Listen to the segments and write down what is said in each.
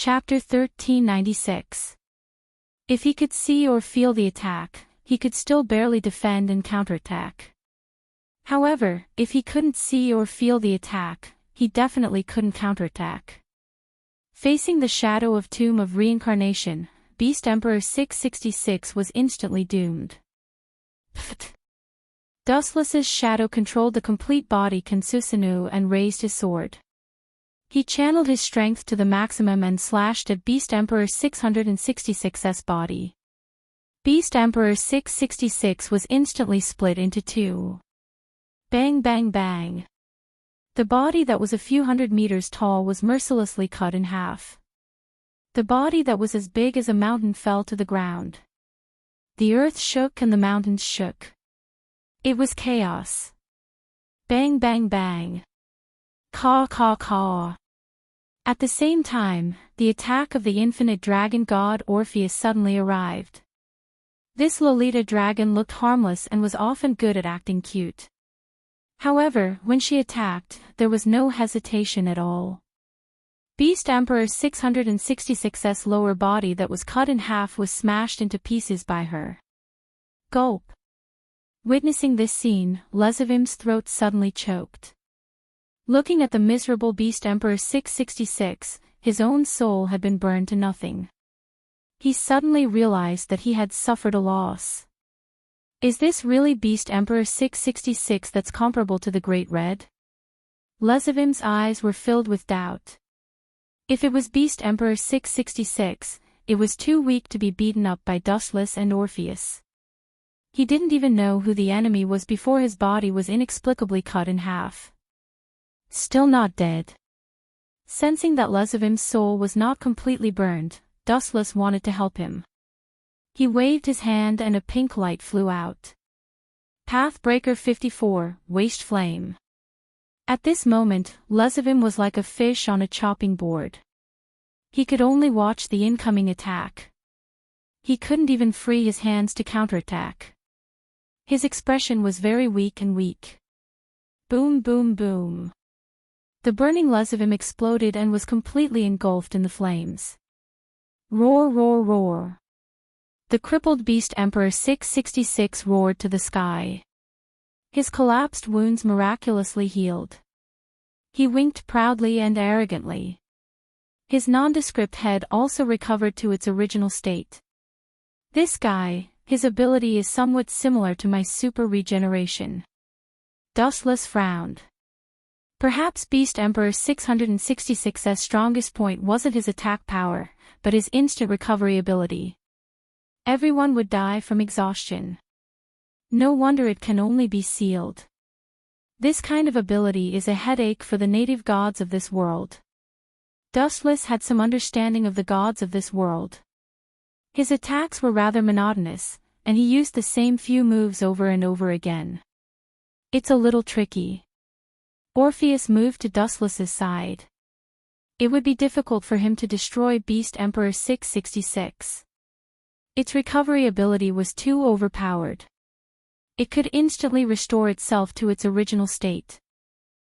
Chapter 1396. If he could see or feel the attack, he could still barely defend and counterattack. However, if he couldn't see or feel the attack, he definitely couldn't counterattack. Facing the shadow of Tomb of Reincarnation, Beast Emperor 666 was instantly doomed. Pfft. Dustless's shadow controlled the complete body Kansusanu and raised his sword. He channeled his strength to the maximum and slashed at Beast Emperor 666's body. Beast Emperor 666 was instantly split into two. Bang bang bang. The body that was a few hundred meters tall was mercilessly cut in half. The body that was as big as a mountain fell to the ground. The earth shook and the mountains shook. It was chaos. Bang bang bang. Caw caw caw. At the same time, the attack of the infinite dragon god Orpheus suddenly arrived. This Lolita dragon looked harmless and was often good at acting cute. However, when she attacked, there was no hesitation at all. Beast Emperor 666's lower body that was cut in half was smashed into pieces by her. Gulp. Witnessing this scene, Lezivim's throat suddenly choked. Looking at the miserable Beast Emperor 666, his own soul had been burned to nothing. He suddenly realized that he had suffered a loss. Is this really Beast Emperor 666 that's comparable to the Great Red? Lezivim's eyes were filled with doubt. If it was Beast Emperor 666, it was too weak to be beaten up by Dustless and Orpheus. He didn't even know who the enemy was before his body was inexplicably cut in half. Still not dead. Sensing that Lezivim's soul was not completely burned, Dustless wanted to help him. He waved his hand and a pink light flew out. Pathbreaker 54, Waste Flame. At this moment, Lezivim was like a fish on a chopping board. He could only watch the incoming attack. He couldn't even free his hands to counterattack. His expression was very weak and weak. Boom boom boom. The burning Lezivim exploded and was completely engulfed in the flames. Roar roar roar. The crippled Beast Emperor 666 roared to the sky. His collapsed wounds miraculously healed. He winked proudly and arrogantly. His nondescript head also recovered to its original state. This guy, his ability is somewhat similar to my super regeneration. Dustless frowned. Perhaps Beast Emperor 666's strongest point wasn't his attack power, but his instant recovery ability. Everyone would die from exhaustion. No wonder it can only be sealed. This kind of ability is a headache for the native gods of this world. Dustless had some understanding of the gods of this world. His attacks were rather monotonous, and he used the same few moves over and over again. It's a little tricky. Orpheus moved to Dustless's side. It would be difficult for him to destroy Beast Emperor 666. Its recovery ability was too overpowered. It could instantly restore itself to its original state.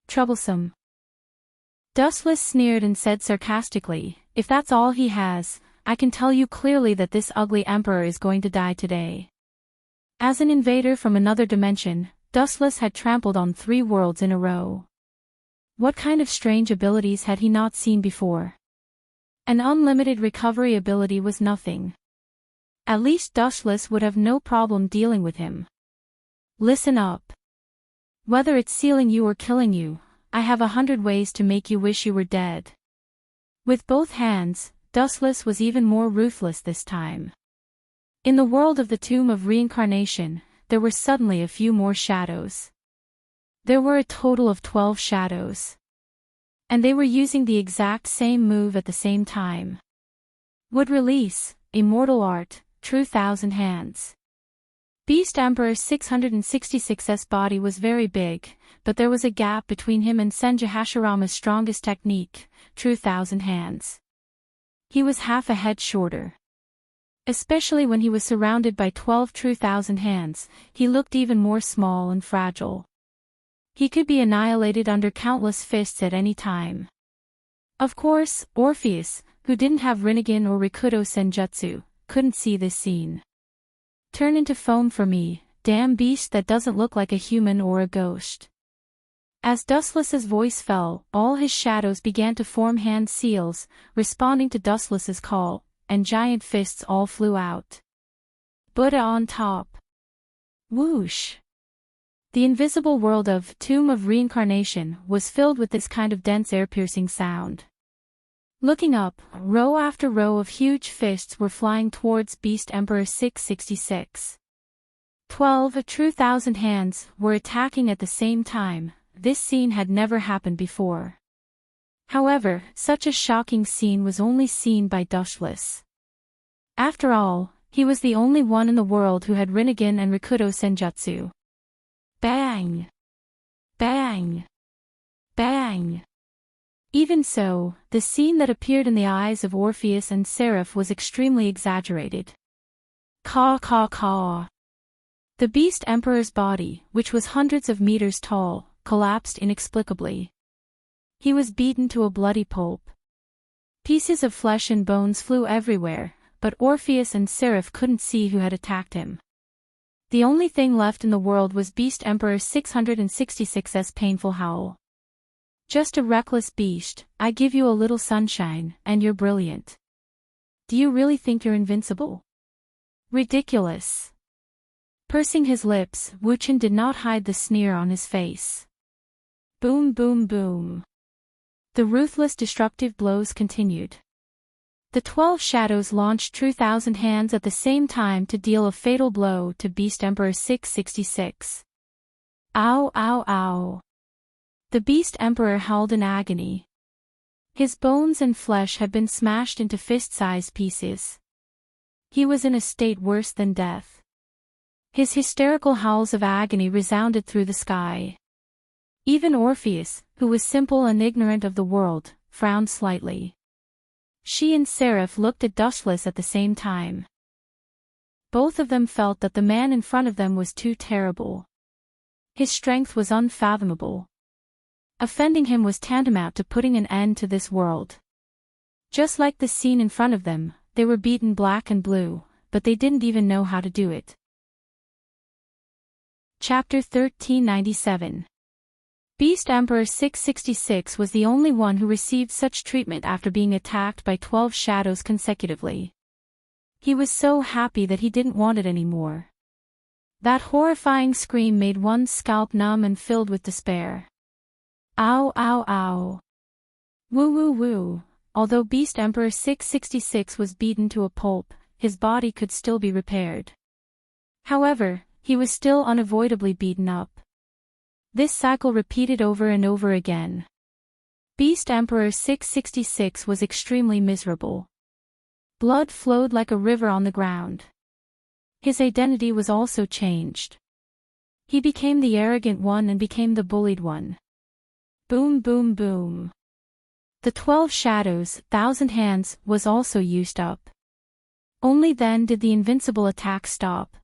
Troublesome. Dustless sneered and said sarcastically, "If that's all he has, I can tell you clearly that this ugly emperor is going to die today." As an invader from another dimension, Dustless had trampled on 3 worlds in a row. What kind of strange abilities had he not seen before? An unlimited recovery ability was nothing. At least Dustless would have no problem dealing with him. Listen up. Whether it's sealing you or killing you, I have 100 ways to make you wish you were dead. With both hands, Dustless was even more ruthless this time. In the world of the Tomb of Reincarnation, there were suddenly a few more shadows. There were a total of 12 shadows. And they were using the exact same move at the same time. Would release, Immortal Art, True Thousand Hands. Beast Emperor 666's body was very big, but there was a gap between him and Senja Hashirama's strongest technique, True Thousand Hands. He was half a head shorter. Especially when he was surrounded by 12 True Thousand Hands, he looked even more small and fragile. He could be annihilated under countless fists at any time. Of course, Orpheus, who didn't have Rinnegan or Rikudo Senjutsu, couldn't see this scene. Turn into foam for me, damn beast that doesn't look like a human or a ghost. As Dustless's voice fell, all his shadows began to form hand seals, responding to Dustless's call, and giant fists all flew out. Buddha on top. Whoosh! The invisible world of Tomb of Reincarnation was filled with this kind of dense air-piercing sound. Looking up, row after row of huge fists were flying towards Beast Emperor 666. 12 a true thousand hands were attacking at the same time. This scene had never happened before. However, such a shocking scene was only seen by Dustless. After all, he was the only one in the world who had Rinnegan and Rikudo Senjutsu. Bang! Bang! Bang! Even so, the scene that appeared in the eyes of Orpheus and Seraph was extremely exaggerated. Caw caw caw. The Beast Emperor's body, which was hundreds of meters tall, collapsed inexplicably. He was beaten to a bloody pulp. Pieces of flesh and bones flew everywhere, but Orpheus and Seraph couldn't see who had attacked him. The only thing left in the world was Beast Emperor 666's painful howl. Just a reckless beast, I give you a little sunshine, and you're brilliant. Do you really think you're invincible? Ridiculous. Pursing his lips, Wuchen did not hide the sneer on his face. Boom boom boom. The ruthless destructive blows continued. The 12 shadows launched true thousand hands at the same time to deal a fatal blow to Beast Emperor 666. Ow ow ow. The Beast Emperor howled in agony. His bones and flesh had been smashed into fist-sized pieces. He was in a state worse than death. His hysterical howls of agony resounded through the sky. Even Orpheus, who was simple and ignorant of the world, frowned slightly. She and Seraph looked at Dustless at the same time. Both of them felt that the man in front of them was too terrible. His strength was unfathomable. Offending him was tantamount to putting an end to this world. Just like the scene in front of them, they were beaten black and blue, but they didn't even know how to do it. Chapter 1397. Beast Emperor 666 was the only one who received such treatment after being attacked by 12 shadows consecutively. He was so happy that he didn't want it anymore. That horrifying scream made one's scalp numb and filled with despair. Ow ow ow. Woo woo woo. Although Beast Emperor 666 was beaten to a pulp, his body could still be repaired. However, he was still unavoidably beaten up. This cycle repeated over and over again. Beast Emperor 666 was extremely miserable. Blood flowed like a river on the ground. His identity was also changed. He became the arrogant one and became the bullied one. Boom boom boom. The 12 shadows, thousand hands, was also used up. Only then did the invincible attack stop.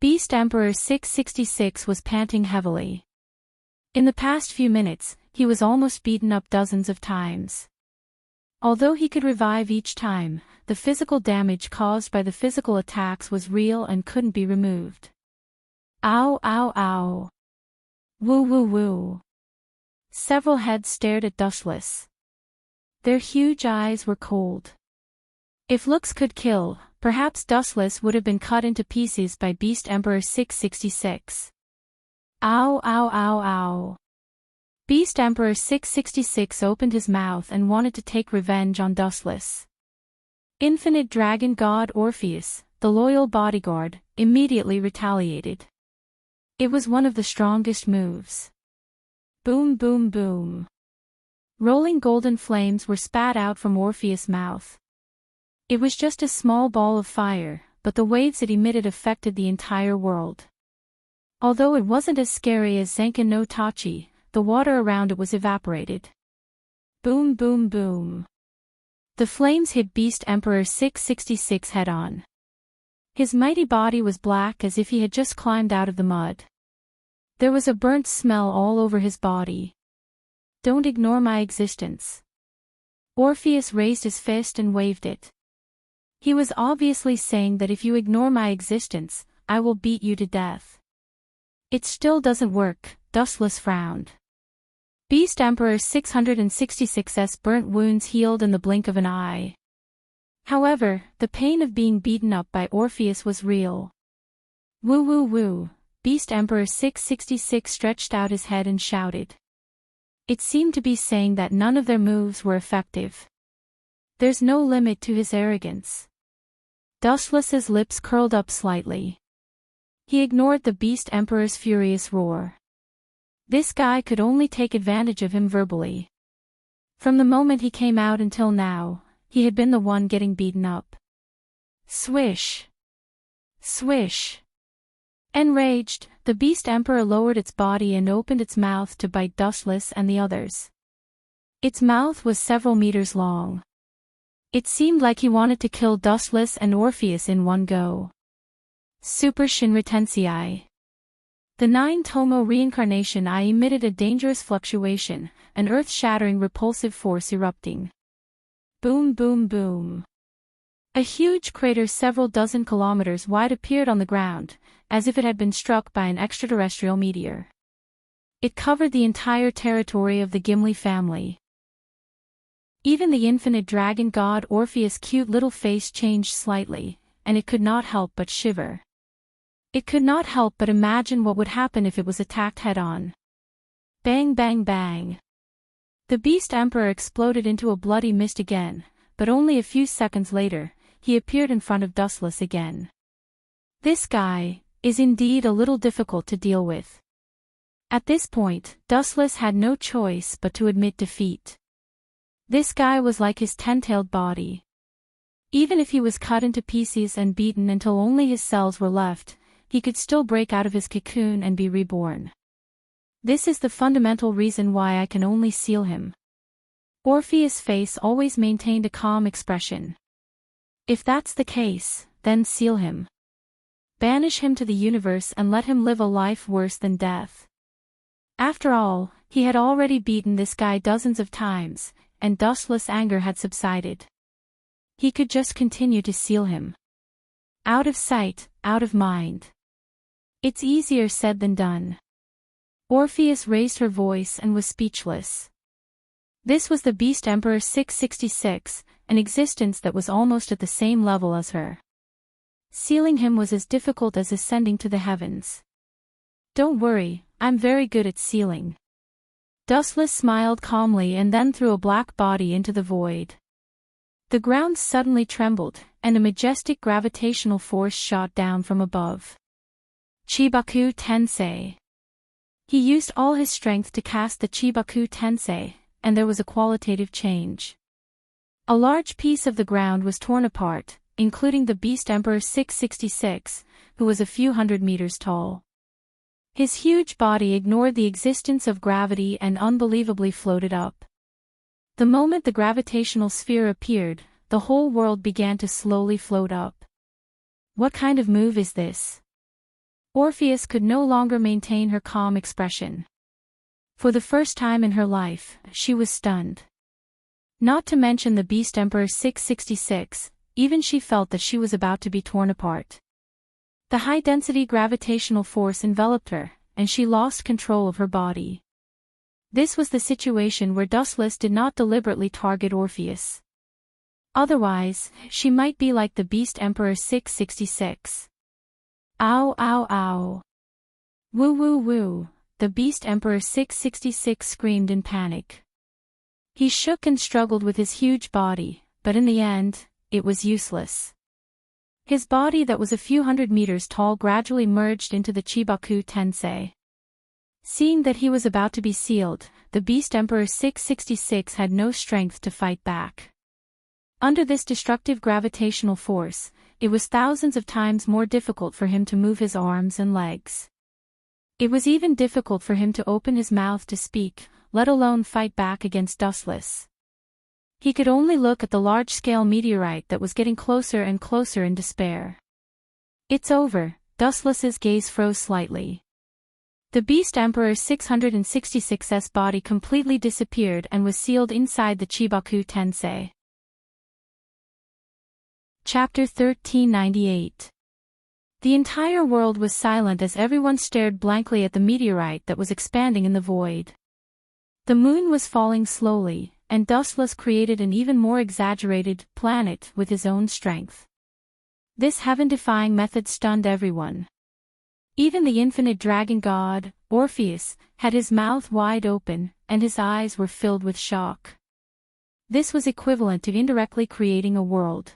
Beast Emperor 666 was panting heavily. In the past few minutes, he was almost beaten up dozens of times. Although he could revive each time, the physical damage caused by the physical attacks was real and couldn't be removed. Ow ow ow. Woo woo woo. Several heads stared at Dustless. Their huge eyes were cold. If looks could kill, perhaps Dustless would have been cut into pieces by Beast Emperor 666. Ow ow ow ow. Beast Emperor 666 opened his mouth and wanted to take revenge on Dustless. Infinite Dragon God Orpheus, the loyal bodyguard, immediately retaliated. It was one of the strongest moves. Boom boom boom. Rolling golden flames were spat out from Orpheus' mouth. It was just a small ball of fire, but the waves it emitted affected the entire world. Although it wasn't as scary as Zenkan no Tachi, the water around it was evaporated. Boom boom boom. The flames hit Beast Emperor 666 head-on. His mighty body was black as if he had just climbed out of the mud. There was a burnt smell all over his body. Don't ignore my existence. Orpheus raised his fist and waved it. He was obviously saying that if you ignore my existence, I will beat you to death. It still doesn't work, Dustless frowned. Beast Emperor 666's burnt wounds healed in the blink of an eye. However, the pain of being beaten up by Orpheus was real. Woo woo woo, Beast Emperor 666 stretched out his head and shouted. It seemed to be saying that none of their moves were effective. There's no limit to his arrogance. Dustless's lips curled up slightly. He ignored the Beast Emperor's furious roar. This guy could only take advantage of him verbally. From the moment he came out until now, he had been the one getting beaten up. Swish! Swish! Enraged, the Beast Emperor lowered its body and opened its mouth to bite Dustless and the others. Its mouth was several meters long. It seemed like he wanted to kill Dustless and Orpheus in one go. Super Shinritensei. The 9-Tomo reincarnation eye emitted a dangerous fluctuation, an earth-shattering repulsive force erupting. Boom boom boom. A huge crater several dozen kilometers wide appeared on the ground, as if it had been struck by an extraterrestrial meteor. It covered the entire territory of the Gimli family. Even the infinite dragon god Orpheus' cute little face changed slightly, and it could not help but shiver. It could not help but imagine what would happen if it was attacked head-on. Bang bang bang. The Beast Emperor exploded into a bloody mist again, but only a few seconds later, he appeared in front of Dustless again. This guy is indeed a little difficult to deal with. At this point, Dustless had no choice but to admit defeat. This guy was like his 10-tailed body. Even if he was cut into pieces and beaten until only his cells were left, he could still break out of his cocoon and be reborn. This is the fundamental reason why I can only seal him. Orpheus' face always maintained a calm expression. If that's the case, then seal him. Banish him to the universe and let him live a life worse than death. After all, he had already beaten this guy dozens of times, and Dustless' anger had subsided. He could just continue to seal him. Out of sight, out of mind. It's easier said than done. Orpheus raised her voice and was speechless. This was the Beast Emperor 666, an existence that was almost at the same level as her. Sealing him was as difficult as ascending to the heavens. Don't worry, I'm very good at sealing. Dustless smiled calmly and then threw a black body into the void. The ground suddenly trembled, and a majestic gravitational force shot down from above. Chibaku Tensei. He used all his strength to cast the Chibaku Tensei, and there was a qualitative change. A large piece of the ground was torn apart, including the Beast Emperor 666, who was a few hundred meters tall. His huge body ignored the existence of gravity and unbelievably floated up. The moment the gravitational sphere appeared, the whole world began to slowly float up. What kind of move is this? Orpheus could no longer maintain her calm expression. For the first time in her life, she was stunned. Not to mention the Beast Emperor 666, even she felt that she was about to be torn apart. The high-density gravitational force enveloped her, and she lost control of her body. This was the situation where Dustless did not deliberately target Orpheus. Otherwise, she might be like the Beast Emperor 666. Ow ow ow. Woo woo woo, the Beast Emperor 666 screamed in panic. He shook and struggled with his huge body, but in the end, it was useless. His body that was a few hundred meters tall gradually merged into the Chibaku Tensei. Seeing that he was about to be sealed, the Beast Emperor 666 had no strength to fight back. Under this destructive gravitational force, it was thousands of times more difficult for him to move his arms and legs. It was even difficult for him to open his mouth to speak, let alone fight back against Dustless. He could only look at the large-scale meteorite that was getting closer and closer in despair. It's over, Dustless's gaze froze slightly. The Beast Emperor 666's body completely disappeared and was sealed inside the Chibaku Tensei. Chapter 1398. The entire world was silent as everyone stared blankly at the meteorite that was expanding in the void. The moon was falling slowly, and Dustless created an even more exaggerated planet with his own strength. This heaven-defying method stunned everyone. Even the infinite dragon god, Orpheus, had his mouth wide open, and his eyes were filled with shock. This was equivalent to indirectly creating a world.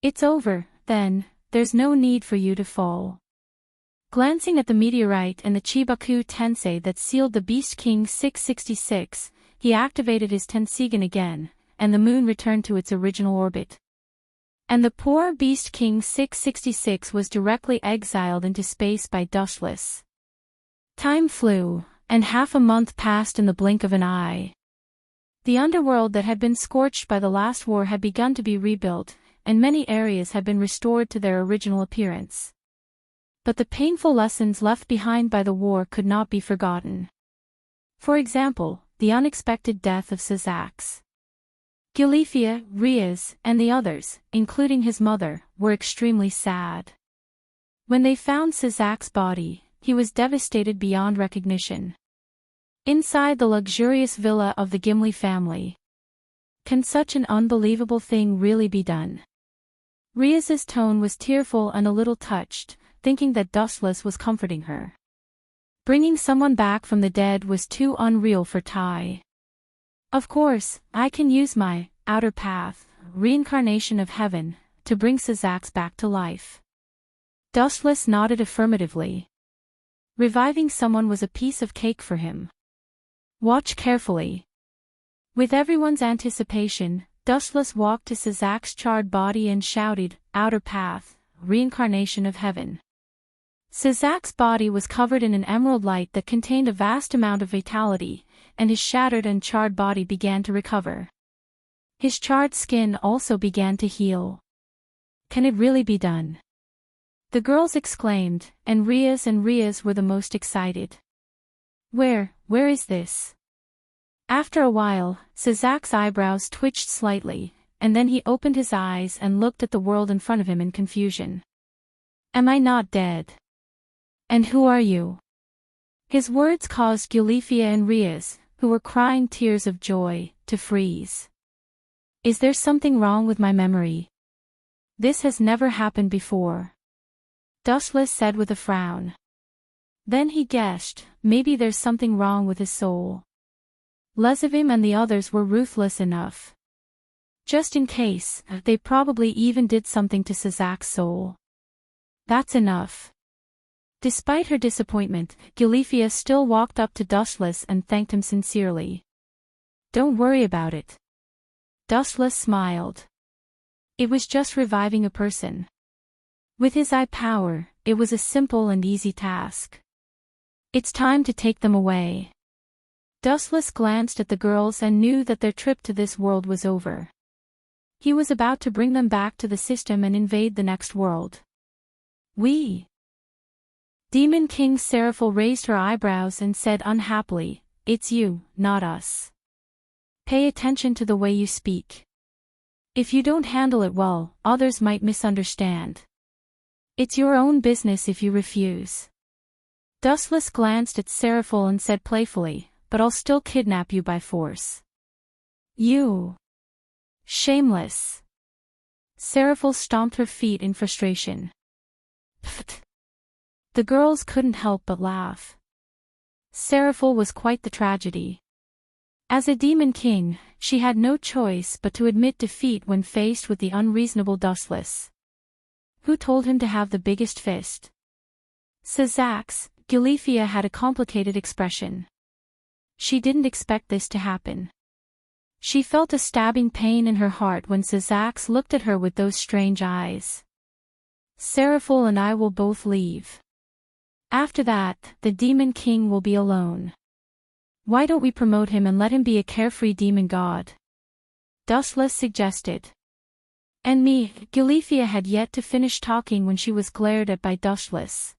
It's over, then, there's no need for you to fall. Glancing at the meteorite and the Chibaku Tensei that sealed the Beast King 666, he activated his Tensigen again, and the moon returned to its original orbit. And the poor Beast King 666 was directly exiled into space by Dustless. Time flew, and half a month passed in the blink of an eye. The underworld that had been scorched by the last war had begun to be rebuilt, and many areas had been restored to their original appearance. But the painful lessons left behind by the war could not be forgotten. For example, the unexpected death of Sazax. Gilifia, Riaz, and the others, including his mother, were extremely sad. When they found Sazax's body, he was devastated beyond recognition. Inside the luxurious villa of the Gimli family. Can such an unbelievable thing really be done? Riaz's tone was tearful and a little touched, thinking that Dustless was comforting her. Bringing someone back from the dead was too unreal for Tai. Of course, I can use my outer path, reincarnation of heaven, to bring Sazax back to life. Dustless nodded affirmatively. Reviving someone was a piece of cake for him. Watch carefully. With everyone's anticipation, Dustless walked to Sazax's charred body and shouted, "Outer path, reincarnation of heaven." Sazax's body was covered in an emerald light that contained a vast amount of vitality, and his shattered and charred body began to recover. His charred skin also began to heal. Can it really be done? The girls exclaimed, and Riaz were the most excited. Where is this? After a while, Sazax's eyebrows twitched slightly, and then he opened his eyes and looked at the world in front of him in confusion. Am I not dead? And who are you? His words caused Gulifia and Riaz, who were crying tears of joy, to freeze. Is there something wrong with my memory? This has never happened before. Dustless said with a frown. Then he guessed, maybe there's something wrong with his soul. Lezavim and the others were ruthless enough. Just in case, they probably even did something to Sazax's soul. That's enough. Despite her disappointment, Gilifia still walked up to Dustless and thanked him sincerely. Don't worry about it. Dustless smiled. It was just reviving a person. With his eye power, it was a simple and easy task. It's time to take them away. Dustless glanced at the girls and knew that their trip to this world was over. He was about to bring them back to the system and invade the next world. We. Demon King Seraphil raised her eyebrows and said unhappily, "It's you, not us. Pay attention to the way you speak. If you don't handle it well, others might misunderstand. It's your own business if you refuse." Dustless glanced at Seraphil and said playfully, "But I'll still kidnap you by force." You. Shameless. Seraphil stomped her feet in frustration. Pfft. The girls couldn't help but laugh. Seraphil was quite the tragedy. As a demon king, she had no choice but to admit defeat when faced with the unreasonable Dustless. Who told him to have the biggest fist? Sazax. Gilifia had a complicated expression. She didn't expect this to happen. She felt a stabbing pain in her heart when Sazax looked at her with those strange eyes. Seraphil and I will both leave. After that, the Demon King will be alone. Why don't we promote him and let him be a carefree demon god? Dustless suggested. And me, Gilifia had yet to finish talking when she was glared at by Dustless.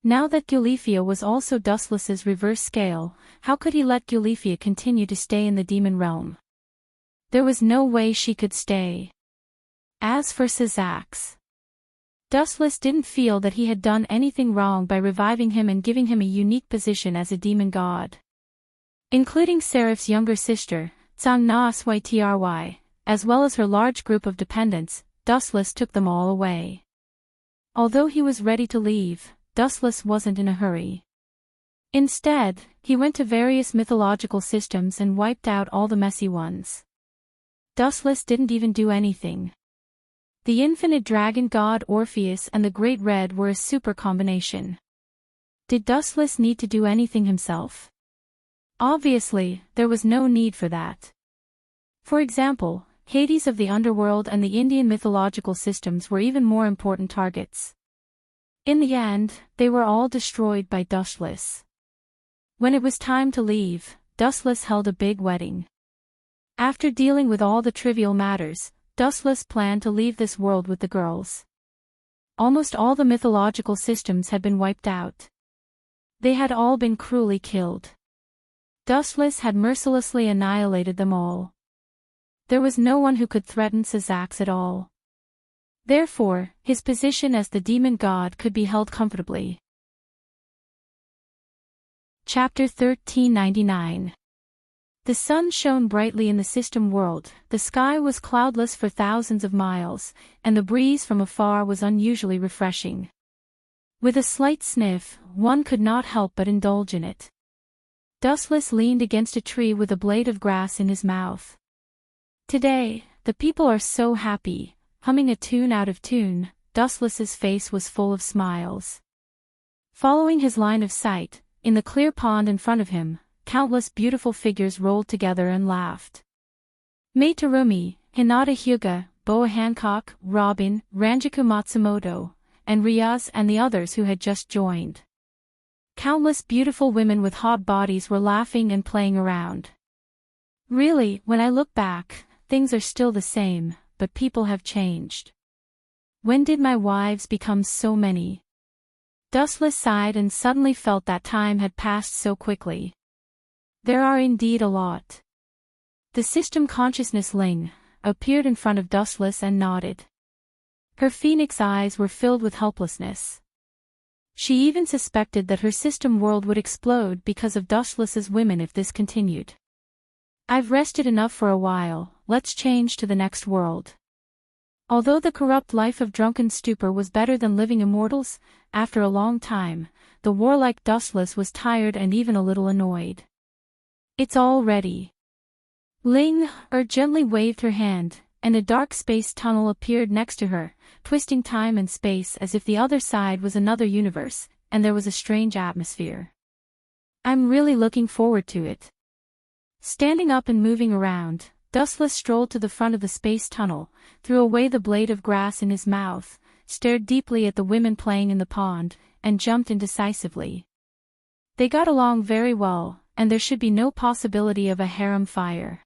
Now that Gulifia was also Dustless's reverse scale, how could he let Gulifia continue to stay in the demon realm? There was no way she could stay. As for Sazax, Dustless didn't feel that he had done anything wrong by reviving him and giving him a unique position as a demon god. Including Seraph's younger sister, Tsang Na Sytry, as well as her large group of dependents, Dustless took them all away. Although he was ready to leave, Dustless wasn't in a hurry. Instead, he went to various mythological systems and wiped out all the messy ones. Dustless didn't even do anything. The infinite dragon god Orpheus and the Great Red were a super combination. Did Dustless need to do anything himself? Obviously, there was no need for that. For example, Hades of the underworld and the Indian mythological systems were even more important targets. In the end, they were all destroyed by Dustless. When it was time to leave, Dustless held a big wedding. After dealing with all the trivial matters, Dustless planned to leave this world with the girls. Almost all the mythological systems had been wiped out. They had all been cruelly killed. Dustless had mercilessly annihilated them all. There was no one who could threaten Sazax at all. Therefore, his position as the demon god could be held comfortably. Chapter 1399. The sun shone brightly in the system world, the sky was cloudless for thousands of miles, and the breeze from afar was unusually refreshing. With a slight sniff, one could not help but indulge in it. Dustless leaned against a tree with a blade of grass in his mouth. Today, the people are so happy. Humming a tune out of tune, Dustless's face was full of smiles. Following his line of sight, in the clear pond in front of him, countless beautiful figures rolled together and laughed. Mei Terumi, Hinata Hyuga, Boa Hancock, Robin, Ranjaku Matsumoto, and Ryaz and the others who had just joined. Countless beautiful women with hot bodies were laughing and playing around. Really, when I look back, things are still the same, but people have changed. When did my wives become so many? Dustless sighed and suddenly felt that time had passed so quickly. There are indeed a lot. The system consciousness Ling appeared in front of Dustless and nodded. Her phoenix eyes were filled with helplessness. She even suspected that her system world would explode because of Dustless's women if this continued. I've rested enough for a while, let's change to the next world. Although the corrupt life of drunken stupor was better than living immortals, after a long time, the warlike Dustless was tired and even a little annoyed. It's all ready. Ling gently waved her hand, and a dark space tunnel appeared next to her, twisting time and space as if the other side was another universe, and there was a strange atmosphere. I'm really looking forward to it. Standing up and moving around, Dustless strolled to the front of the space tunnel, threw away the blade of grass in his mouth, stared deeply at the women playing in the pond, and jumped in decisively. They got along very well, and there should be no possibility of a harem fire.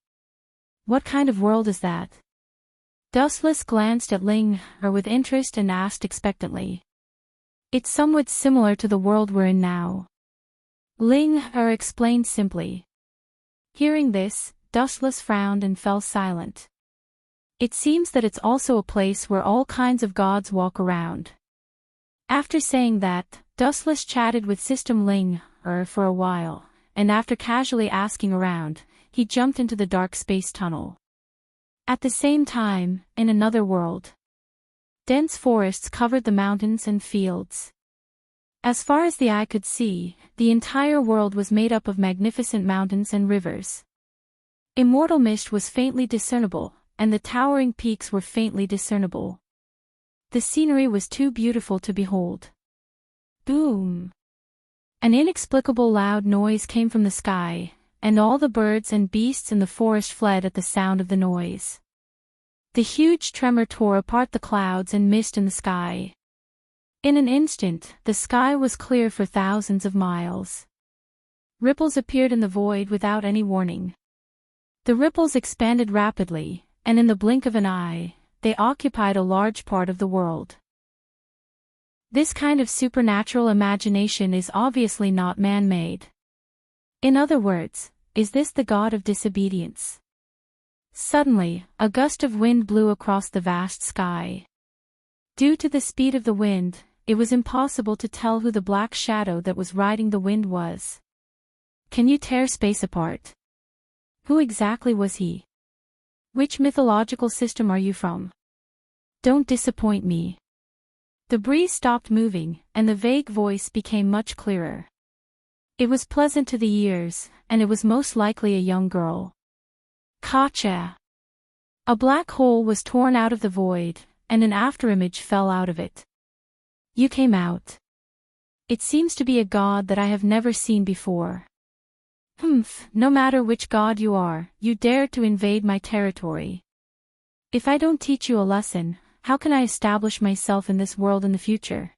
What kind of world is that? Dustless glanced at Ling with interest and asked expectantly. It's somewhat similar to the world we're in now. Ling explained simply. Hearing this, Dustless frowned and fell silent. It seems that it's also a place where all kinds of gods walk around. After saying that, Dustless chatted with System Ling for a while, and after casually asking around, he jumped into the dark space tunnel. At the same time, in another world, dense forests covered the mountains and fields. As far as the eye could see, the entire world was made up of magnificent mountains and rivers. Immortal mist was faintly discernible, and the towering peaks were faintly discernible. The scenery was too beautiful to behold. Boom! An inexplicable loud noise came from the sky, and all the birds and beasts in the forest fled at the sound of the noise. The huge tremor tore apart the clouds and mist in the sky. In an instant, the sky was clear for thousands of miles. Ripples appeared in the void without any warning. The ripples expanded rapidly, and in the blink of an eye, they occupied a large part of the world. This kind of supernatural imagination is obviously not man-made. In other words, is this the god of disobedience? Suddenly, a gust of wind blew across the vast sky. Due to the speed of the wind, it was impossible to tell who the black shadow that was riding the wind was. Can you tear space apart? Who exactly was he? Which mythological system are you from? Don't disappoint me. The breeze stopped moving, and the vague voice became much clearer. It was pleasant to the ears, and it was most likely a young girl. Gotcha! A black hole was torn out of the void, and an afterimage fell out of it. You came out. It seems to be a god that I have never seen before. No matter which god you are, you dared to invade my territory. If I don't teach you a lesson, how can I establish myself in this world in the future?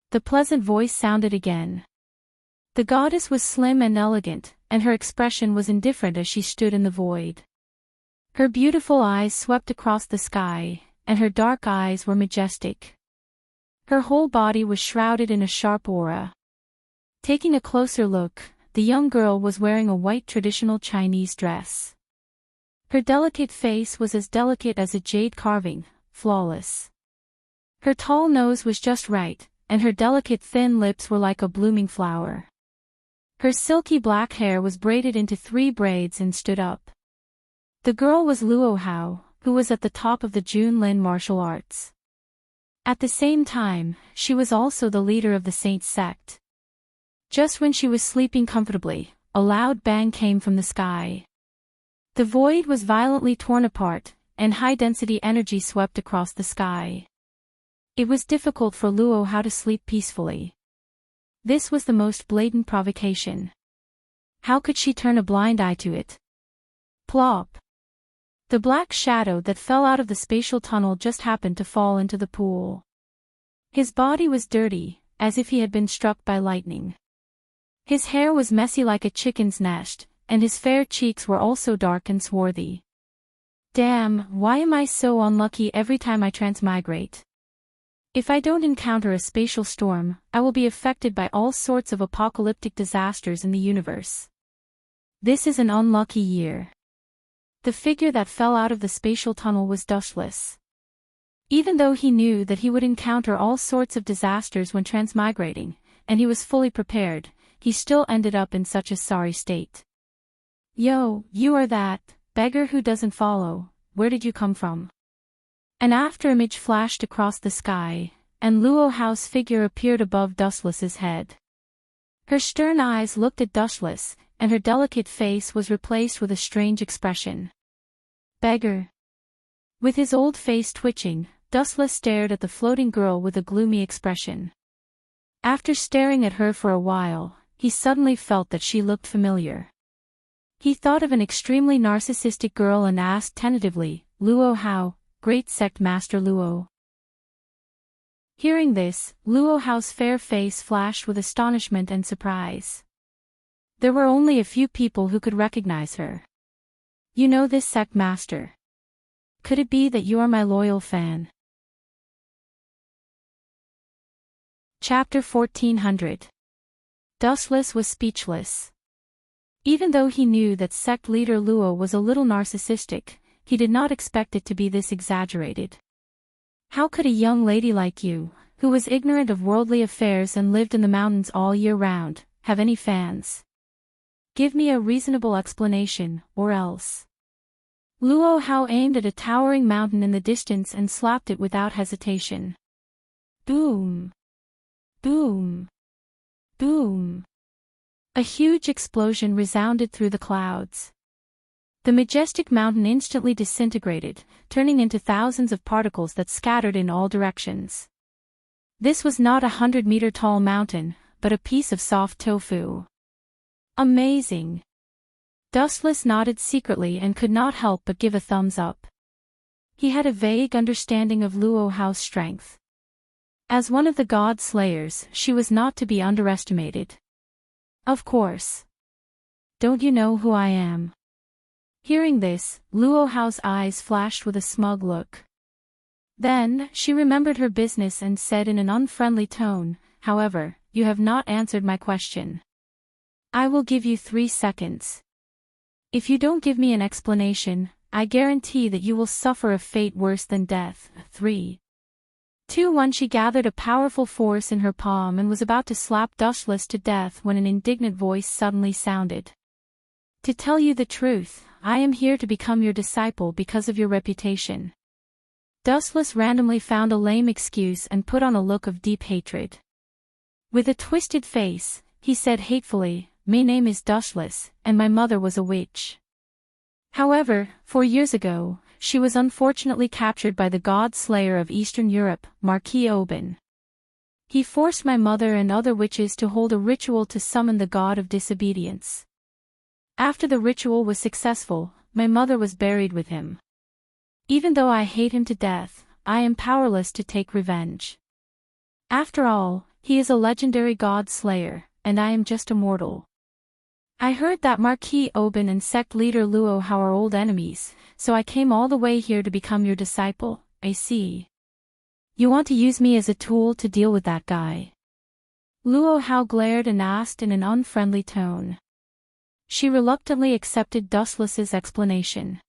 The pleasant voice sounded again. The goddess was slim and elegant, and her expression was indifferent as she stood in the void. Her beautiful eyes swept across the sky, and her dark eyes were majestic. Her whole body was shrouded in a sharp aura. Taking a closer look, the young girl was wearing a white traditional Chinese dress. Her delicate face was as delicate as a jade carving, flawless. Her tall nose was just right, and her delicate thin lips were like a blooming flower. Her silky black hair was braided into 3 braids and stood up. The girl was Luo Hao, who was at the top of the Junlin martial arts. At the same time, she was also the leader of the Saint sect. Just when she was sleeping comfortably, a loud bang came from the sky. The void was violently torn apart, and high-density energy swept across the sky. It was difficult for Luo Hao to sleep peacefully. This was the most blatant provocation. How could she turn a blind eye to it? Plop! The black shadow that fell out of the spatial tunnel just happened to fall into the pool. His body was dirty, as if he had been struck by lightning. His hair was messy like a chicken's nest, and his fair cheeks were also dark and swarthy. Damn, why am I so unlucky every time I transmigrate? If I don't encounter a spatial storm, I will be affected by all sorts of apocalyptic disasters in the universe. This is an unlucky year. The figure that fell out of the spatial tunnel was dustless. Even though he knew that he would encounter all sorts of disasters when transmigrating, and he was fully prepared, he still ended up in such a sorry state. Yo, you are that beggar who doesn't follow. Where did you come from? An afterimage flashed across the sky, and Luo Hao's figure appeared above Dustless's head. Her stern eyes looked at Dustless, and her delicate face was replaced with a strange expression. Beggar. With his old face twitching, Dustless stared at the floating girl with a gloomy expression. After staring at her for a while, he suddenly felt that she looked familiar. He thought of an extremely narcissistic girl and asked tentatively, Luo Hao, Great Sect Master Luo. Hearing this, Luo Hao's fair face flashed with astonishment and surprise. There were only a few people who could recognize her. You know this sect master. Could it be that you are my loyal fan? Chapter 1400. Dustless was speechless. Even though he knew that sect leader Luo was a little narcissistic, he did not expect it to be this exaggerated. How could a young lady like you, who was ignorant of worldly affairs and lived in the mountains all year round, have any fans? Give me a reasonable explanation, or else. Luo Hao aimed at a towering mountain in the distance and slapped it without hesitation. Boom! Boom! Boom! A huge explosion resounded through the clouds. The majestic mountain instantly disintegrated, turning into thousands of particles that scattered in all directions. This was not a 100-meter-tall mountain, but a piece of soft tofu. Amazing! Dustless nodded secretly and could not help but give a thumbs up. He had a vague understanding of Luo Hao's strength. As one of the god slayers, she was not to be underestimated. Of course. Don't you know who I am? Hearing this, Luo Hao's eyes flashed with a smug look. Then, she remembered her business and said in an unfriendly tone, "However, you have not answered my question. I will give you 3 seconds. If you don't give me an explanation, I guarantee that you will suffer a fate worse than death." 3, 2, 1. She gathered a powerful force in her palm and was about to slap Dustless to death when an indignant voice suddenly sounded. "To tell you the truth, I am here to become your disciple because of your reputation." Dustless randomly found a lame excuse and put on a look of deep hatred. With a twisted face, he said hatefully, "My name is Dustless, and my mother was a witch. However, 4 years ago, she was unfortunately captured by the god slayer of Eastern Europe, Marquis Oban. He forced my mother and other witches to hold a ritual to summon the god of disobedience. After the ritual was successful, my mother was buried with him. Even though I hate him to death, I am powerless to take revenge. After all, he is a legendary god slayer, and I am just a mortal. I heard that Marquis Oban and sect leader Luo Hao are old enemies, so I came all the way here to become your disciple." "I see. You want to use me as a tool to deal with that guy?" Luo Hao glared and asked in an unfriendly tone. She reluctantly accepted Dustless's explanation.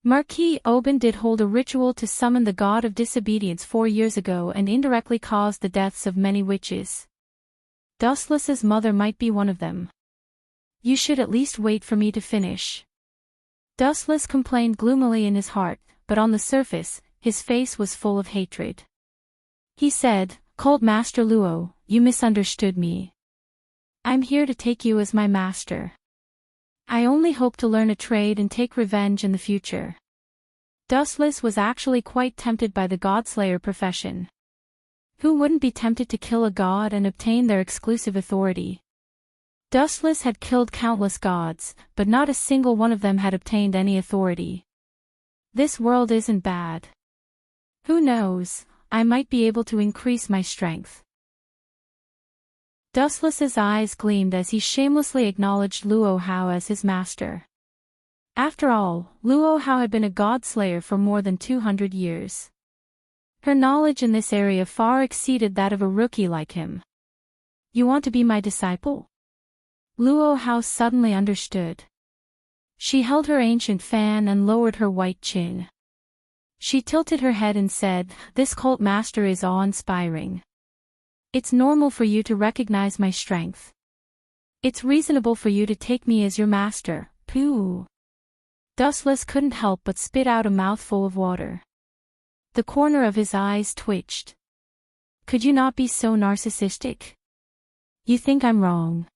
Marquis Oban did hold a ritual to summon the god of disobedience 4 years ago and indirectly caused the deaths of many witches. Dustless's mother might be one of them. "You should at least wait for me to finish." Dustless complained gloomily in his heart, but on the surface, his face was full of hatred. He said, "Cult Master Luo, you misunderstood me. I'm here to take you as my master. I only hope to learn a trade and take revenge in the future." Dustless was actually quite tempted by the godslayer profession. Who wouldn't be tempted to kill a god and obtain their exclusive authority? Dustless had killed countless gods, but not a single one of them had obtained any authority. This world isn't bad. Who knows, I might be able to increase my strength. Dustless's eyes gleamed as he shamelessly acknowledged Luo Hao as his master. After all, Luo Hao had been a god-slayer for more than 200 years. Her knowledge in this area far exceeded that of a rookie like him. "You want to be my disciple?" Luo Hao suddenly understood. She held her ancient fan and lowered her white chin. She tilted her head and said, "This cult master is awe-inspiring. It's normal for you to recognize my strength. It's reasonable for you to take me as your master." Pooh. Dustless couldn't help but spit out a mouthful of water. The corner of his eyes twitched. "Could you not be so narcissistic? You think I'm wrong?"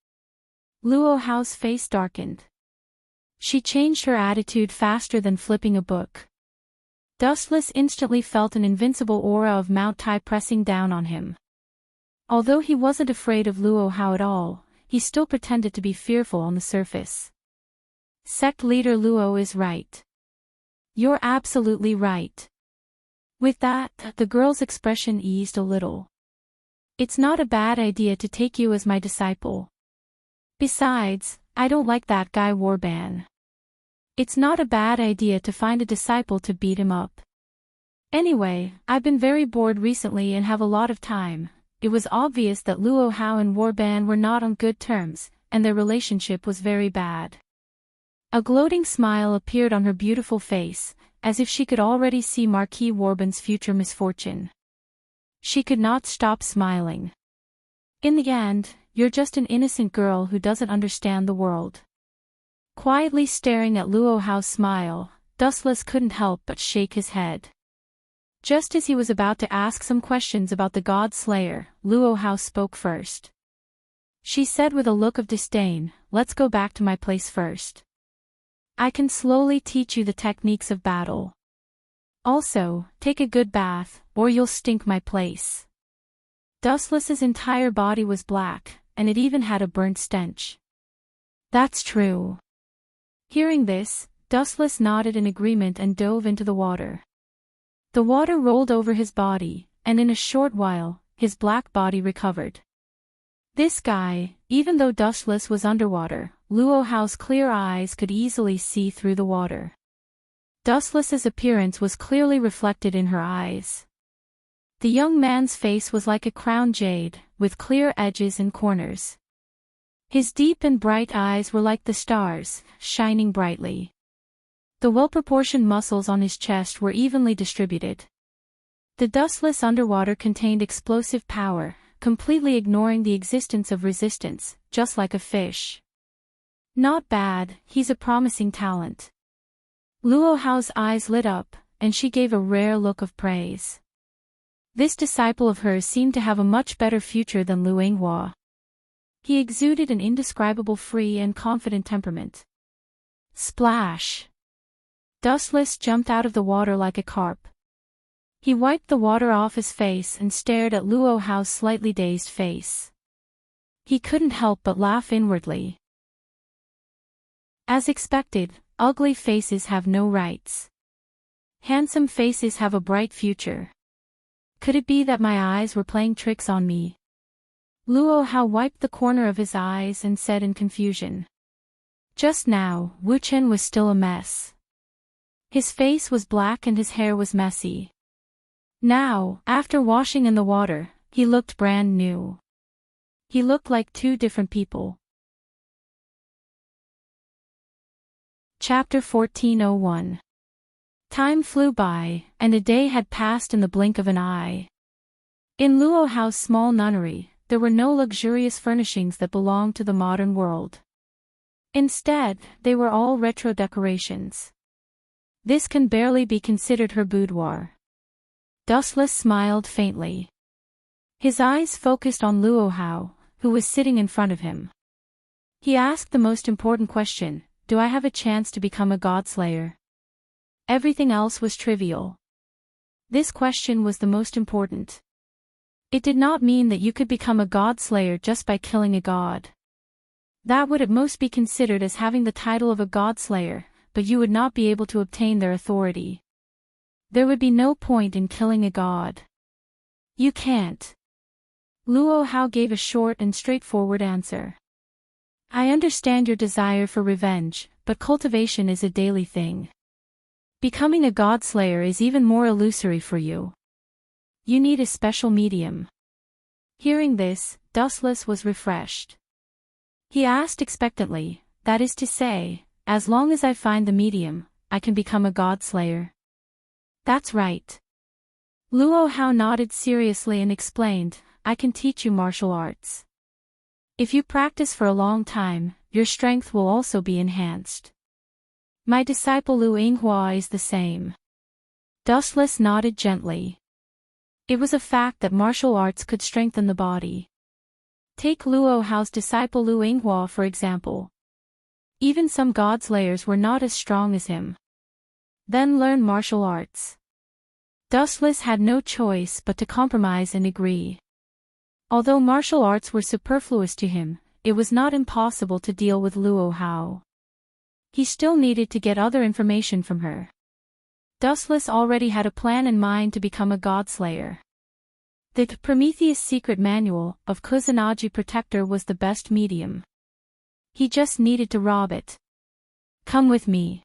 Luo Hao's face darkened. She changed her attitude faster than flipping a book. Dustless instantly felt an invincible aura of Mount Tai pressing down on him. Although he wasn't afraid of Luo Hao at all, he still pretended to be fearful on the surface. "Sect leader Luo is right. You're absolutely right." With that, the girl's expression eased a little. "It's not a bad idea to take you as my disciple. Besides, I don't like that guy Warban. It's not a bad idea to find a disciple to beat him up. Anyway, I've been very bored recently and have a lot of time." It was obvious that Luo Hao and Warban were not on good terms, and their relationship was very bad. A gloating smile appeared on her beautiful face, as if she could already see Marquis Warban's future misfortune. She could not stop smiling. "In the end, you're just an innocent girl who doesn't understand the world." Quietly staring at Luo Hao's smile, Dustless couldn't help but shake his head. Just as he was about to ask some questions about the god slayer, Luo Hao spoke first. She said with a look of disdain, "Let's go back to my place first. I can slowly teach you the techniques of battle. Also, take a good bath, or you'll stink my place." Dustless's entire body was black, and it even had a burnt stench. "That's true." Hearing this, Dustless nodded in agreement and dove into the water. The water rolled over his body, and in a short while, his black body recovered. This guy, even though Dustless was underwater, Luo Hao's clear eyes could easily see through the water. Dustless's appearance was clearly reflected in her eyes. The young man's face was like a crowned jade, with clear edges and corners. His deep and bright eyes were like the stars, shining brightly. The well-proportioned muscles on his chest were evenly distributed. The dustless underwater contained explosive power, completely ignoring the existence of resistance, just like a fish. Not bad, he's a promising talent. Luo Hao's eyes lit up, and she gave a rare look of praise. This disciple of hers seemed to have a much better future than Lu Yinghua. He exuded an indescribable free and confident temperament. Splash! Dustless jumped out of the water like a carp. He wiped the water off his face and stared at Luo Hao's slightly dazed face. He couldn't help but laugh inwardly. As expected, ugly faces have no rights. Handsome faces have a bright future. Could it be that my eyes were playing tricks on me? Luo Hao wiped the corner of his eyes and said in confusion. Just now, Wu Chen was still a mess. His face was black and his hair was messy. Now, after washing in the water, he looked brand new. He looked like two different people. Chapter 1401. Time flew by, and a day had passed in the blink of an eye. In Luo Hao's small nunnery, there were no luxurious furnishings that belonged to the modern world. Instead, they were all retro decorations. This can barely be considered her boudoir. Dustless smiled faintly. His eyes focused on Luo Hao, who was sitting in front of him. He asked the most important question, do I have a chance to become a godslayer? Everything else was trivial. This question was the most important. It did not mean that you could become a godslayer just by killing a god. That would at most be considered as having the title of a godslayer, but you would not be able to obtain their authority. There would be no point in killing a god. You can't. Luo Hao gave a short and straightforward answer. I understand your desire for revenge, but cultivation is a daily thing. Becoming a godslayer is even more illusory for you. You need a special medium. Hearing this, Dustless was refreshed. He asked expectantly, that is to say, as long as I find the medium, I can become a godslayer. That's right. Luo Hao nodded seriously and explained, I can teach you martial arts. If you practice for a long time, your strength will also be enhanced. My disciple Lu Yinghua is the same. Dustless nodded gently. It was a fact that martial arts could strengthen the body. Take Luo Hao's disciple Lu Yinghua for example. Even some godslayers were not as strong as him. Then learn martial arts. Dustless had no choice but to compromise and agree. Although martial arts were superfluous to him, it was not impossible to deal with Luo Hao. He still needed to get other information from her. Dustless already had a plan in mind to become a godslayer. The Prometheus Secret Manual of Kusanagi Protector was the best medium. He just needed to rob it. Come with me.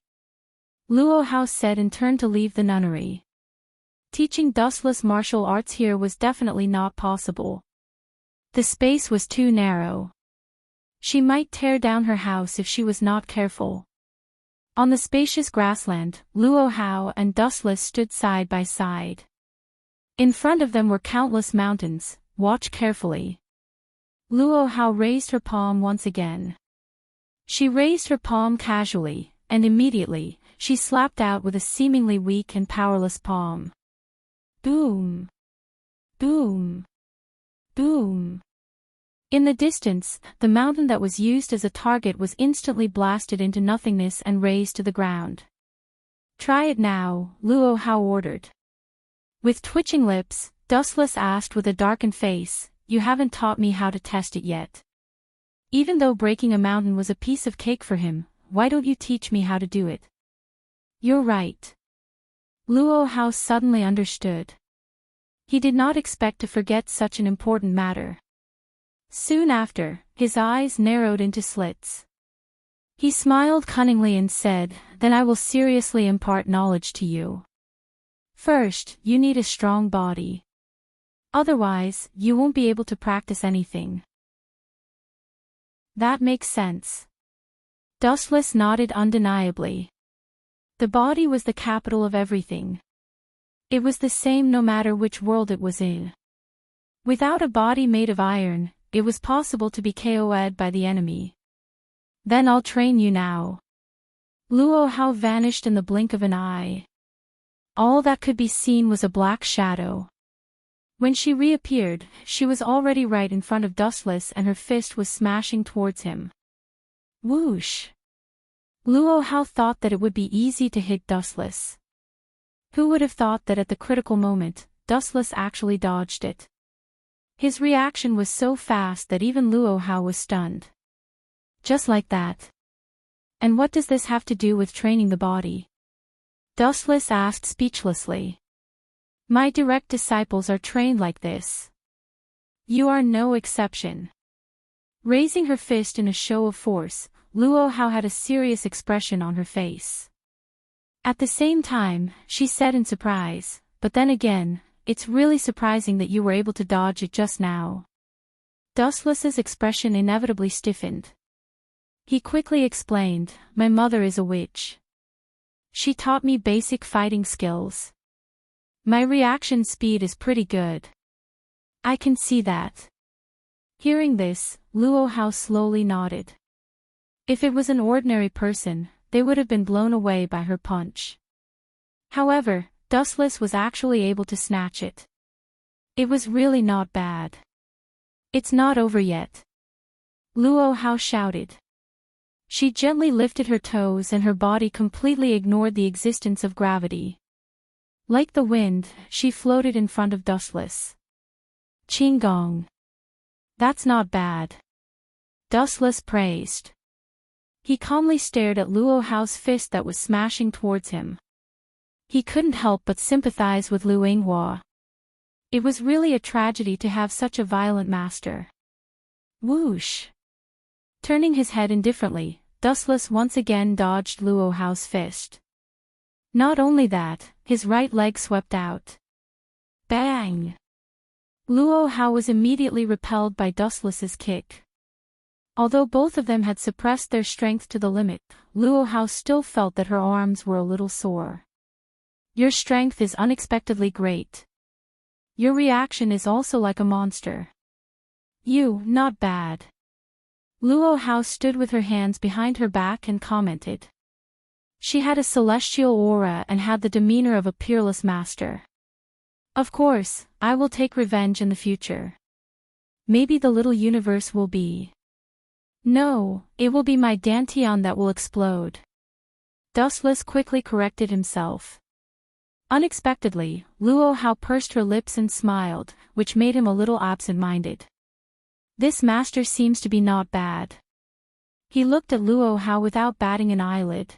Luo Hao said and turned to leave the nunnery. Teaching Dustless martial arts here was definitely not possible. The space was too narrow. She might tear down her house if she was not careful. On the spacious grassland, Luo Hao and Dustless stood side by side. In front of them were countless mountains, watch carefully. Luo Hao raised her palm once again. She raised her palm casually, and immediately, she slapped out with a seemingly weak and powerless palm. Boom! Boom! Boom! In the distance, the mountain that was used as a target was instantly blasted into nothingness and razed to the ground. Try it now, Luo Hao ordered. With twitching lips, Dustless asked with a darkened face, you haven't taught me how to test it yet. Even though breaking a mountain was a piece of cake for him, why don't you teach me how to do it? You're right. Luo Hao suddenly understood. He did not expect to forget such an important matter. Soon after, his eyes narrowed into slits. He smiled cunningly and said, "Then I will seriously impart knowledge to you. First, you need a strong body. Otherwise, you won't be able to practice anything." That makes sense. Dustless nodded undeniably. The body was the capital of everything. It was the same no matter which world it was in. Without a body made of iron, it was possible to be KO'd by the enemy. "Then I'll train you now." Luo Hao vanished in the blink of an eye. All that could be seen was a black shadow. When she reappeared, she was already right in front of Dustless and her fist was smashing towards him. Whoosh! Luo Hao thought that it would be easy to hit Dustless. Who would have thought that at the critical moment, Dustless actually dodged it? His reaction was so fast that even Luo Hao was stunned. Just like that. And what does this have to do with training the body? Dustless asked speechlessly. My direct disciples are trained like this. You are no exception. Raising her fist in a show of force, Luo Hao had a serious expression on her face. At the same time, she said in surprise, "But then again, it's really surprising that you were able to dodge it just now." Dustless's expression inevitably stiffened. He quickly explained, "My mother is a witch. She taught me basic fighting skills. My reaction speed is pretty good. I can see that." Hearing this, Luo Hao slowly nodded. If it was an ordinary person, they would have been blown away by her punch. However, Dustless was actually able to snatch it. It was really not bad. "It's not over yet," Luo Hao shouted. She gently lifted her toes and her body completely ignored the existence of gravity. Like the wind, she floated in front of Dustless. Qinggong. That's not bad. Dustless praised. He calmly stared at Luo Hao's fist that was smashing towards him. He couldn't help but sympathize with Lu Yinghua. It was really a tragedy to have such a violent master. Whoosh! Turning his head indifferently, Dustless once again dodged Luo Hao's fist. Not only that, his right leg swept out. Bang! Luo Hao was immediately repelled by Dustless's kick. Although both of them had suppressed their strength to the limit, Luo Hao still felt that her arms were a little sore. Your strength is unexpectedly great. Your reaction is also like a monster. Not bad. Luo Hao stood with her hands behind her back and commented. She had a celestial aura and had the demeanor of a peerless master. Of course, I will take revenge in the future. Maybe the little universe will be. No, it will be my Dantian that will explode. Dustless quickly corrected himself. Unexpectedly, Luo Hao pursed her lips and smiled, which made him a little absent-minded. This master seems to be not bad. He looked at Luo Hao without batting an eyelid.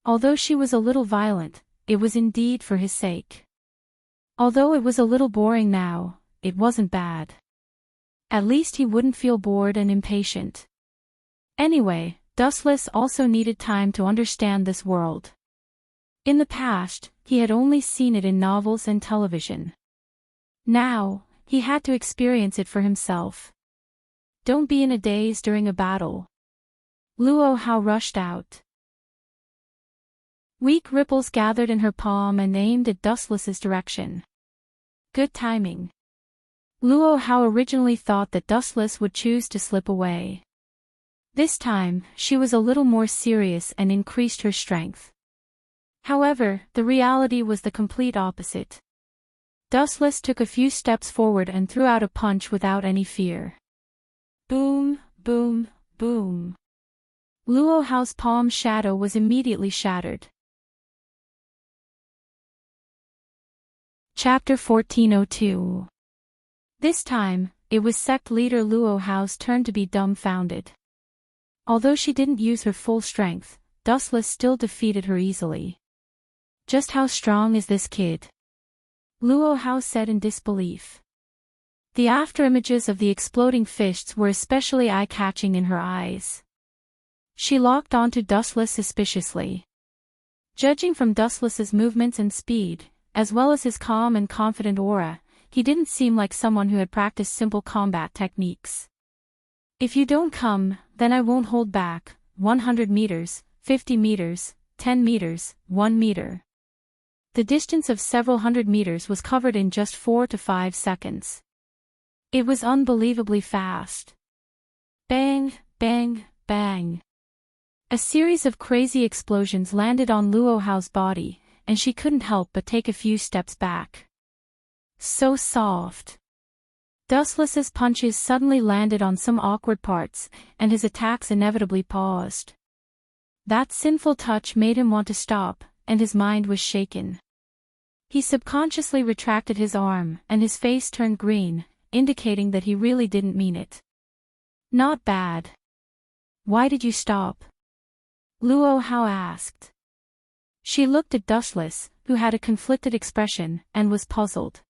Although she was a little violent, it was indeed for his sake. Although it was a little boring now, it wasn't bad. At least he wouldn't feel bored and impatient. Anyway, Dustless also needed time to understand this world. In the past, he had only seen it in novels and television. Now, he had to experience it for himself. Don't be in a daze during a battle. Luo Hao rushed out. Weak ripples gathered in her palm and aimed at Dustless's direction. Good timing. Luo Hao originally thought that Dustless would choose to slip away. This time, she was a little more serious and increased her strength. However, the reality was the complete opposite. Dustless took a few steps forward and threw out a punch without any fear. Boom, boom, boom. Luo Hao's palm shadow was immediately shattered. Chapter 1402. This time, it was sect leader Luo Hao's turn to be dumbfounded. Although she didn't use her full strength, Dustless still defeated her easily. Just how strong is this kid? Luo Hao said in disbelief. The afterimages of the exploding fists were especially eye-catching in her eyes. She locked onto Dustless suspiciously. Judging from Dustless's movements and speed, as well as his calm and confident aura, he didn't seem like someone who had practiced simple combat techniques. If you don't come, then I won't hold back. 100 meters, 50 meters, 10 meters, 1 meter. The distance of several hundred meters was covered in just 4 to 5 seconds. It was unbelievably fast. Bang, bang, bang. A series of crazy explosions landed on Luo Hao's body, and she couldn't help but take a few steps back. So soft. Dustless's punches suddenly landed on some awkward parts, and his attacks inevitably paused. That sinful touch made him want to stop, and his mind was shaken. He subconsciously retracted his arm, and his face turned green, indicating that he really didn't mean it. Not bad. Why did you stop? Luo Hao asked. She looked at Dustless, who had a conflicted expression, and was puzzled.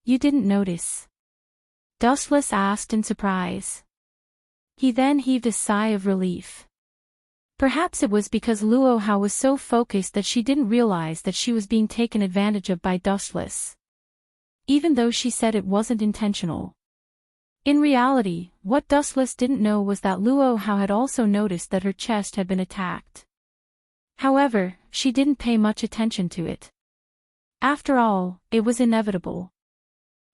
You didn't notice? Dustless asked in surprise. He then heaved a sigh of relief. Perhaps it was because Luo Hao was so focused that she didn't realize that she was being taken advantage of by Dustless. Even though she said it wasn't intentional. In reality, what Dustless didn't know was that Luo Hao had also noticed that her chest had been attacked. However, she didn't pay much attention to it. After all, it was inevitable.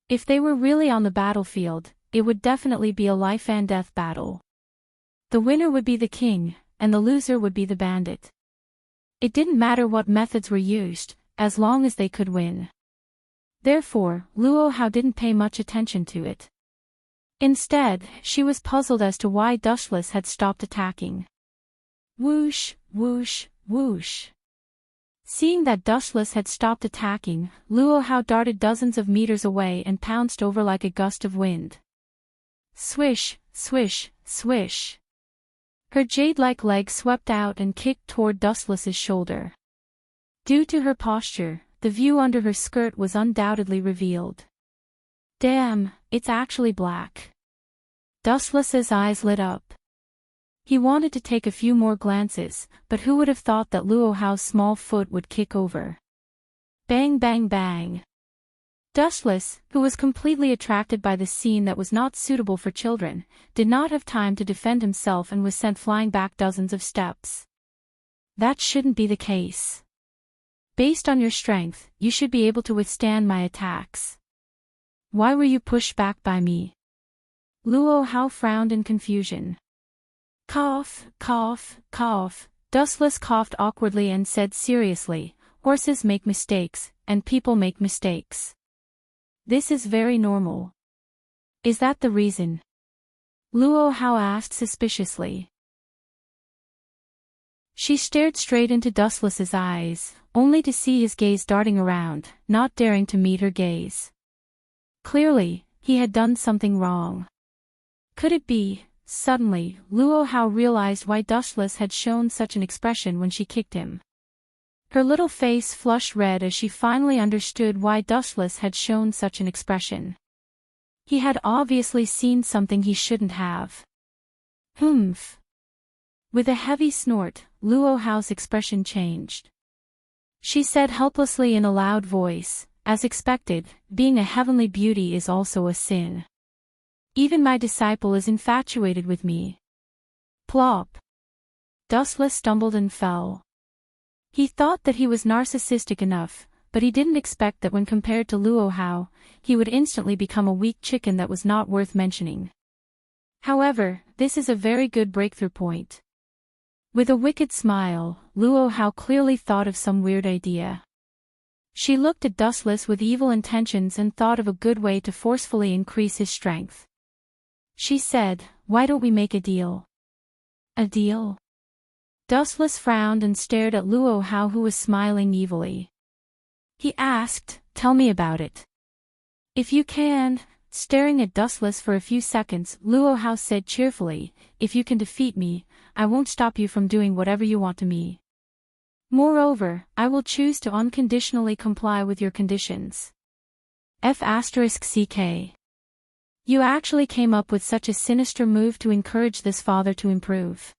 If they were really on the battlefield, it would definitely be a life-and-death battle. The winner would be the king, and the loser would be the bandit. It didn't matter what methods were used, as long as they could win. Therefore, Luo Hao didn't pay much attention to it. Instead, she was puzzled as to why Dustless had stopped attacking. Whoosh, whoosh, whoosh. Seeing that Dustless had stopped attacking, Luo Hao darted dozens of meters away and pounced over like a gust of wind. Swish, swish, swish. Her jade-like leg swept out and kicked toward Dustless's shoulder. Due to her posture, the view under her skirt was undoubtedly revealed. Damn, it's actually black. Dustless's eyes lit up. He wanted to take a few more glances, but who would have thought that Luo Hao's small foot would kick over? Bang bang bang. Dustless, who was completely attracted by the scene that was not suitable for children, did not have time to defend himself and was sent flying back dozens of steps. That shouldn't be the case. Based on your strength, you should be able to withstand my attacks. Why were you pushed back by me? Luo Hao frowned in confusion. Cough, cough, cough. Dustless coughed awkwardly and said seriously, horses make mistakes, and people make mistakes. This is very normal. Is that the reason? Luo Hao asked suspiciously. She stared straight into Dustless's eyes, only to see his gaze darting around, not daring to meet her gaze. Clearly, he had done something wrong. Could it be? Suddenly, Luo Hao realized why Dustless had shown such an expression when she kicked him. Her little face flushed red as she finally understood why Dustless had shown such an expression. He had obviously seen something he shouldn't have. Humph. With a heavy snort, Luo Hao's expression changed. She said helplessly in a loud voice, as expected, being a heavenly beauty is also a sin. Even my disciple is infatuated with me. Plop. Dustless stumbled and fell. He thought that he was narcissistic enough, but he didn't expect that when compared to Luo Hao, he would instantly become a weak chicken that was not worth mentioning. However, this is a very good breakthrough point. With a wicked smile, Luo Hao clearly thought of some weird idea. She looked at Dustless with evil intentions and thought of a good way to forcefully increase his strength. She said, "Why don't we make a deal?" A deal? Dustless frowned and stared at Luo Hao, who was smiling evilly. He asked, "Tell me about it." "If you can." Staring at Dustless for a few seconds, Luo Hao said cheerfully, "If you can defeat me, I won't stop you from doing whatever you want to me. Moreover, I will choose to unconditionally comply with your conditions." F***ck. You actually came up with such a sinister move to encourage this father to improve.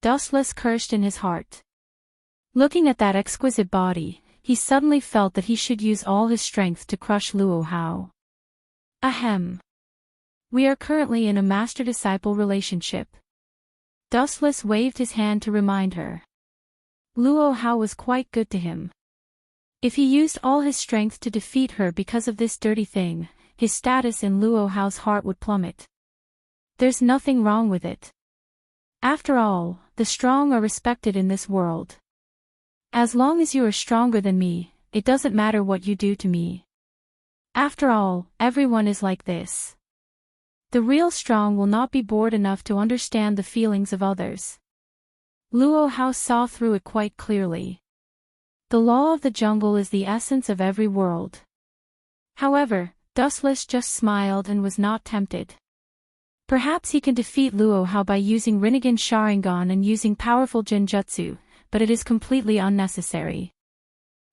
Dustless cursed in his heart. Looking at that exquisite body, he suddenly felt that he should use all his strength to crush Luo Hao. Ahem. We are currently in a master-disciple relationship. Dustless waved his hand to remind her. Luo Hao was quite good to him. If he used all his strength to defeat her because of this dirty thing, his status in Luo Hao's heart would plummet. There's nothing wrong with it. After all, the strong are respected in this world. As long as you are stronger than me, it doesn't matter what you do to me. After all, everyone is like this. The real strong will not be bored enough to understand the feelings of others. Luo Hao saw through it quite clearly. The law of the jungle is the essence of every world. However, Dustless just smiled and was not tempted. Perhaps he can defeat Luo Hao by using Rinnegan Sharingan and using powerful Genjutsu, but it is completely unnecessary.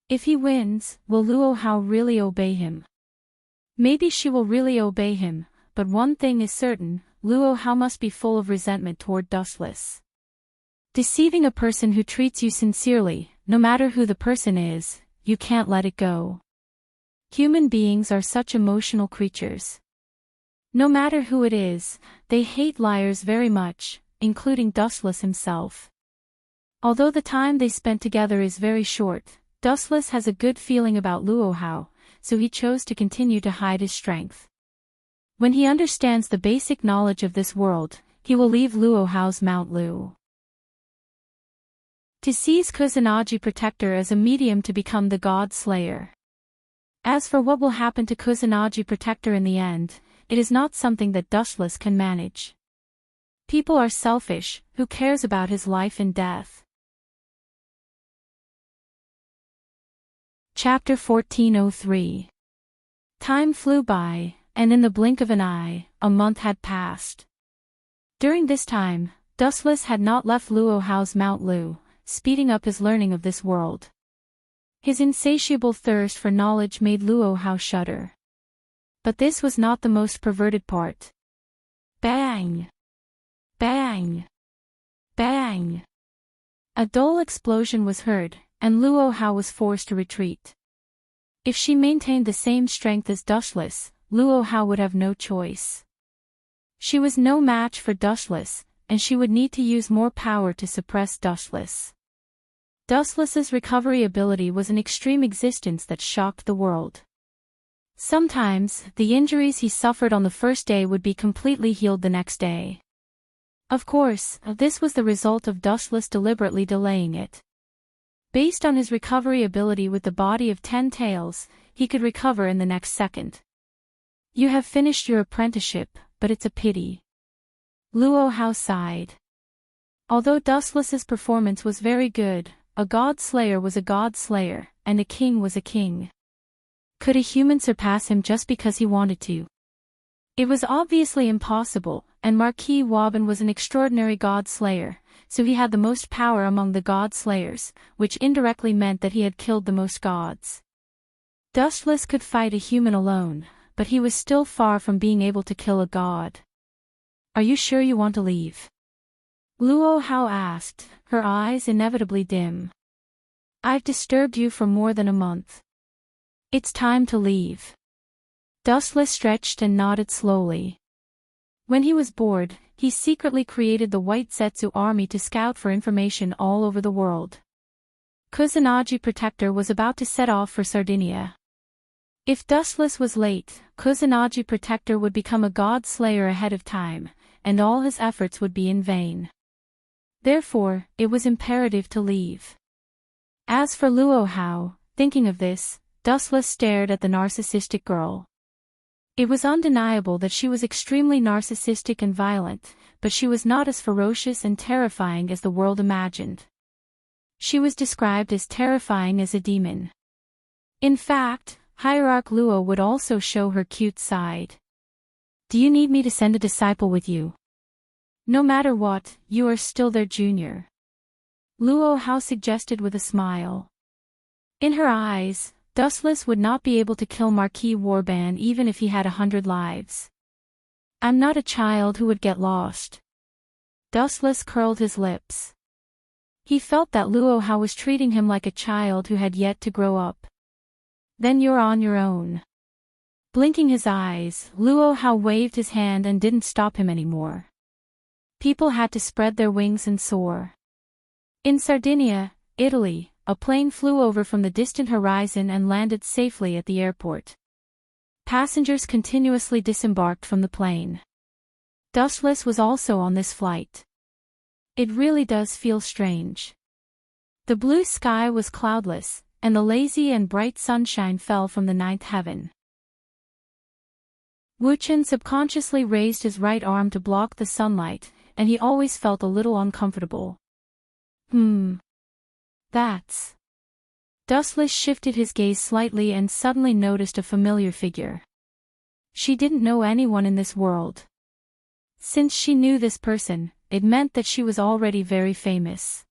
If he wins, will Luo Hao really obey him? Maybe she will really obey him, but one thing is certain, Luo Hao must be full of resentment toward Dustless. Deceiving a person who treats you sincerely, no matter who the person is, you can't let it go. Human beings are such emotional creatures. No matter who it is, they hate liars very much, including Dustless himself. Although the time they spent together is very short, Dustless has a good feeling about Luo Hao, so he chose to continue to hide his strength. When he understands the basic knowledge of this world, he will leave Luo Hao's Mount Lu. To seize Kusanagi Protector as a medium to become the God Slayer. As for what will happen to Kusanagi Protector in the end, it is not something that Dustless can manage. People are selfish, who cares about his life and death? Chapter 1403. Time flew by, and in the blink of an eye, a month had passed. During this time, Dustless had not left Luo Hao's Mount Lu, speeding up his learning of this world. His insatiable thirst for knowledge made Luo Hao shudder. But this was not the most perverted part. Bang! Bang! Bang! A dull explosion was heard, and Luo Hao was forced to retreat. If she maintained the same strength as Dustless, Luo Hao would have no choice. She was no match for Dustless, and she would need to use more power to suppress Dustless. Dustless's recovery ability was an extreme existence that shocked the world. Sometimes, the injuries he suffered on the first day would be completely healed the next day. Of course, this was the result of Dustless deliberately delaying it. Based on his recovery ability with the body of 10 tails, he could recover in the next second. You have finished your apprenticeship, but it's a pity. Luo Hao sighed. Although Dustless's performance was very good, a God Slayer was a God Slayer, and a king was a king. Could a human surpass him just because he wanted to? It was obviously impossible, and Marquis Waban was an extraordinary God Slayer, so he had the most power among the God Slayers, which indirectly meant that he had killed the most gods. Dustless could fight a human alone, but he was still far from being able to kill a god. Are you sure you want to leave? Luo Hao asked, her eyes inevitably dim. I've disturbed you for more than a month. It's time to leave. Dustless stretched and nodded slowly. When he was bored, he secretly created the White Zetsu army to scout for information all over the world. Kusanagi Protector was about to set off for Sardinia. If Dustless was late, Kusanagi Protector would become a God Slayer ahead of time, and all his efforts would be in vain. Therefore, it was imperative to leave. As for Luo Hao, thinking of this, Dustless stared at the narcissistic girl. It was undeniable that she was extremely narcissistic and violent, but she was not as ferocious and terrifying as the world imagined. She was described as terrifying as a demon. In fact, Hierarch Luo would also show her cute side. Do you need me to send a disciple with you? No matter what, you are still their junior. Luo Hao suggested with a smile. In her eyes, Dustless would not be able to kill Marquis Waban even if he had 100 lives. I'm not a child who would get lost. Dustless curled his lips. He felt that Luo Hao was treating him like a child who had yet to grow up. Then you're on your own. Blinking his eyes, Luo Hao waved his hand and didn't stop him anymore. People had to spread their wings and soar. In Sardinia, Italy, a plane flew over from the distant horizon and landed safely at the airport. Passengers continuously disembarked from the plane. Dustless was also on this flight. It really does feel strange. The blue sky was cloudless, and the lazy and bright sunshine fell from the ninth heaven. Wu Chen subconsciously raised his right arm to block the sunlight, and he always felt a little uncomfortable. That's... Dustless shifted his gaze slightly and suddenly noticed a familiar figure. She didn't know anyone in this world. Since she knew this person, it meant that she was already very famous.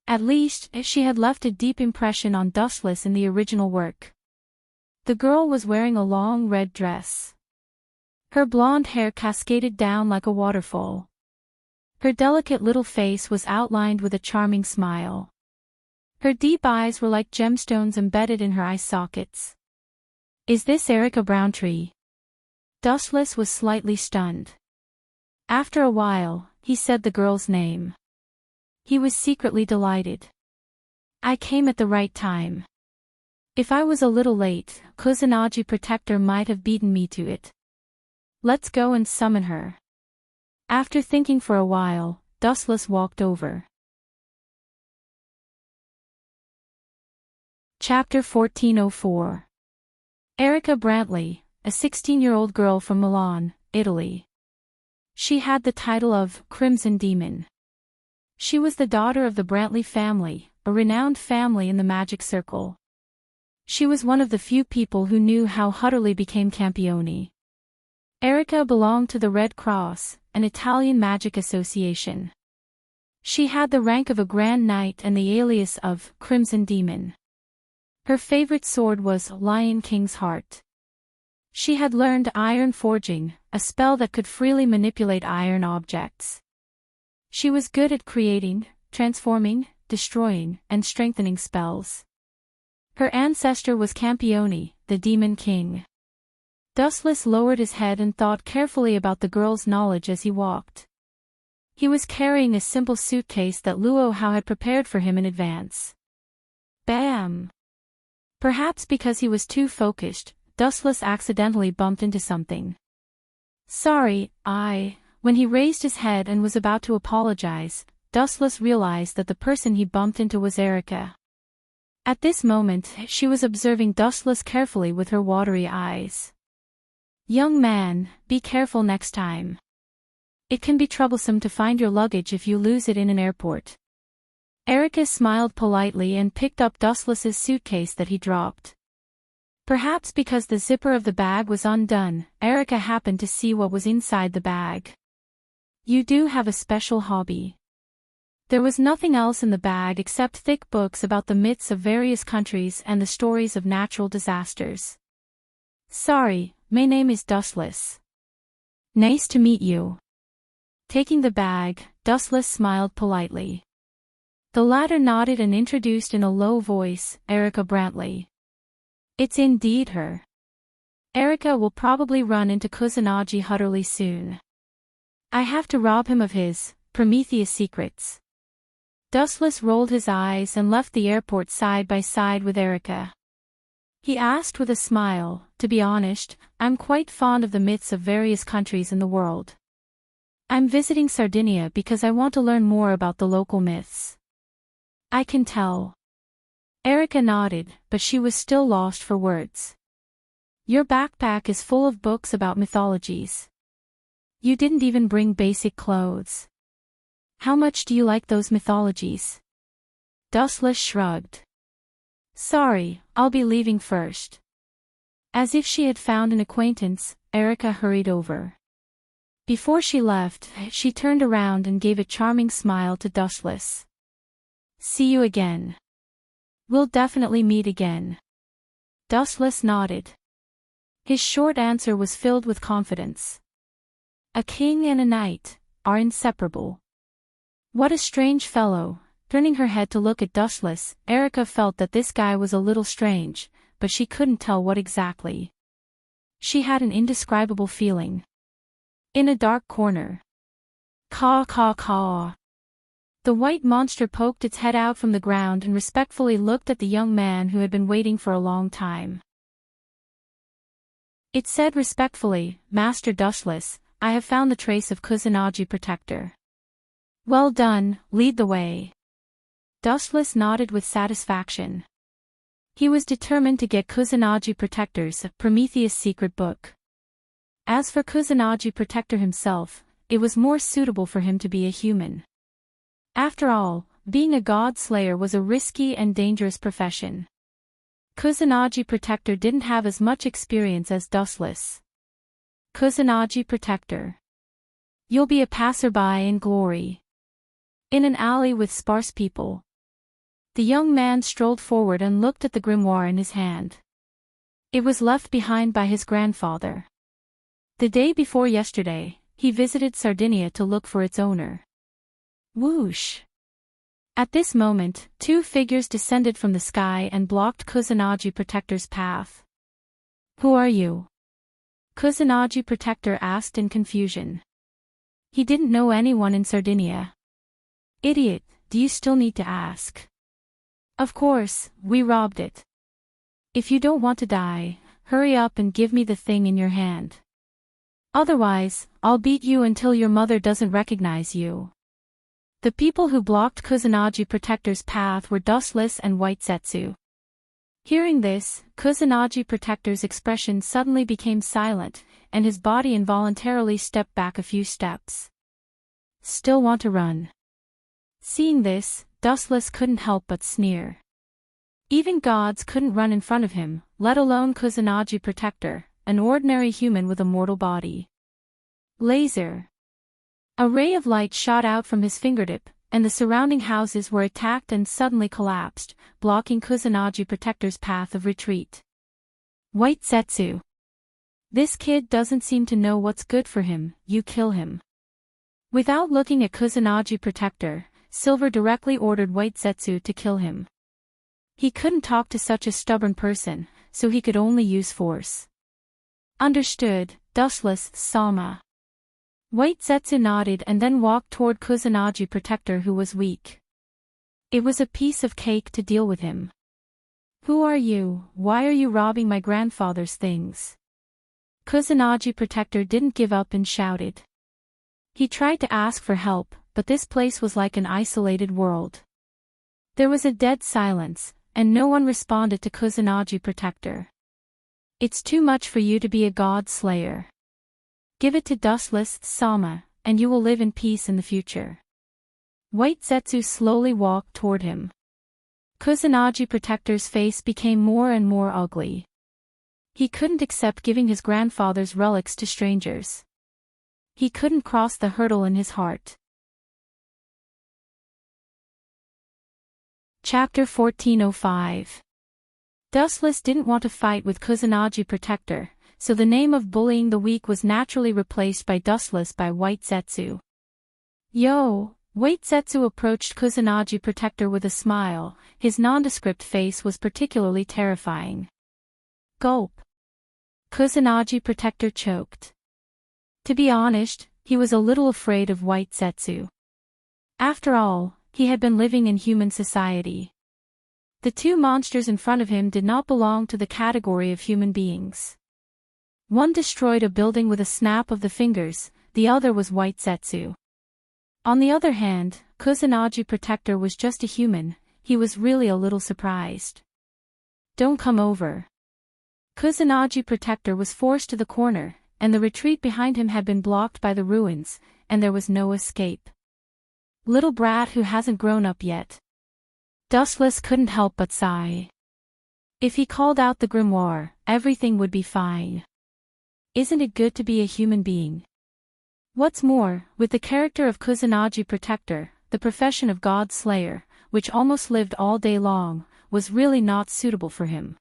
At least, she had left a deep impression on Dustless in the original work. The girl was wearing a long red dress. Her blonde hair cascaded down like a waterfall. Her delicate little face was outlined with a charming smile. Her deep eyes were like gemstones embedded in her eye sockets. Is this Erica Browntree? Dustless was slightly stunned. After a while, he said the girl's name. He was secretly delighted. I came at the right time. If I was a little late, Kusanagi Protector might have beaten me to it. Let's go and summon her. After thinking for a while, Dustless walked over. Chapter 1404. Erica Brantley, a 16-year-old girl from Milan, Italy. She had the title of Crimson Demon. She was the daughter of the Brantley family, a renowned family in the magic circle. She was one of the few people who knew how Hutterly became Campione. Erica belonged to the Red Cross, an Italian magic association. She had the rank of a Grand Knight and the alias of Crimson Demon. Her favorite sword was Lion King's Heart. She had learned iron forging, a spell that could freely manipulate iron objects. She was good at creating, transforming, destroying, and strengthening spells. Her ancestor was Campione, the Demon King. Dustless lowered his head and thought carefully about the girl's knowledge as he walked. He was carrying a simple suitcase that Luo Hao had prepared for him in advance. Bam! Perhaps because he was too focused, Dustless accidentally bumped into something. Sorry, When he raised his head and was about to apologize, Dustless realized that the person he bumped into was Erica. At this moment, she was observing Dustless carefully with her watery eyes. Young man, be careful next time. It can be troublesome to find your luggage if you lose it in an airport. Erica smiled politely and picked up Dustless's suitcase that he dropped. Perhaps because the zipper of the bag was undone, Erica happened to see what was inside the bag. You do have a special hobby. There was nothing else in the bag except thick books about the myths of various countries and the stories of natural disasters. Sorry, my name is Dustless. Nice to meet you. Taking the bag, Dustless smiled politely. The latter nodded and introduced in a low voice, Erica Brantley. It's indeed her. Erica will probably run into Kusanagi Hutterly soon. I have to rob him of his Prometheus secrets. Dustless rolled his eyes and left the airport side by side with Erica. He asked with a smile, to be honest, I'm quite fond of the myths of various countries in the world. I'm visiting Sardinia because I want to learn more about the local myths. I can tell. Erica nodded, but she was still lost for words. Your backpack is full of books about mythologies. You didn't even bring basic clothes. How much do you like those mythologies? Dustless shrugged. Sorry, I'll be leaving first. As if she had found an acquaintance, Erica hurried over. Before she left, she turned around and gave a charming smile to Dustless. See you again. We'll definitely meet again. Dustless nodded. His short answer was filled with confidence. A king and a knight are inseparable. What a strange fellow, Turning her head to look at Dustless, Erica felt that this guy was a little strange, but she couldn't tell what exactly. She had an indescribable feeling. In a dark corner. Caw caw caw. The white monster poked its head out from the ground and respectfully looked at the young man who had been waiting for a long time. It said respectfully, "Master Dustless, I have found the trace of Kusanagi Protector." "Well done, lead the way." Dustless nodded with satisfaction. He was determined to get Kusanagi Protector's Prometheus secret book. As for Kusanagi Protector himself, it was more suitable for him to be a human. After all, being a god slayer was a risky and dangerous profession. Kusanagi Protector didn't have as much experience as Dustless. Kusanagi Protector. You'll be a passerby in glory. In an alley with sparse people. The young man strolled forward and looked at the grimoire in his hand. It was left behind by his grandfather. The day before yesterday, he visited Sardinia to look for its owner. Whoosh! At this moment, two figures descended from the sky and blocked Kusanagi Protector's path. "Who are you?" Kusanagi Protector asked in confusion. He didn't know anyone in Sardinia. "Idiot, do you still need to ask?" "Of course, we robbed it. If you don't want to die, hurry up and give me the thing in your hand. Otherwise, I'll beat you until your mother doesn't recognize you." The people who blocked Kusanagi Protector's path were Dustless and White Zetsu. Hearing this, Kusanagi Protector's expression suddenly became silent, and his body involuntarily stepped back a few steps. "Still want to run?" Seeing this, Dustless couldn't help but sneer. Even gods couldn't run in front of him, let alone Kusanagi Protector, an ordinary human with a mortal body. Laser. A ray of light shot out from his fingertip, and the surrounding houses were attacked and suddenly collapsed, blocking Kusanagi Protector's path of retreat. White Zetsu. This kid doesn't seem to know what's good for him, you kill him. Without looking at Kusanagi Protector, Silver directly ordered White Zetsu to kill him. He couldn't talk to such a stubborn person, so he could only use force. Understood, Dustless Sama. White Zetsu nodded and then walked toward Kusanagi Protector, who was weak. It was a piece of cake to deal with him. "Who are you? Why are you robbing my grandfather's things?" Kusanagi Protector didn't give up and shouted. He tried to ask for help, but this place was like an isolated world. There was a dead silence, and no one responded to Kusanagi Protector. "It's too much for you to be a god slayer. Give it to Dustless Sama, and you will live in peace in the future." White Zetsu slowly walked toward him. Kusanagi Protector's face became more and more ugly. He couldn't accept giving his grandfather's relics to strangers. He couldn't cross the hurdle in his heart. Chapter 1405. Dustless didn't want to fight with Kusanagi Protector, so the name of bullying the weak was naturally replaced by Dustless by White Zetsu. "Yo!" White Zetsu approached Kusanagi Protector with a smile. His nondescript face was particularly terrifying. Gulp. Kusanagi Protector choked. To be honest, he was a little afraid of White Zetsu. After all, he had been living in human society. The two monsters in front of him did not belong to the category of human beings. One destroyed a building with a snap of the fingers, the other was White Zetsu. On the other hand, Kusanagi Protector was just a human. He was really a little surprised. "Don't come over." Kusanagi Protector was forced to the corner, and the retreat behind him had been blocked by the ruins, and there was no escape. Little brat who hasn't grown up yet. Dustless couldn't help but sigh. If he called out the grimoire, everything would be fine. Isn't it good to be a human being? What's more, with the character of Kusanagi Protector, the profession of God Slayer, which almost lived all day long, was really not suitable for him.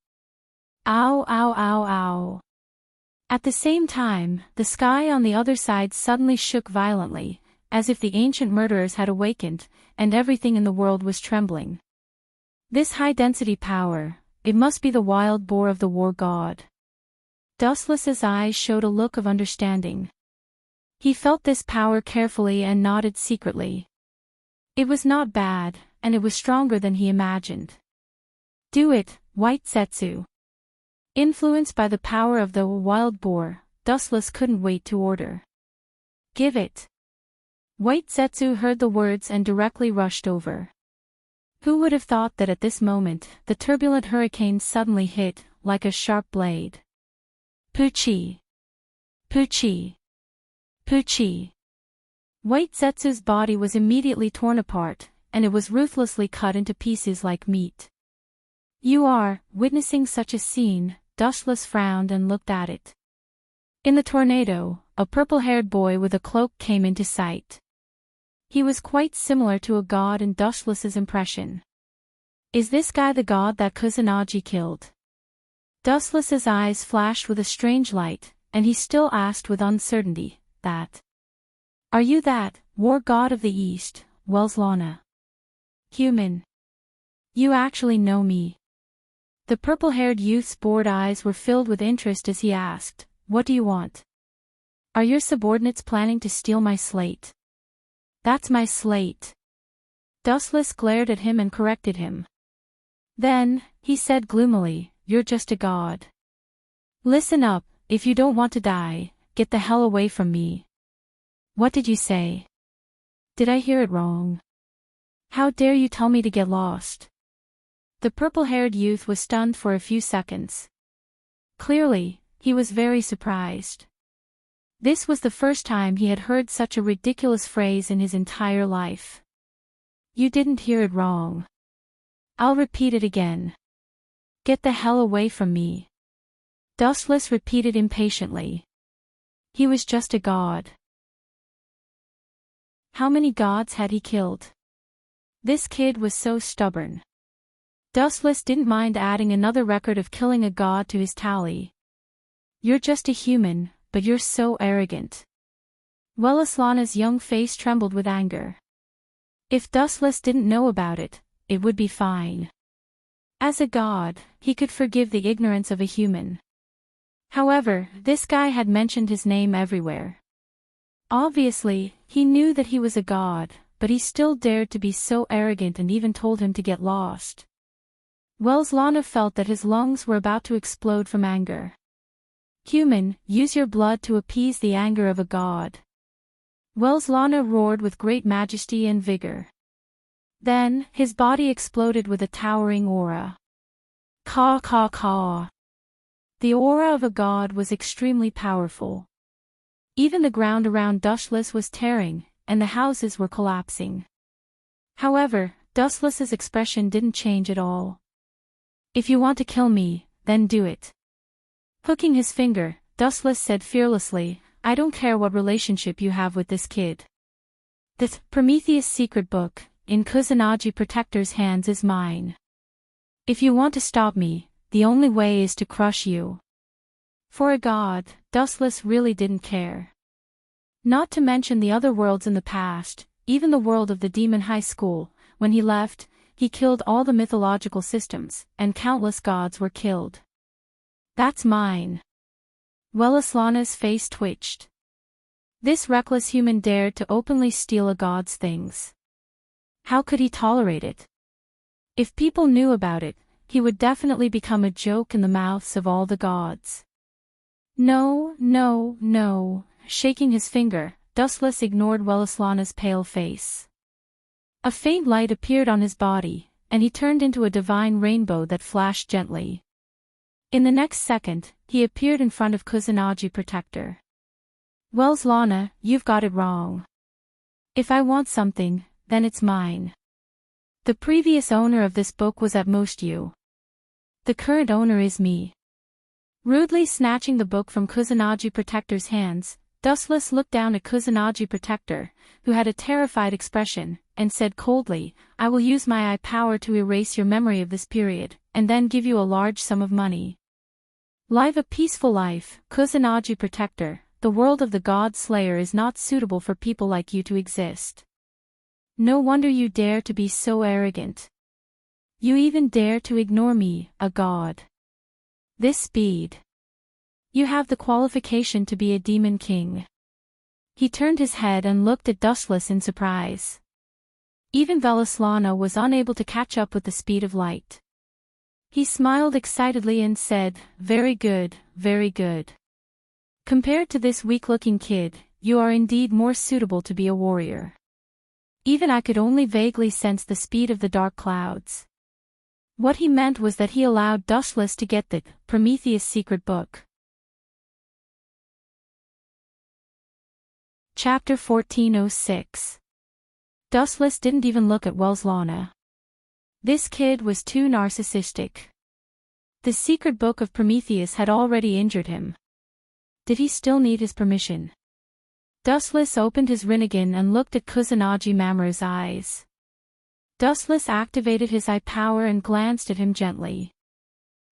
Ow ow ow ow. At the same time, the sky on the other side suddenly shook violently, as if the ancient murderers had awakened, and everything in the world was trembling. This high-density power, it must be the wild boar of the war god. Dustless's eyes showed a look of understanding. He felt this power carefully and nodded secretly. It was not bad, and it was stronger than he imagined. Do it, White Zetsu. Influenced by the power of the wild boar, Dustless couldn't wait to order. Give it. White Zetsu heard the words and directly rushed over. Who would have thought that at this moment, the turbulent hurricane suddenly hit, like a sharp blade. Puchi! Puchi! Puchi! White Zetsu's body was immediately torn apart, and it was ruthlessly cut into pieces like meat. You are, witnessing such a scene, Dustless frowned and looked at it. In the tornado, a purple-haired boy with a cloak came into sight. He was quite similar to a god in Dustless's impression. Is this guy the god that Kusanagi killed? Dustless's eyes flashed with a strange light, and he still asked with uncertainty, that. Are you that, war god of the East, Welslana? Human. You actually know me. The purple-haired youth's bored eyes were filled with interest as he asked, what do you want? Are your subordinates planning to steal my slate? That's my slate. Dustless glared at him and corrected him. Then, he said gloomily, you're just a god. Listen up, if you don't want to die, get the hell away from me. What did you say? Did I hear it wrong? How dare you tell me to get lost? The purple-haired youth was stunned for a few seconds. Clearly, he was very surprised. This was the first time he had heard such a ridiculous phrase in his entire life. You didn't hear it wrong. I'll repeat it again. Get the hell away from me. Dustless repeated impatiently. He was just a god. How many gods had he killed? This kid was so stubborn. Dustless didn't mind adding another record of killing a god to his tally. You're just a human, but you're so arrogant. Welslana's young face trembled with anger. If Dustless didn't know about it, it would be fine. As a god, he could forgive the ignorance of a human. However, this guy had mentioned his name everywhere. Obviously, he knew that he was a god, but he still dared to be so arrogant and even told him to get lost. Welslana felt that his lungs were about to explode from anger. Human, use your blood to appease the anger of a god. Welslana roared with great majesty and vigor. Then, his body exploded with a towering aura. Caw caw caw. The aura of a god was extremely powerful. Even the ground around Dustless was tearing, and the houses were collapsing. However, Dustless's expression didn't change at all. If you want to kill me, then do it. Hooking his finger, Dustless said fearlessly, I don't care what relationship you have with this kid. The Prometheus secret book, in Kusanagi Protector's hands is mine. If you want to stop me, the only way is to crush you. For a god, Dustless really didn't care. Not to mention the other worlds in the past, even the world of the Demon High School, when he left, he killed all the mythological systems, and countless gods were killed. That's mine. Welslana's face twitched. This reckless human dared to openly steal a god's things. How could he tolerate it? If people knew about it, he would definitely become a joke in the mouths of all the gods. No, no, no, shaking his finger, Dustless ignored Welslana's pale face. A faint light appeared on his body, and he turned into a divine rainbow that flashed gently. In the next second, he appeared in front of Kusanagi Protector. Welslana, you've got it wrong. If I want something, then it's mine. The previous owner of this book was at most you. The current owner is me. Rudely snatching the book from Kusanagi Protector's hands, Dustless looked down at Kusanagi Protector, who had a terrified expression, and said coldly, I will use my eye power to erase your memory of this period, and then give you a large sum of money. Live a peaceful life, Kusanagi Protector, the world of the God Slayer is not suitable for people like you to exist. No wonder you dare to be so arrogant. You even dare to ignore me, a god. This speed. You have the qualification to be a demon king. He turned his head and looked at Dustless in surprise. Even Velislana was unable to catch up with the speed of light. He smiled excitedly and said, very good, very good. Compared to this weak-looking kid, you are indeed more suitable to be a warrior. Even I could only vaguely sense the speed of the dark clouds. What he meant was that he allowed Dustless to get the Prometheus secret book. Chapter 1406. Dustless didn't even look at Velislana. This kid was too narcissistic. The secret book of Prometheus had already injured him. Did he still need his permission? Dustless opened his Rinnegan and looked at Kusanagi Mamoru's eyes. Dustless activated his eye power and glanced at him gently.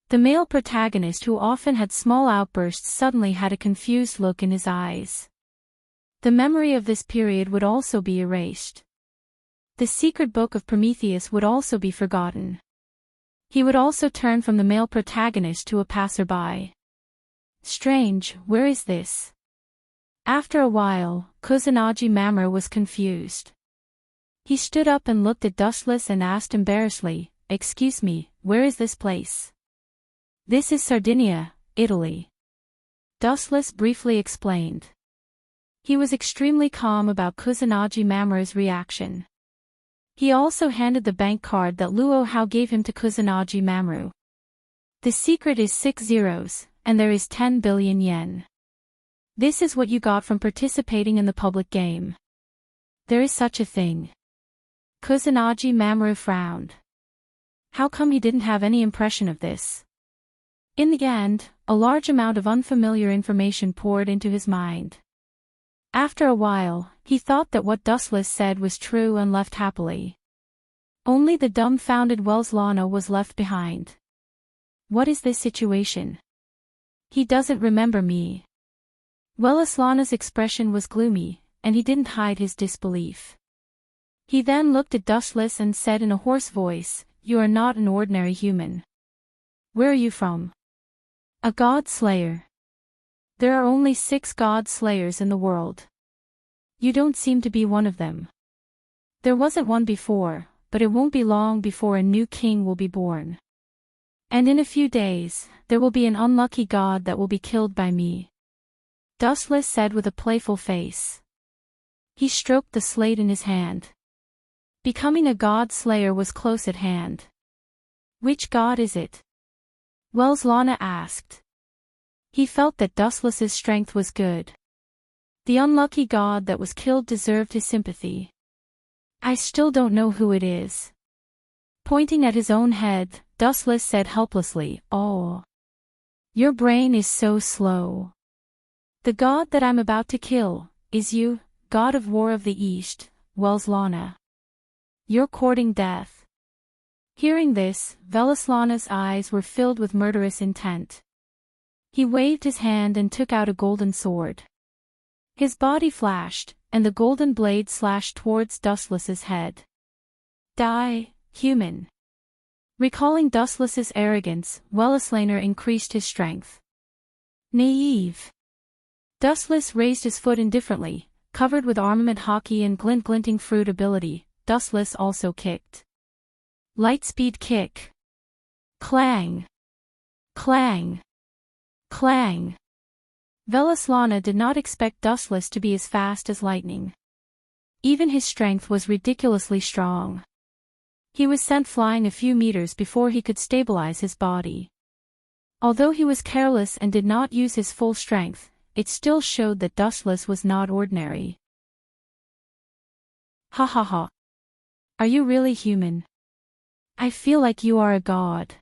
The male protagonist, who often had small outbursts, suddenly had a confused look in his eyes. The memory of this period would also be erased. The secret book of Prometheus would also be forgotten. He would also turn from the male protagonist to a passerby. Strange, where is this? After a while, Kusanagi Mamoru was confused. He stood up and looked at Dustless and asked embarrassedly, excuse me, where is this place? This is Sardinia, Italy. Dustless briefly explained. He was extremely calm about Kusanagi Mamoru's reaction. He also handed the bank card that Luo Hao gave him to Kusanagi Mamoru. The secret is 6 zeros, and there is 10 billion yen. This is what you got from participating in the public game. There is such a thing. Kusanagi Mamoru frowned. How come he didn't have any impression of this? In the end, a large amount of unfamiliar information poured into his mind. After a while, he thought that what Dustless said was true and left happily. Only the dumbfounded Velislana was left behind. What is this situation? He doesn't remember me. Velislana's expression was gloomy, and he didn't hide his disbelief. He then looked at Dustless and said in a hoarse voice, you are not an ordinary human. Where are you from? A god slayer. There are only 6 god slayers in the world. You don't seem to be one of them. There wasn't one before, but it won't be long before a new king will be born. And in a few days, there will be an unlucky god that will be killed by me. Dustless said with a playful face. He stroked the slate in his hand. Becoming a god slayer was close at hand. Which god is it? Velislana asked. He felt that Dustless's strength was good. The unlucky god that was killed deserved his sympathy. I still don't know who it is. Pointing at his own head, Dustless said helplessly, oh. Your brain is so slow. The god that I'm about to kill, is you, god of war of the East, Velislana. You're courting death. Hearing this, Velislana's eyes were filled with murderous intent. He waved his hand and took out a golden sword. His body flashed, and the golden blade slashed towards Dustless's head. Die, human. Recalling Dustless's arrogance, Velislana increased his strength. Naive. Dustless raised his foot indifferently, covered with armament hockey and glinting fruit ability. Dustless also kicked. Lightspeed kick. Clang. Clang. Clang. Velislana did not expect Dustless to be as fast as lightning. Even his strength was ridiculously strong. He was sent flying a few meters before he could stabilize his body. Although he was careless and did not use his full strength, it still showed that Dustless was not ordinary. Ha ha ha. Are you really human? I feel like you are a god.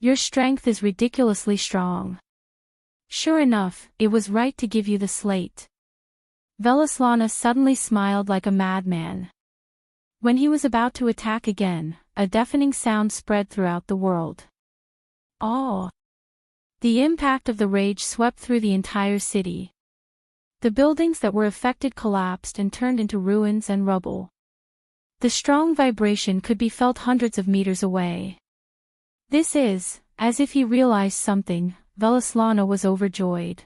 Your strength is ridiculously strong. Sure enough, it was right to give you the slate. Velislana suddenly smiled like a madman. When he was about to attack again, a deafening sound spread throughout the world. Oh! The impact of the rage swept through the entire city. The buildings that were affected collapsed and turned into ruins and rubble. The strong vibration could be felt hundreds of meters away. This is, as if he realized something, Velislana was overjoyed.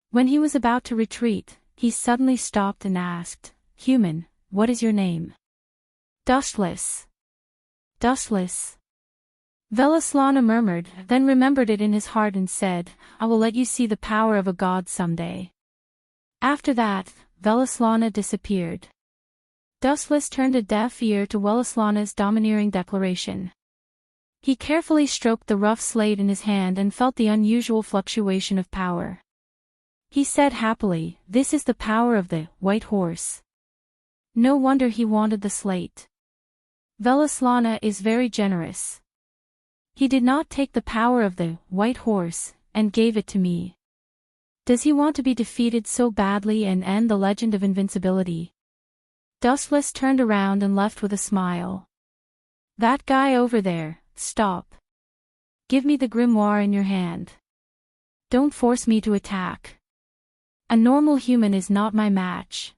When he was about to retreat, he suddenly stopped and asked, "Human, what is your name?" "Dustless." "Dustless." Velislana murmured, then remembered it in his heart and said, "I will let you see the power of a god someday." After that, Velislana disappeared. Dustless turned a deaf ear to Velislana's domineering declaration. He carefully stroked the rough slate in his hand and felt the unusual fluctuation of power. He said happily, "This is the power of the white horse." No wonder he wanted the slate. Velislana is very generous. He did not take the power of the white horse and gave it to me. Does he want to be defeated so badly and end the legend of invincibility? Dustless turned around and left with a smile. "That guy over there, stop. Give me the grimoire in your hand. Don't force me to attack. A normal human is not my match."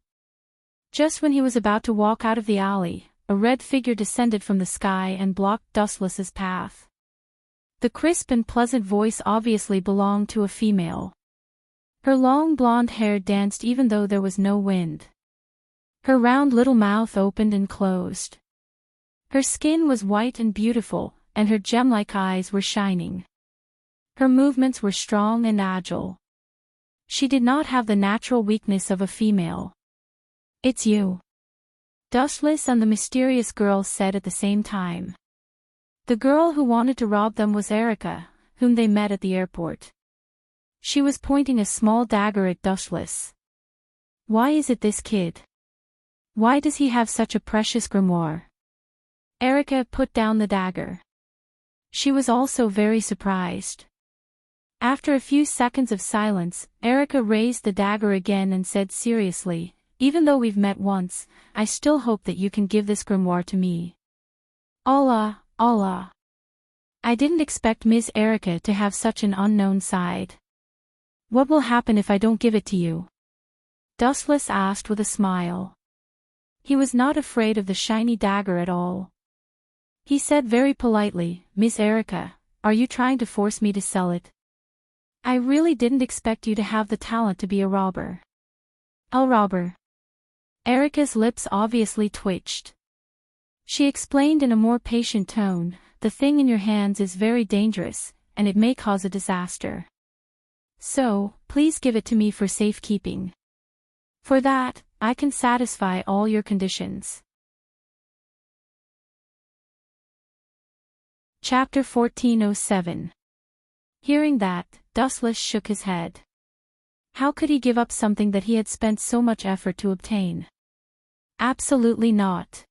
Just when he was about to walk out of the alley, a red figure descended from the sky and blocked Dustless's path. The crisp and pleasant voice obviously belonged to a female. Her long blonde hair danced even though there was no wind. Her round little mouth opened and closed. Her skin was white and beautiful, and her gem-like eyes were shining. Her movements were strong and agile. She did not have the natural weakness of a female. "It's you." Dustless and the mysterious girl said at the same time. The girl who wanted to rob them was Erica, whom they met at the airport. She was pointing a small dagger at Dustless. "Why is it this kid? Why does he have such a precious grimoire?" Erica put down the dagger. She was also very surprised. After a few seconds of silence, Erica raised the dagger again and said seriously, "Even though we've met once, I still hope that you can give this grimoire to me." Allah, Allah. I didn't expect Miss Erica to have such an unknown side. "What will happen if I don't give it to you?" Dustless asked with a smile. He was not afraid of the shiny dagger at all. He said very politely, "Miss Erica, are you trying to force me to sell it? I really didn't expect you to have the talent to be a robber." "A robber?" Erica's lips obviously twitched. She explained in a more patient tone, "The thing in your hands is very dangerous, and it may cause a disaster. So, please give it to me for safekeeping. For that, I can satisfy all your conditions." Chapter 1407. Hearing that, Dustless shook his head. How could he give up something that he had spent so much effort to obtain? Absolutely not.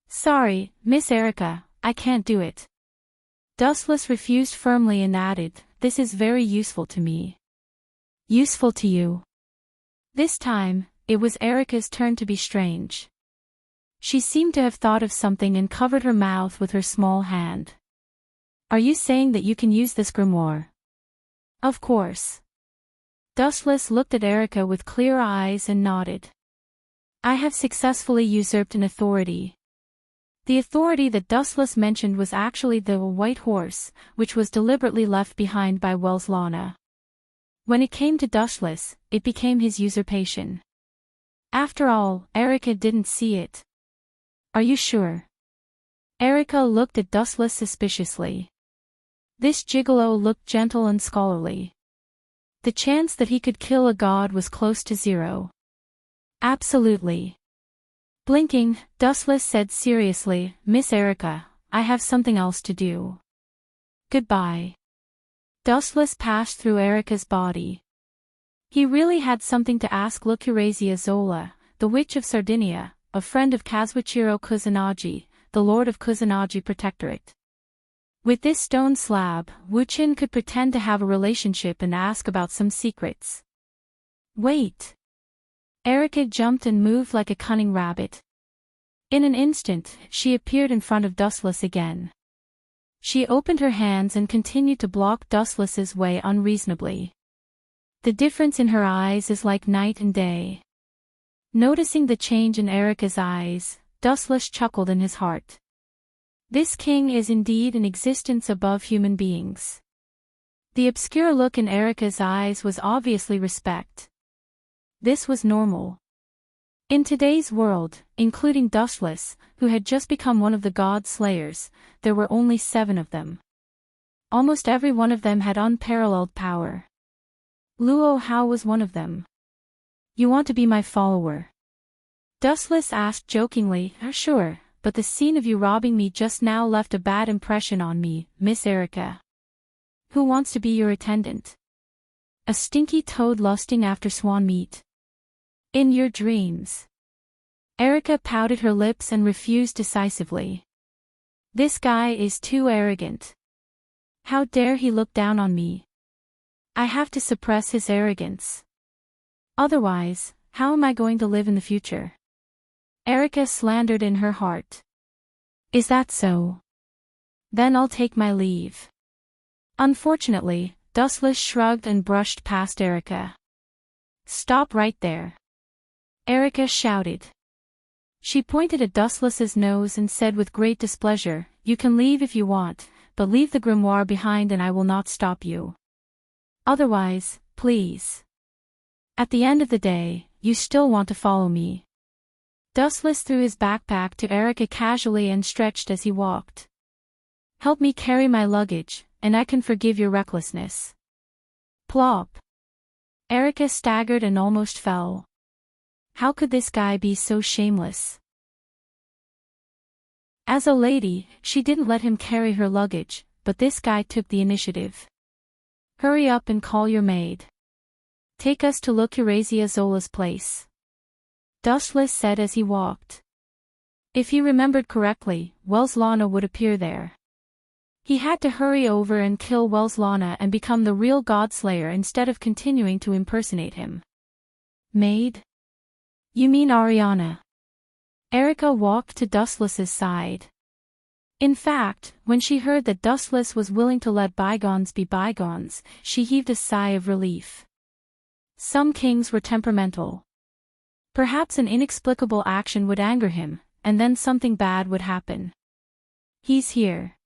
"Sorry, Miss Erica, I can't do it." Dustless refused firmly and added, "This is very useful to me." "Useful to you?" This time, it was Erica's turn to be strange. She seemed to have thought of something and covered her mouth with her small hand. "Are you saying that you can use this grimoire?" "Of course." Dustless looked at Erica with clear eyes and nodded. "I have successfully usurped an authority." The authority that Dustless mentioned was actually the white horse, which was deliberately left behind by Velislana. When it came to Dustless, it became his usurpation. After all, Erica didn't see it. "Are you sure?" Erica looked at Dustless suspiciously. This gigolo looked gentle and scholarly. The chance that he could kill a god was close to zero. "Absolutely." Blinking, Dustless said seriously, "Miss Erica, I have something else to do. Goodbye." Dustless passed through Erica's body. He really had something to ask Lucrezia Zola, the witch of Sardinia, a friend of Kazuichiro Kusanagi, the lord of Kusanagi Protectorate. With this stone slab, Wuchin could pretend to have a relationship and ask about some secrets. "Wait." Erica jumped and moved like a cunning rabbit. In an instant, she appeared in front of Dustless again. She opened her hands and continued to block Dustless's way unreasonably. The difference in her eyes is like night and day. Noticing the change in Erica's eyes, Dustless chuckled in his heart. This king is indeed an existence above human beings. The obscure look in Erica's eyes was obviously respect. This was normal. In today's world, including Dustless, who had just become one of the god slayers, there were only 7 of them. Almost every one of them had unparalleled power. Luo Hao was one of them. You want to be my follower? Dustless asked jokingly. Sure, but the scene of you robbing me just now left a bad impression on me, Miss Erica. Who wants to be your attendant? A stinky toad lusting after swan meat. In your dreams. Erica pouted her lips and refused decisively. This guy is too arrogant. How dare he look down on me? I have to suppress his arrogance. Otherwise, how am I going to live in the future? Erica slandered in her heart. Is that so? Then I'll take my leave. Unfortunately, Dustless shrugged and brushed past Erica. Stop right there. Erica shouted. She pointed at Dustless's nose and said with great displeasure, You can leave if you want, but leave the grimoire behind and I will not stop you. Otherwise, please. At the end of the day, you still want to follow me. Dustless threw his backpack to Erica casually and stretched as he walked. Help me carry my luggage, and I can forgive your recklessness. Plop. Erica staggered and almost fell. How could this guy be so shameless? As a lady, she didn't let him carry her luggage, but this guy took the initiative. Hurry up and call your maid. Take us to Lucrezia Zola's place. Dustless said as he walked. If he remembered correctly, Welslana would appear there. He had to hurry over and kill Welslana and become the real Godslayer instead of continuing to impersonate him. Maid? You mean Ariana? Erica walked to Dustless's side. In fact, when she heard that Dustless was willing to let bygones be bygones, she heaved a sigh of relief. Some kings were temperamental. Perhaps an inexplicable action would anger him, and then something bad would happen. He's here.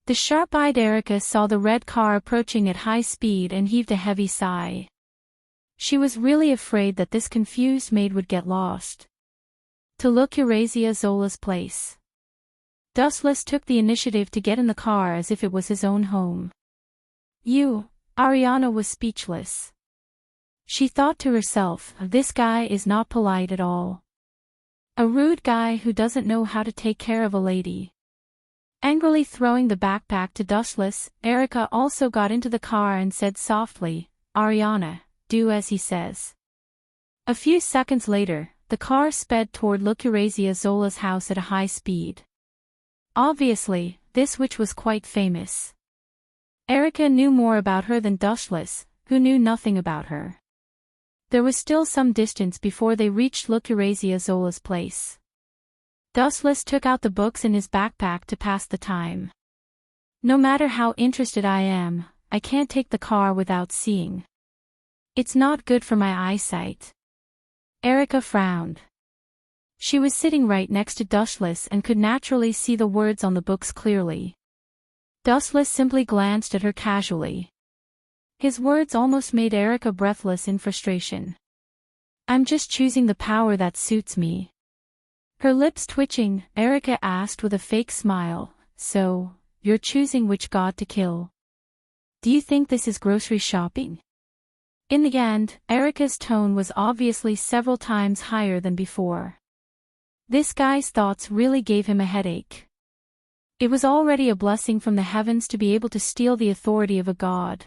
The sharp-eyed Erica saw the red car approaching at high speed and heaved a heavy sigh. She was really afraid that this confused maid would get lost. To Lucrezia Zola's place. Dustless took the initiative to get in the car as if it was his own home. Ariana was speechless. She thought to herself, this guy is not polite at all. A rude guy who doesn't know how to take care of a lady. Angrily throwing the backpack to Dustless, Erica also got into the car and said softly, Ariana, do as he says. A few seconds later, the car sped toward Lucrezia Zola's house at a high speed. Obviously, this witch was quite famous. Erica knew more about her than Dustless, who knew nothing about her. There was still some distance before they reached Lucrezia Zola's place. Dustless took out the books in his backpack to pass the time. No matter how interested I am, I can't take the car without seeing. It's not good for my eyesight. Erica frowned. She was sitting right next to Dustless and could naturally see the words on the books clearly. Dustless simply glanced at her casually. His words almost made Erica breathless in frustration. I'm just choosing the power that suits me. Her lips twitching, Erica asked with a fake smile, so, you're choosing which god to kill? Do you think this is grocery shopping? In the end, Erica's tone was obviously several times higher than before. This guy's thoughts really gave him a headache. It was already a blessing from the heavens to be able to steal the authority of a god.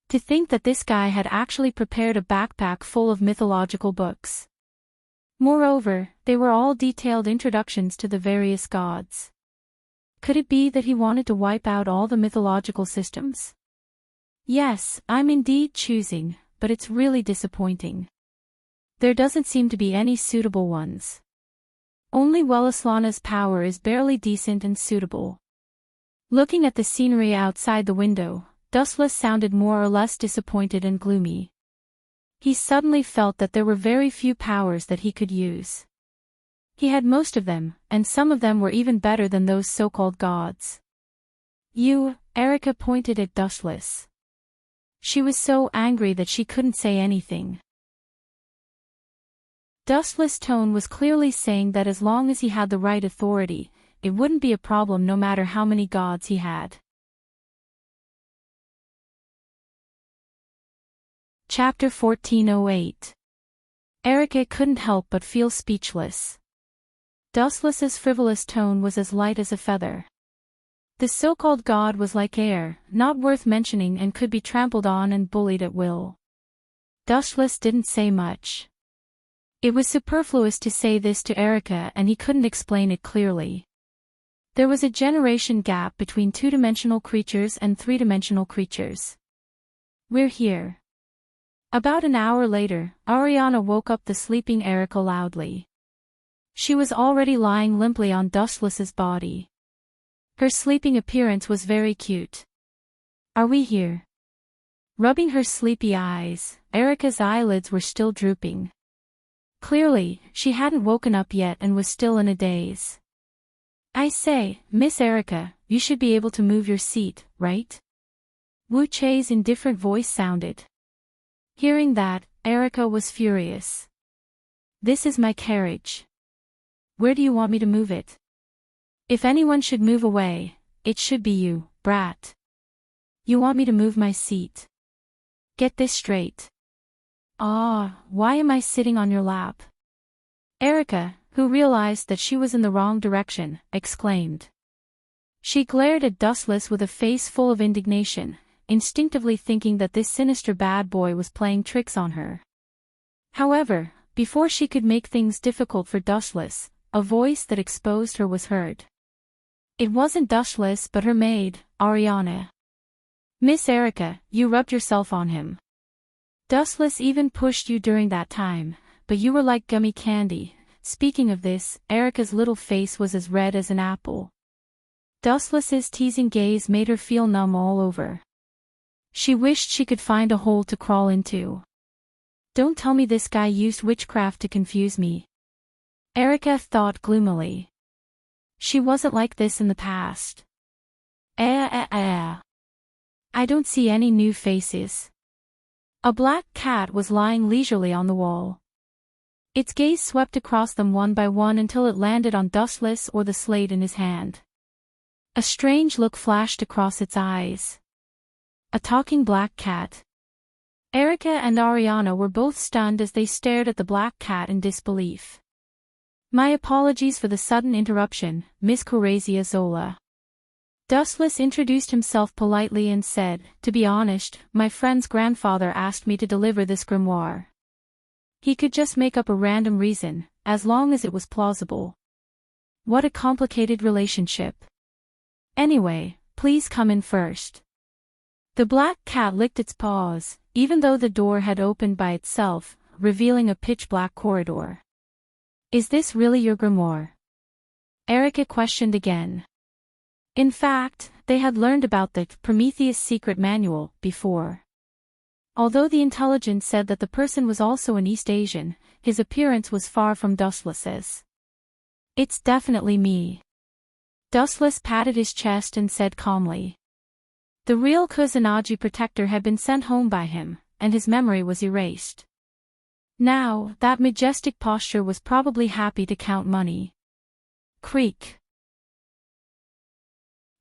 To think that this guy had actually prepared a backpack full of mythological books. Moreover, they were all detailed introductions to the various gods. Could it be that he wanted to wipe out all the mythological systems? Yes, I'm indeed choosing, but it's really disappointing. There doesn't seem to be any suitable ones. Only Welslana's power is barely decent and suitable. Looking at the scenery outside the window, Dustless sounded more or less disappointed and gloomy. He suddenly felt that there were very few powers that he could use. He had most of them, and some of them were even better than those so-called gods. "You," Erica pointed at Dustless. She was so angry that she couldn't say anything. Dustless' tone was clearly saying that as long as he had the right authority, it wouldn't be a problem no matter how many gods he had. Chapter 1408. Erica couldn't help but feel speechless. Dustless's frivolous tone was as light as a feather. The so-called god was like air, not worth mentioning and could be trampled on and bullied at will. Dustless didn't say much. It was superfluous to say this to Erica and he couldn't explain it clearly. There was a generation gap between two-dimensional creatures and three-dimensional creatures. "We're here." About an hour later, Ariana woke up the sleeping Erica loudly. She was already lying limply on Dustless's body. Her sleeping appearance was very cute. "Are we here?" Rubbing her sleepy eyes, Erica's eyelids were still drooping. Clearly, she hadn't woken up yet and was still in a daze. "I say, Miss Erica, you should be able to move your seat, right?" Wu Chei's indifferent voice sounded. Hearing that, Erica was furious. "This is my carriage. Where do you want me to move it? If anyone should move away, it should be you, brat. You want me to move my seat. Get this straight." Why am I sitting on your lap?" Erica, who realized that she was in the wrong direction, exclaimed. She glared at Dustless with a face full of indignation, instinctively thinking that this sinister bad boy was playing tricks on her. However, before she could make things difficult for Dustless, a voice that exposed her was heard. It wasn't Dustless but her maid, Ariana. "Miss Erica, you rubbed yourself on him. Dustless even pushed you during that time, but you were like gummy candy." Speaking of this, Erica's little face was as red as an apple. Dustless's teasing gaze made her feel numb all over. She wished she could find a hole to crawl into. "Don't tell me this guy used witchcraft to confuse me," Erica thought gloomily. She wasn't like this in the past. I don't see any new faces." A black cat was lying leisurely on the wall. Its gaze swept across them one by one until it landed on Dustless or the slate in his hand. A strange look flashed across its eyes. A talking black cat. Erica and Ariana were both stunned as they stared at the black cat in disbelief. "My apologies for the sudden interruption, Miss Corazia Zola." Dustless introduced himself politely and said, "To be honest, my friend's grandfather asked me to deliver this grimoire. He could just make up a random reason, as long as it was plausible." What a complicated relationship. "Anyway, please come in first." The black cat licked its paws, even though the door had opened by itself, revealing a pitch-black corridor. "Is this really your grimoire?" Erica questioned again. In fact, they had learned about the Prometheus secret manual before. Although the intelligence said that the person was also an East Asian, his appearance was far from Dustless's. "It's definitely me." Dustless patted his chest and said calmly. The real Kusanagi protector had been sent home by him, and his memory was erased. Now, that majestic posture was probably happy to count money. Creak.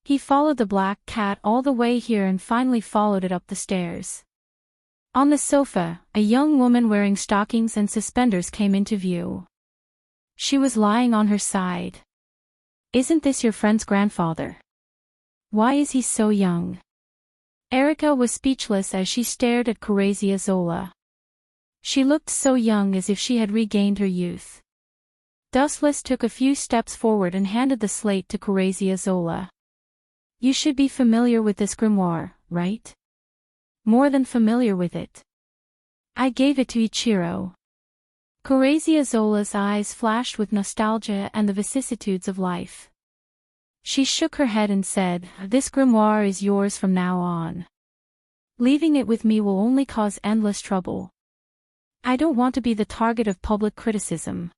He followed the black cat all the way here and finally followed it up the stairs. On the sofa, a young woman wearing stockings and suspenders came into view. She was lying on her side. "Isn't this your friend's grandfather? Why is he so young?" Erica was speechless as she stared at Corazia Zola. She looked so young as if she had regained her youth. Dustless took a few steps forward and handed the slate to Corazia Zola. "You should be familiar with this grimoire, right? More than familiar with it. I gave it to Ichiro." Corazia Zola's eyes flashed with nostalgia and the vicissitudes of life. She shook her head and said, "This grimoire is yours from now on." Leaving it with me will only cause endless trouble. I don't want to be the target of public criticism.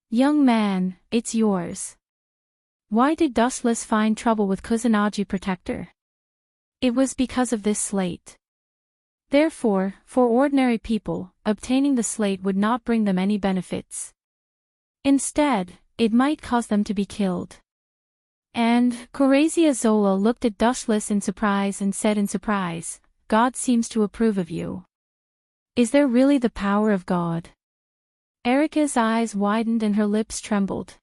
Young man, it's yours. Why did Dustless find trouble with Kusanagi Protector? It was because of this slate. Therefore, for ordinary people, obtaining the slate would not bring them any benefits. Instead, it might cause them to be killed. And Corazia Zola looked at Dustless in surprise and said in surprise, God seems to approve of you. Is there really the power of God? Erica's eyes widened and her lips trembled.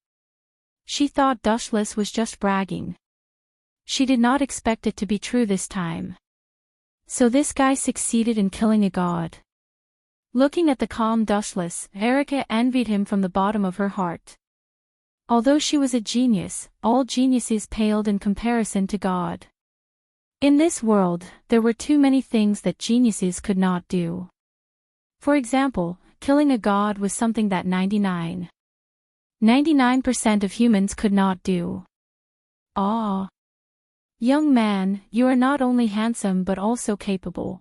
She thought Dustless was just bragging. She did not expect it to be true this time. So this guy succeeded in killing a god. Looking at the calm Dustless, Erica envied him from the bottom of her heart. Although she was a genius, all geniuses paled in comparison to God. In this world, there were too many things that geniuses could not do. For example, killing a god was something that 99% of humans could not do. Ah. Young man, you are not only handsome but also capable.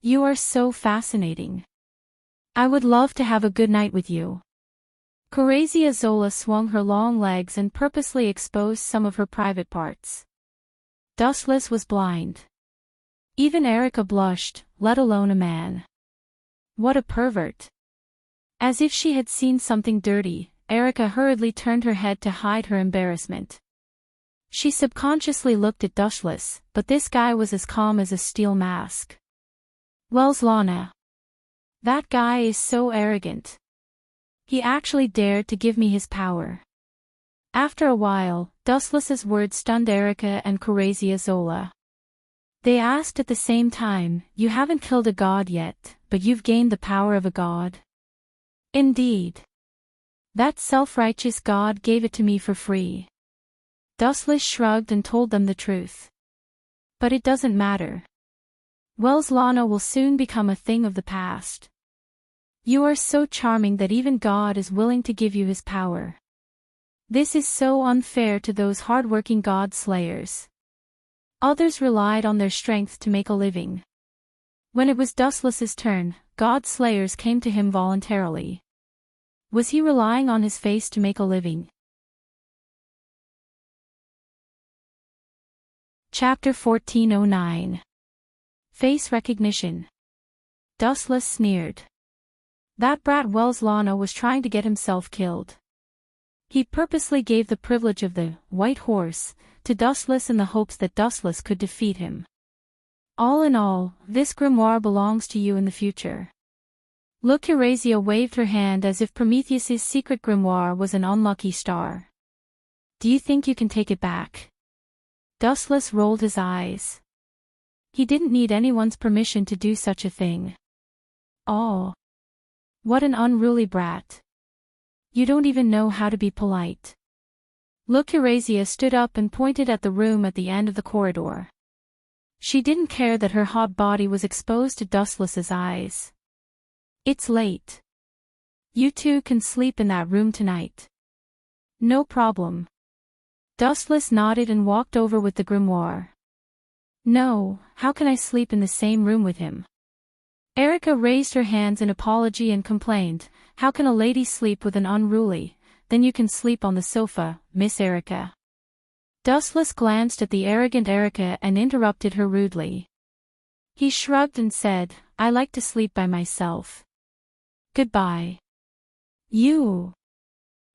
You are so fascinating. I would love to have a good night with you. Corazia Zola swung her long legs and purposely exposed some of her private parts. Dustless was blind. Even Erica blushed, let alone a man. What a pervert. As if she had seen something dirty, Erica hurriedly turned her head to hide her embarrassment. She subconsciously looked at Dustless, but this guy was as calm as a steel mask. Wells Lana. That guy is so arrogant. He actually dared to give me his power. After a while, Dustless's words stunned Erica and Corazia Zola. They asked at the same time, you haven't killed a god yet, but you've gained the power of a god? Indeed. That self-righteous god gave it to me for free. Dustless shrugged and told them the truth. But it doesn't matter. Wells Lana will soon become a thing of the past. You are so charming that even God is willing to give you his power. This is so unfair to those hard-working god slayers. Others relied on their strength to make a living. When it was Dustless's turn, god slayers came to him voluntarily. Was he relying on his face to make a living? Chapter 1409. Face Recognition. Dustless sneered. That brat Wells Lana was trying to get himself killed. He purposely gave the privilege of the white horse to Dustless in the hopes that Dustless could defeat him. All in all, this grimoire belongs to you in the future. Look, Corazia waved her hand as if Prometheus's secret grimoire was an unlucky star. Do you think you can take it back? Dustless rolled his eyes. He didn't need anyone's permission to do such a thing. Oh. What an unruly brat. You don't even know how to be polite. Look, Corazia stood up and pointed at the room at the end of the corridor. She didn't care that her hot body was exposed to Dustless's eyes. It's late. You two can sleep in that room tonight. No problem. Dustless nodded and walked over with the grimoire. No, how can I sleep in the same room with him? Erica raised her hands in apology and complained, how can a lady sleep with an unruly? Then you can sleep on the sofa, Miss Erica. Dustless glanced at the arrogant Erica and interrupted her rudely. He shrugged and said, I like to sleep by myself. Goodbye. You.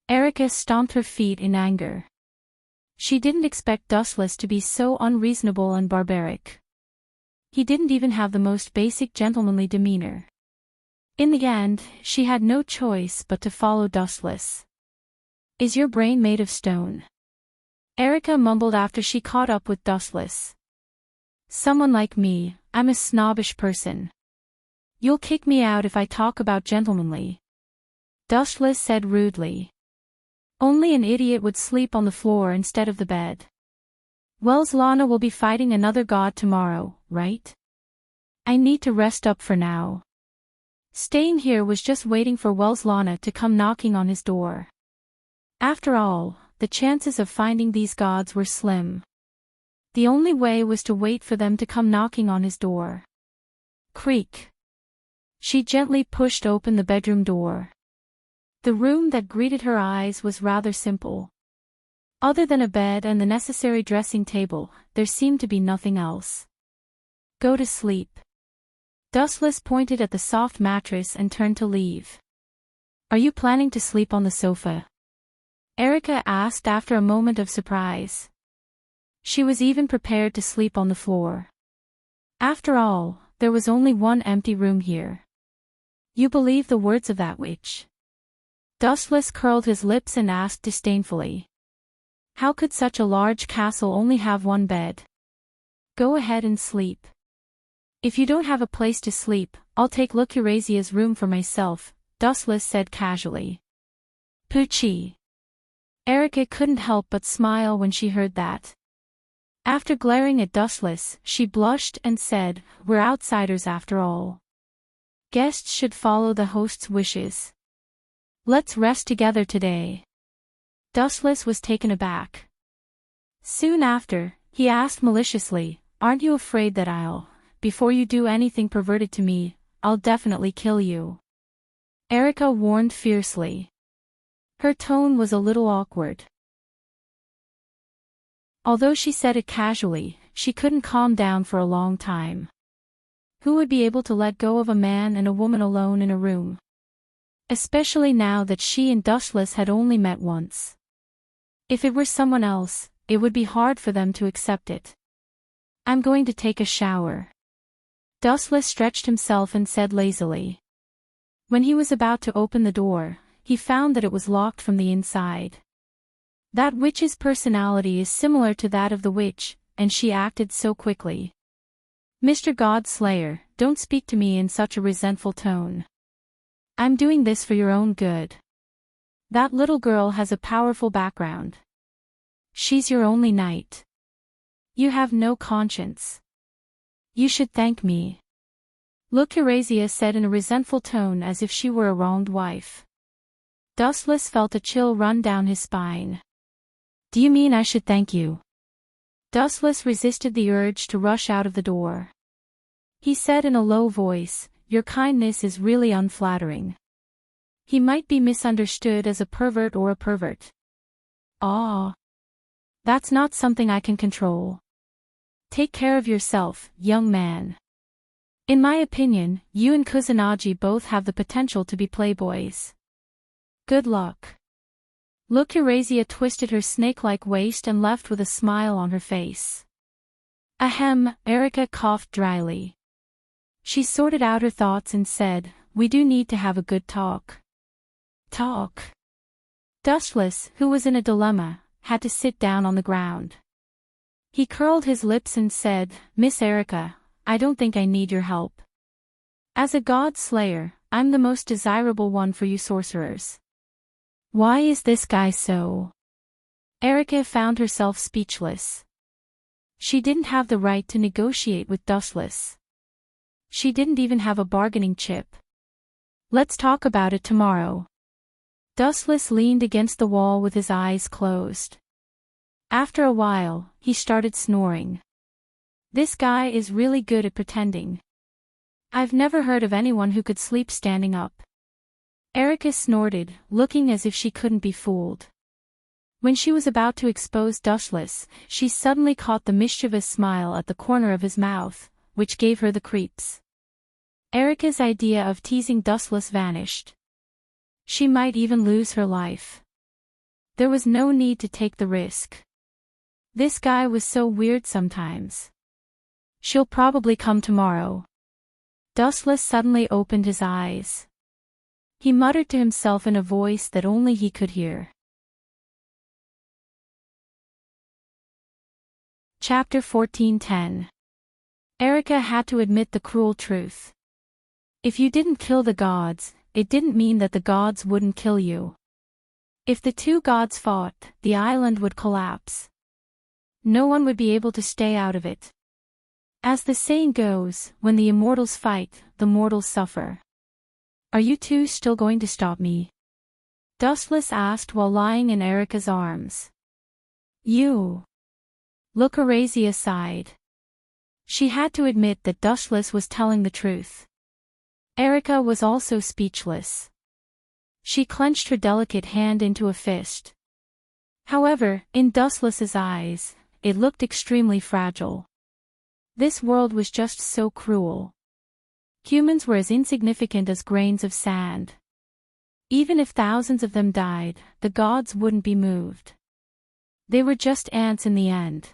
Erica stomped her feet in anger. She didn't expect Dustless to be so unreasonable and barbaric. He didn't even have the most basic gentlemanly demeanor. In the end, she had no choice but to follow Dustless. Is your brain made of stone? Erica mumbled after she caught up with Dustless. Someone like me, I'm a snobbish person. You'll kick me out if I talk about gentlemanly. Dustless said rudely. Only an idiot would sleep on the floor instead of the bed. Wells Lana will be fighting another god tomorrow, right? I need to rest up for now. Staying here was just waiting for Wells Lana to come knocking on his door. After all, the chances of finding these gods were slim. The only way was to wait for them to come knocking on his door. Creak. She gently pushed open the bedroom door. The room that greeted her eyes was rather simple. Other than a bed and the necessary dressing table, there seemed to be nothing else. Go to sleep. Dustless pointed at the soft mattress and turned to leave. Are you planning to sleep on the sofa? Erica asked after a moment of surprise. She was even prepared to sleep on the floor. After all, there was only one empty room here. You believe the words of that witch? Dustless curled his lips and asked disdainfully. How could such a large castle only have one bed? Go ahead and sleep. If you don't have a place to sleep, I'll take Lucurasia's room for myself, Dustless said casually. Poochie. Erica couldn't help but smile when she heard that. After glaring at Dustless, she blushed and said, We're outsiders after all. Guests should follow the host's wishes. Let's rest together today. Dustless was taken aback. Soon after, he asked maliciously, Aren't you afraid that before you do anything perverted to me, I'll definitely kill you? Erica warned fiercely. Her tone was a little awkward. Although she said it casually, she couldn't calm down for a long time. Who would be able to let go of a man and a woman alone in a room? Especially now that she and Dustless had only met once. If it were someone else, it would be hard for them to accept it. I'm going to take a shower. Dustless stretched himself and said lazily. When he was about to open the door, he found that it was locked from the inside. That witch's personality is similar to that of the witch, and she acted so quickly. Mr. Godslayer, don't speak to me in such a resentful tone. I'm doing this for your own good. That little girl has a powerful background. She's your only knight. You have no conscience. You should thank me. Lucurasia said in a resentful tone as if she were a wronged wife. Dustless felt a chill run down his spine. Do you mean I should thank you? Dustless resisted the urge to rush out of the door. He said in a low voice, Your kindness is really unflattering. He might be misunderstood as a pervert or a pervert. That's not something I can control. Take care of yourself, young man. In my opinion, you and Kusanagi both have the potential to be playboys. Good luck. Lucurasia twisted her snake-like waist and left with a smile on her face. Ahem, Erica coughed dryly. She sorted out her thoughts and said, We do need to have a good talk. Talk. Dustless, who was in a dilemma, had to sit down on the ground. He curled his lips and said, Miss Erica, I don't think I need your help. As a god slayer, I'm the most desirable one for you sorcerers. Why is this guy so? Erica found herself speechless. She didn't have the right to negotiate with Dustless. She didn't even have a bargaining chip. Let's talk about it tomorrow. Dustless leaned against the wall with his eyes closed. After a while, he started snoring. This guy is really good at pretending. I've never heard of anyone who could sleep standing up. Erica snorted, looking as if she couldn't be fooled. When she was about to expose Dustless, she suddenly caught the mischievous smile at the corner of his mouth, which gave her the creeps. Erica's idea of teasing Dustless vanished. She might even lose her life. There was no need to take the risk. This guy was so weird sometimes. She'll probably come tomorrow. Dustless suddenly opened his eyes. He muttered to himself in a voice that only he could hear. Chapter 14:10. Erica had to admit the cruel truth. If you didn't kill the gods, it didn't mean that the gods wouldn't kill you. If the two gods fought, the island would collapse. No one would be able to stay out of it. As the saying goes, when the immortals fight, the mortals suffer. Are you two still going to stop me? Dustless asked while lying in Erica's arms. You. Lucrezia sighed. She had to admit that Dustless was telling the truth. Erica was also speechless. She clenched her delicate hand into a fist. However, in Dustless's eyes, it looked extremely fragile. This world was just so cruel. Humans were as insignificant as grains of sand. Even if thousands of them died, the gods wouldn't be moved. They were just ants in the end.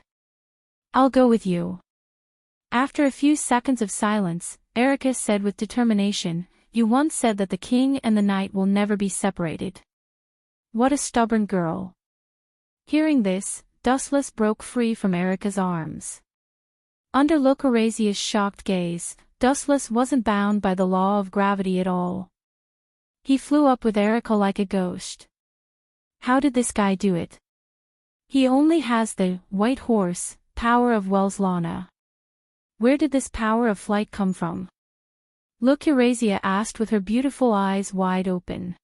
I'll go with you. After a few seconds of silence, Erica said with determination, "You once said that the king and the knight will never be separated." What a stubborn girl. Hearing this, Dustless broke free from Erica's arms. Under Lucrezia's shocked gaze, Dustless wasn't bound by the law of gravity at all. He flew up with Erica like a ghost. How did this guy do it? He only has the white horse power of Wells Lana. Where did this power of flight come from? Lucrezia asked with her beautiful eyes wide open.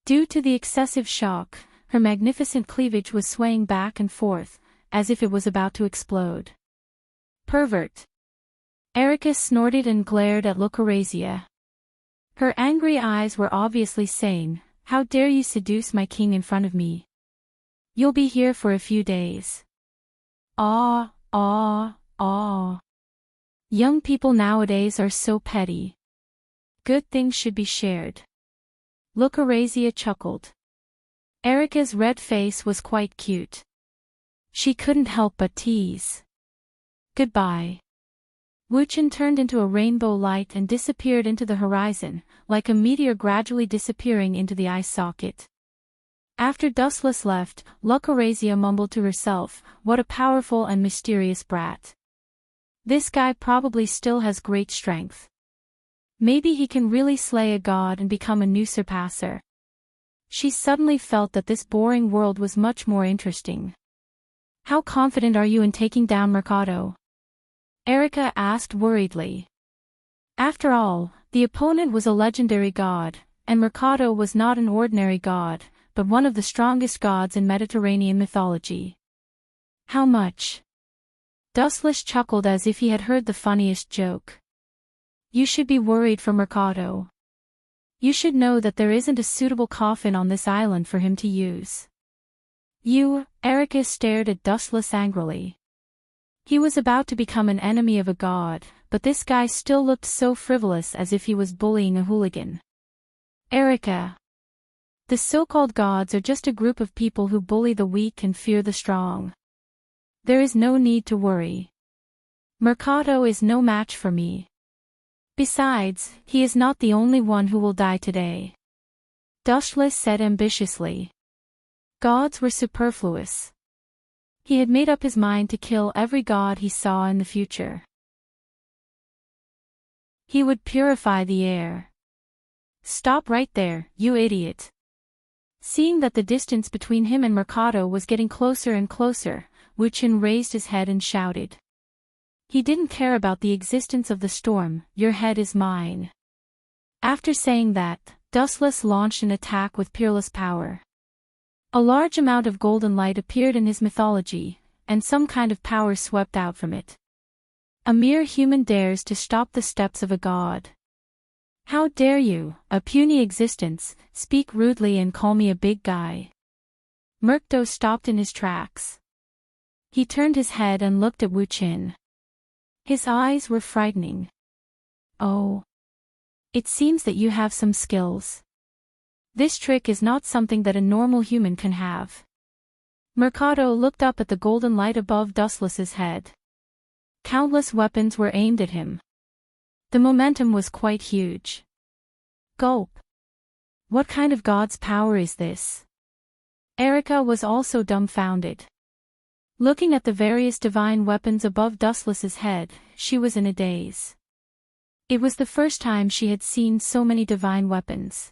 Due to the excessive shock, her magnificent cleavage was swaying back and forth, as if it was about to explode. Pervert. Erica snorted and glared at Lucrezia. Her angry eyes were obviously saying, "How dare you seduce my king in front of me? You'll be here for a few days." Ah. Young people nowadays are so petty. Good things should be shared. Lucrezia chuckled. Erica's red face was quite cute. She couldn't help but tease. Goodbye. Wuchen turned into a rainbow light and disappeared into the horizon, like a meteor gradually disappearing into the eye socket. After Dustless left, Lucrezia mumbled to herself, "What a powerful and mysterious brat. This guy probably still has great strength. Maybe he can really slay a god and become a new surpasser." She suddenly felt that this boring world was much more interesting. "How confident are you in taking down Mercado?" Erica asked worriedly. After all, the opponent was a legendary god, and Mercado was not an ordinary god, but one of the strongest gods in Mediterranean mythology. "How much?" Dustless chuckled as if he had heard the funniest joke. "You should be worried for Mercado. You should know that there isn't a suitable coffin on this island for him to use." Erica stared at Dustless angrily. He was about to become an enemy of a god, but this guy still looked so frivolous as if he was bullying a hooligan. "Erica. The so-called gods are just a group of people who bully the weak and fear the strong. There is no need to worry. Mercado is no match for me. Besides, he is not the only one who will die today." Dustless said ambitiously. Gods were superfluous. He had made up his mind to kill every god he saw in the future. He would purify the air. "Stop right there, you idiot." Seeing that the distance between him and Mercado was getting closer and closer, Wuchen raised his head and shouted. He didn't care about the existence of the storm. "Your head is mine." After saying that, Dustless launched an attack with peerless power. A large amount of golden light appeared in his mythology, and some kind of power swept out from it. A mere human dares to stop the steps of a god. "How dare you, a puny existence, speak rudely and call me a big guy?" Mercado stopped in his tracks. He turned his head and looked at Wuchen. His eyes were frightening. "Oh. It seems that you have some skills. This trick is not something that a normal human can have." Mercado looked up at the golden light above Dustless's head. Countless weapons were aimed at him. The momentum was quite huge. Gulp. What kind of god's power is this? Erica was also dumbfounded. Looking at the various divine weapons above Dustless's head, she was in a daze. It was the first time she had seen so many divine weapons.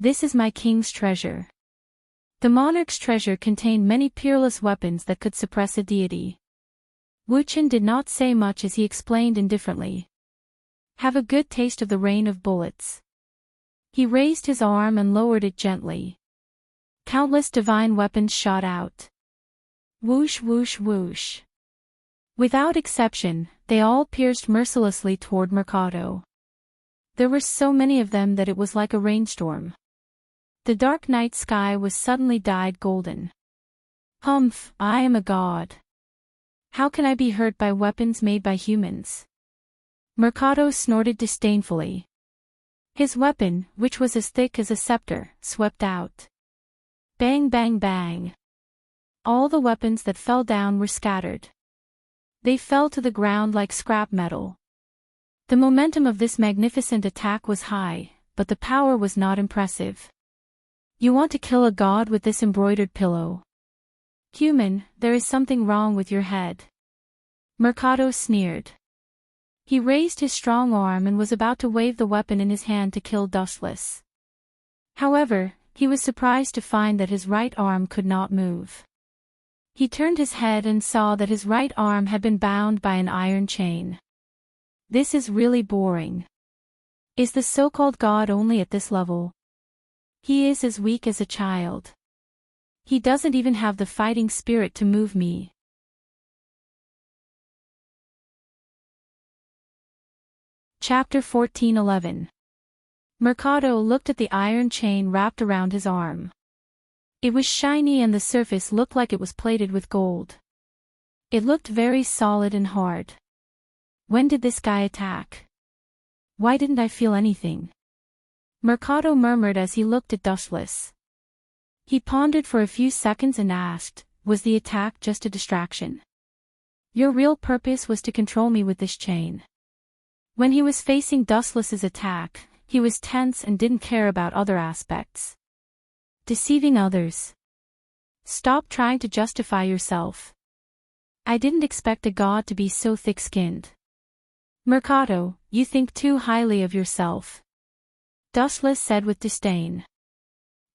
"This is my king's treasure." The monarch's treasure contained many peerless weapons that could suppress a deity. Wuchen did not say much as he explained indifferently. "Have a good taste of the rain of bullets." He raised his arm and lowered it gently. Countless divine weapons shot out. Whoosh whoosh whoosh. Without exception, they all pierced mercilessly toward Mercado. There were so many of them that it was like a rainstorm. The dark night sky was suddenly dyed golden. Humph, I am a god. How can I be hurt by weapons made by humans? Mercado snorted disdainfully. His weapon, which was as thick as a scepter, swept out. Bang bang bang. All the weapons that fell down were scattered. They fell to the ground like scrap metal. The momentum of this magnificent attack was high, but the power was not impressive. You want to kill a god with this embroidered pillow? Human, there is something wrong with your head. Mercado sneered. He raised his strong arm and was about to wave the weapon in his hand to kill Dustless. However, he was surprised to find that his right arm could not move. He turned his head and saw that his right arm had been bound by an iron chain. This is really boring. Is the so-called god only at this level? He is as weak as a child. He doesn't even have the fighting spirit to move me. Chapter 14:11. Mercado looked at the iron chain wrapped around his arm. It was shiny and the surface looked like it was plated with gold. It looked very solid and hard. When did this guy attack? Why didn't I feel anything? Mercado murmured as he looked at Dustless. He pondered for a few seconds and asked, was the attack just a distraction? Your real purpose was to control me with this chain. When he was facing Dustless's attack, he was tense and didn't care about other aspects. Deceiving others. Stop trying to justify yourself. I didn't expect a god to be so thick-skinned. Mercado, you think too highly of yourself. Dustless said with disdain.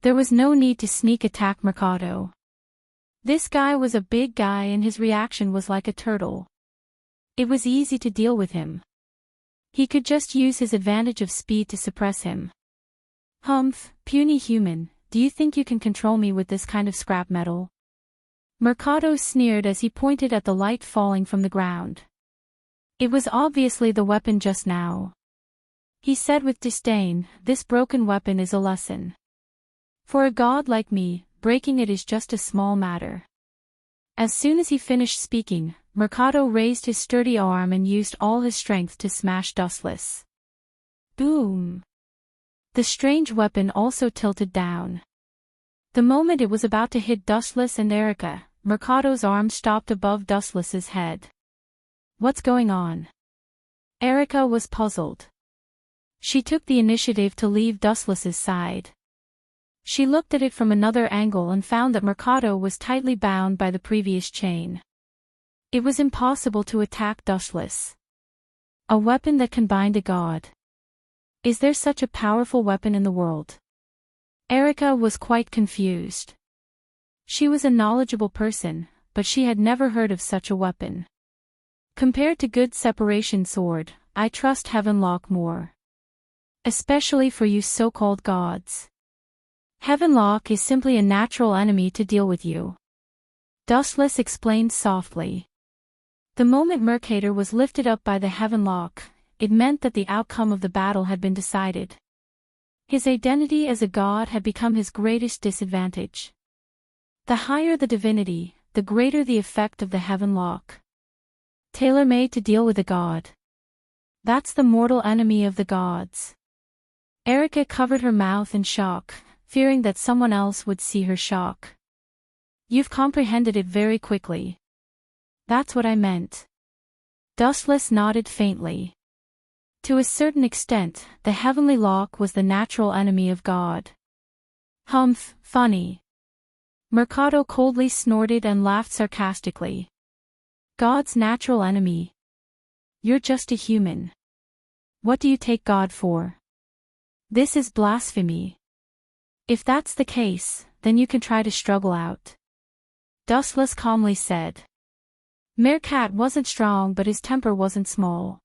There was no need to sneak attack Mercado. This guy was a big guy and his reaction was like a turtle. It was easy to deal with him. He could just use his advantage of speed to suppress him. Humph, puny human, do you think you can control me with this kind of scrap metal? Mercado sneered as he pointed at the light falling from the ground. It was obviously the weapon just now. He said with disdain, this broken weapon is a lesson. For a god like me, breaking it is just a small matter. As soon as he finished speaking, Mercado raised his sturdy arm and used all his strength to smash Dustless. Boom! The strange weapon also tilted down. The moment it was about to hit Dustless and Erica, Mercado's arm stopped above Dustless's head. What's going on? Erica was puzzled. She took the initiative to leave Dustless's side. She looked at it from another angle and found that Mercado was tightly bound by the previous chain. It was impossible to attack Dustless. A weapon that can bind a god. Is there such a powerful weapon in the world? Erica was quite confused. She was a knowledgeable person, but she had never heard of such a weapon. Compared to good separation sword, I trust Heavenlock more. Especially for you so-called gods. Heavenlock is simply a natural enemy to deal with you. Dustless explained softly. The moment Mercator was lifted up by the Heavenlock, it meant that the outcome of the battle had been decided. His identity as a god had become his greatest disadvantage. The higher the divinity, the greater the effect of the Heavenlock. Tailor-made to deal with a god. That's the mortal enemy of the gods. Erica covered her mouth in shock, fearing that someone else would see her shock. You've comprehended it very quickly. That's what I meant. Dustless nodded faintly. To a certain extent, the heavenly lock was the natural enemy of God. Humph, funny. Mercado coldly snorted and laughed sarcastically. God's natural enemy. You're just a human. What do you take God for? This is blasphemy. If that's the case, then you can try to struggle out. Dustless calmly said. Meerkat wasn't strong but his temper wasn't small.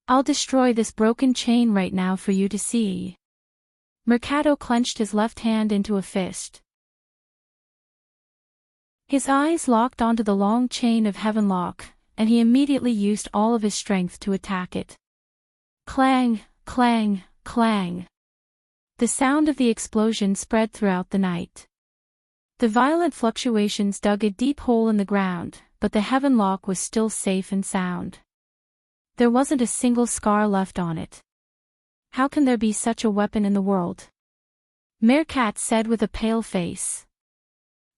I'll destroy this broken chain right now for you to see. Mercado clenched his left hand into a fist. His eyes locked onto the long chain of Heavenlock, and he immediately used all of his strength to attack it. Clang, clang, clang. The sound of the explosion spread throughout the night. The violent fluctuations dug a deep hole in the ground, but the Heavenlock was still safe and sound. There wasn't a single scar left on it. How can there be such a weapon in the world? Meerkat said with a pale face.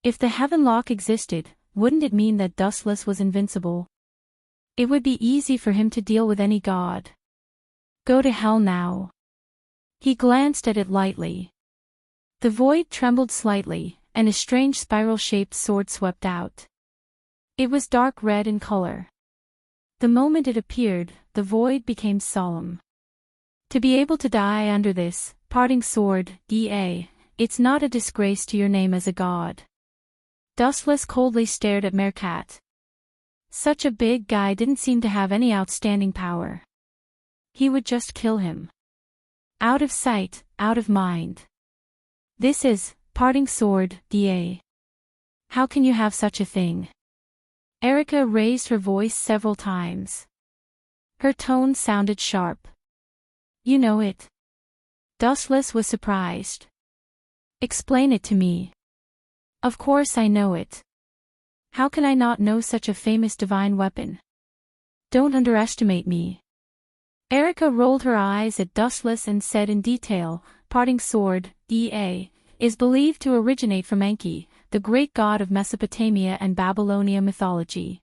If the Heavenlock existed, wouldn't it mean that Dustless was invincible? It would be easy for him to deal with any god. Go to hell now. He glanced at it lightly. The void trembled slightly, and a strange spiral-shaped sword swept out. It was dark red in color. The moment it appeared, the void became solemn. To be able to die under this parting sword, it's not a disgrace to your name as a god. Dustless coldly stared at Meerkat. Such a big guy didn't seem to have any outstanding power. He would just kill him. Out of sight, out of mind. This is parting sword, How can you have such a thing? Erica raised her voice several times. Her tone sounded sharp. You know it. Dustless was surprised. Explain it to me. Of course I know it. How can I not know such a famous divine weapon? Don't underestimate me. Erica rolled her eyes at Dustless and said in detail, parting sword, is believed to originate from Enki, the great god of Mesopotamia and Babylonia mythology.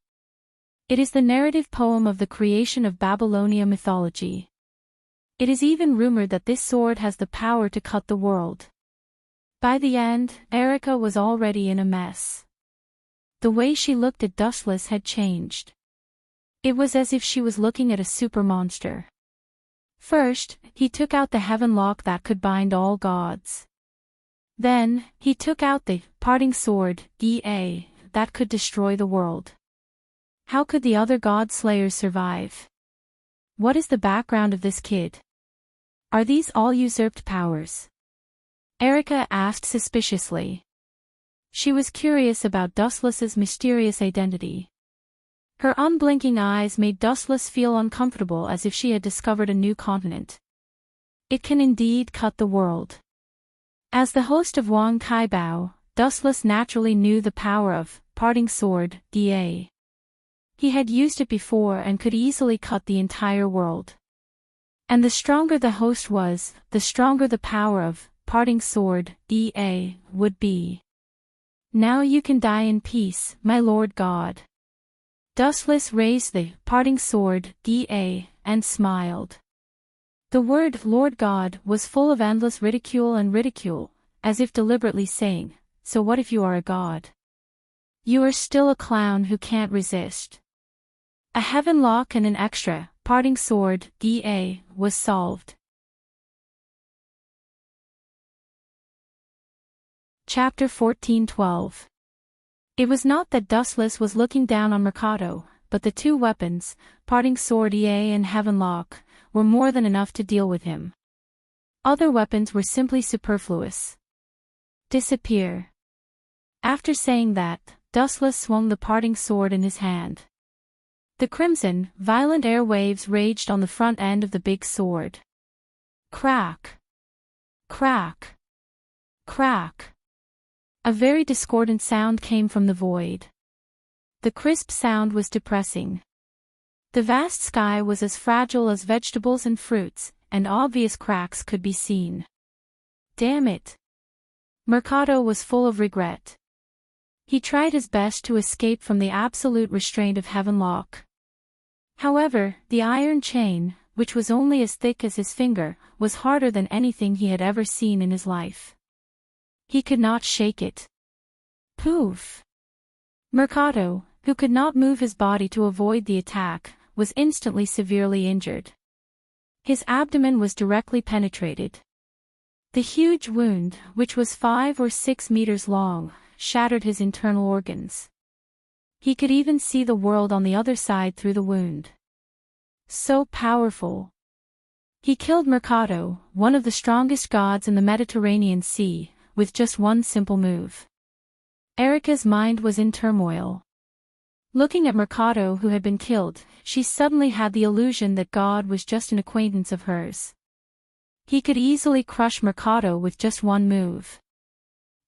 It is the narrative poem of the creation of Babylonia mythology. It is even rumored that this sword has the power to cut the world. By the end, Erica was already in a mess. The way she looked at Dustless had changed. It was as if she was looking at a super monster. First, he took out the Heavenlock that could bind all gods. Then, he took out the parting sword, that could destroy the world. How could the other god slayers survive? What is the background of this kid? Are these all usurped powers? Erica asked suspiciously. She was curious about Dustless's mysterious identity. Her unblinking eyes made Dustless feel uncomfortable as if she had discovered a new continent. It can indeed cut the world. As the host of Wang Kaibao, Dustless naturally knew the power of parting sword, He had used it before and could easily cut the entire world. And the stronger the host was, the stronger the power of parting sword, would be. Now you can die in peace, my Lord God. Dustless raised the parting sword, and smiled. The word Lord God was full of endless ridicule, as if deliberately saying, so what if you are a god? You are still a clown who can't resist. A Heavenlock and an extra parting sword, was solved. Chapter 14:12. It was not that Dustless was looking down on Mercado, but the two weapons, parting sword and Heavenlock, were more than enough to deal with him. Other weapons were simply superfluous. Disappear. After saying that, Dustless swung the parting sword in his hand. The crimson, violent air waves raged on the front end of the big sword. Crack. Crack. Crack. A very discordant sound came from the void. The crisp sound was depressing. The vast sky was as fragile as vegetables and fruits, and obvious cracks could be seen. Damn it. Mercado was full of regret. He tried his best to escape from the absolute restraint of Heavenlock. However, the iron chain, which was only as thick as his finger, was harder than anything he had ever seen in his life. He could not shake it. Poof! Mercado, who could not move his body to avoid the attack, was instantly severely injured. His abdomen was directly penetrated. The huge wound, which was 5 or 6 meters long, shattered his internal organs. He could even see the world on the other side through the wound. So powerful. He killed Mercado, one of the strongest gods in the Mediterranean Sea, with just one simple move. Erica's mind was in turmoil. Looking at Mercado who had been killed, she suddenly had the illusion that God was just an acquaintance of hers. He could easily crush Mercado with just one move.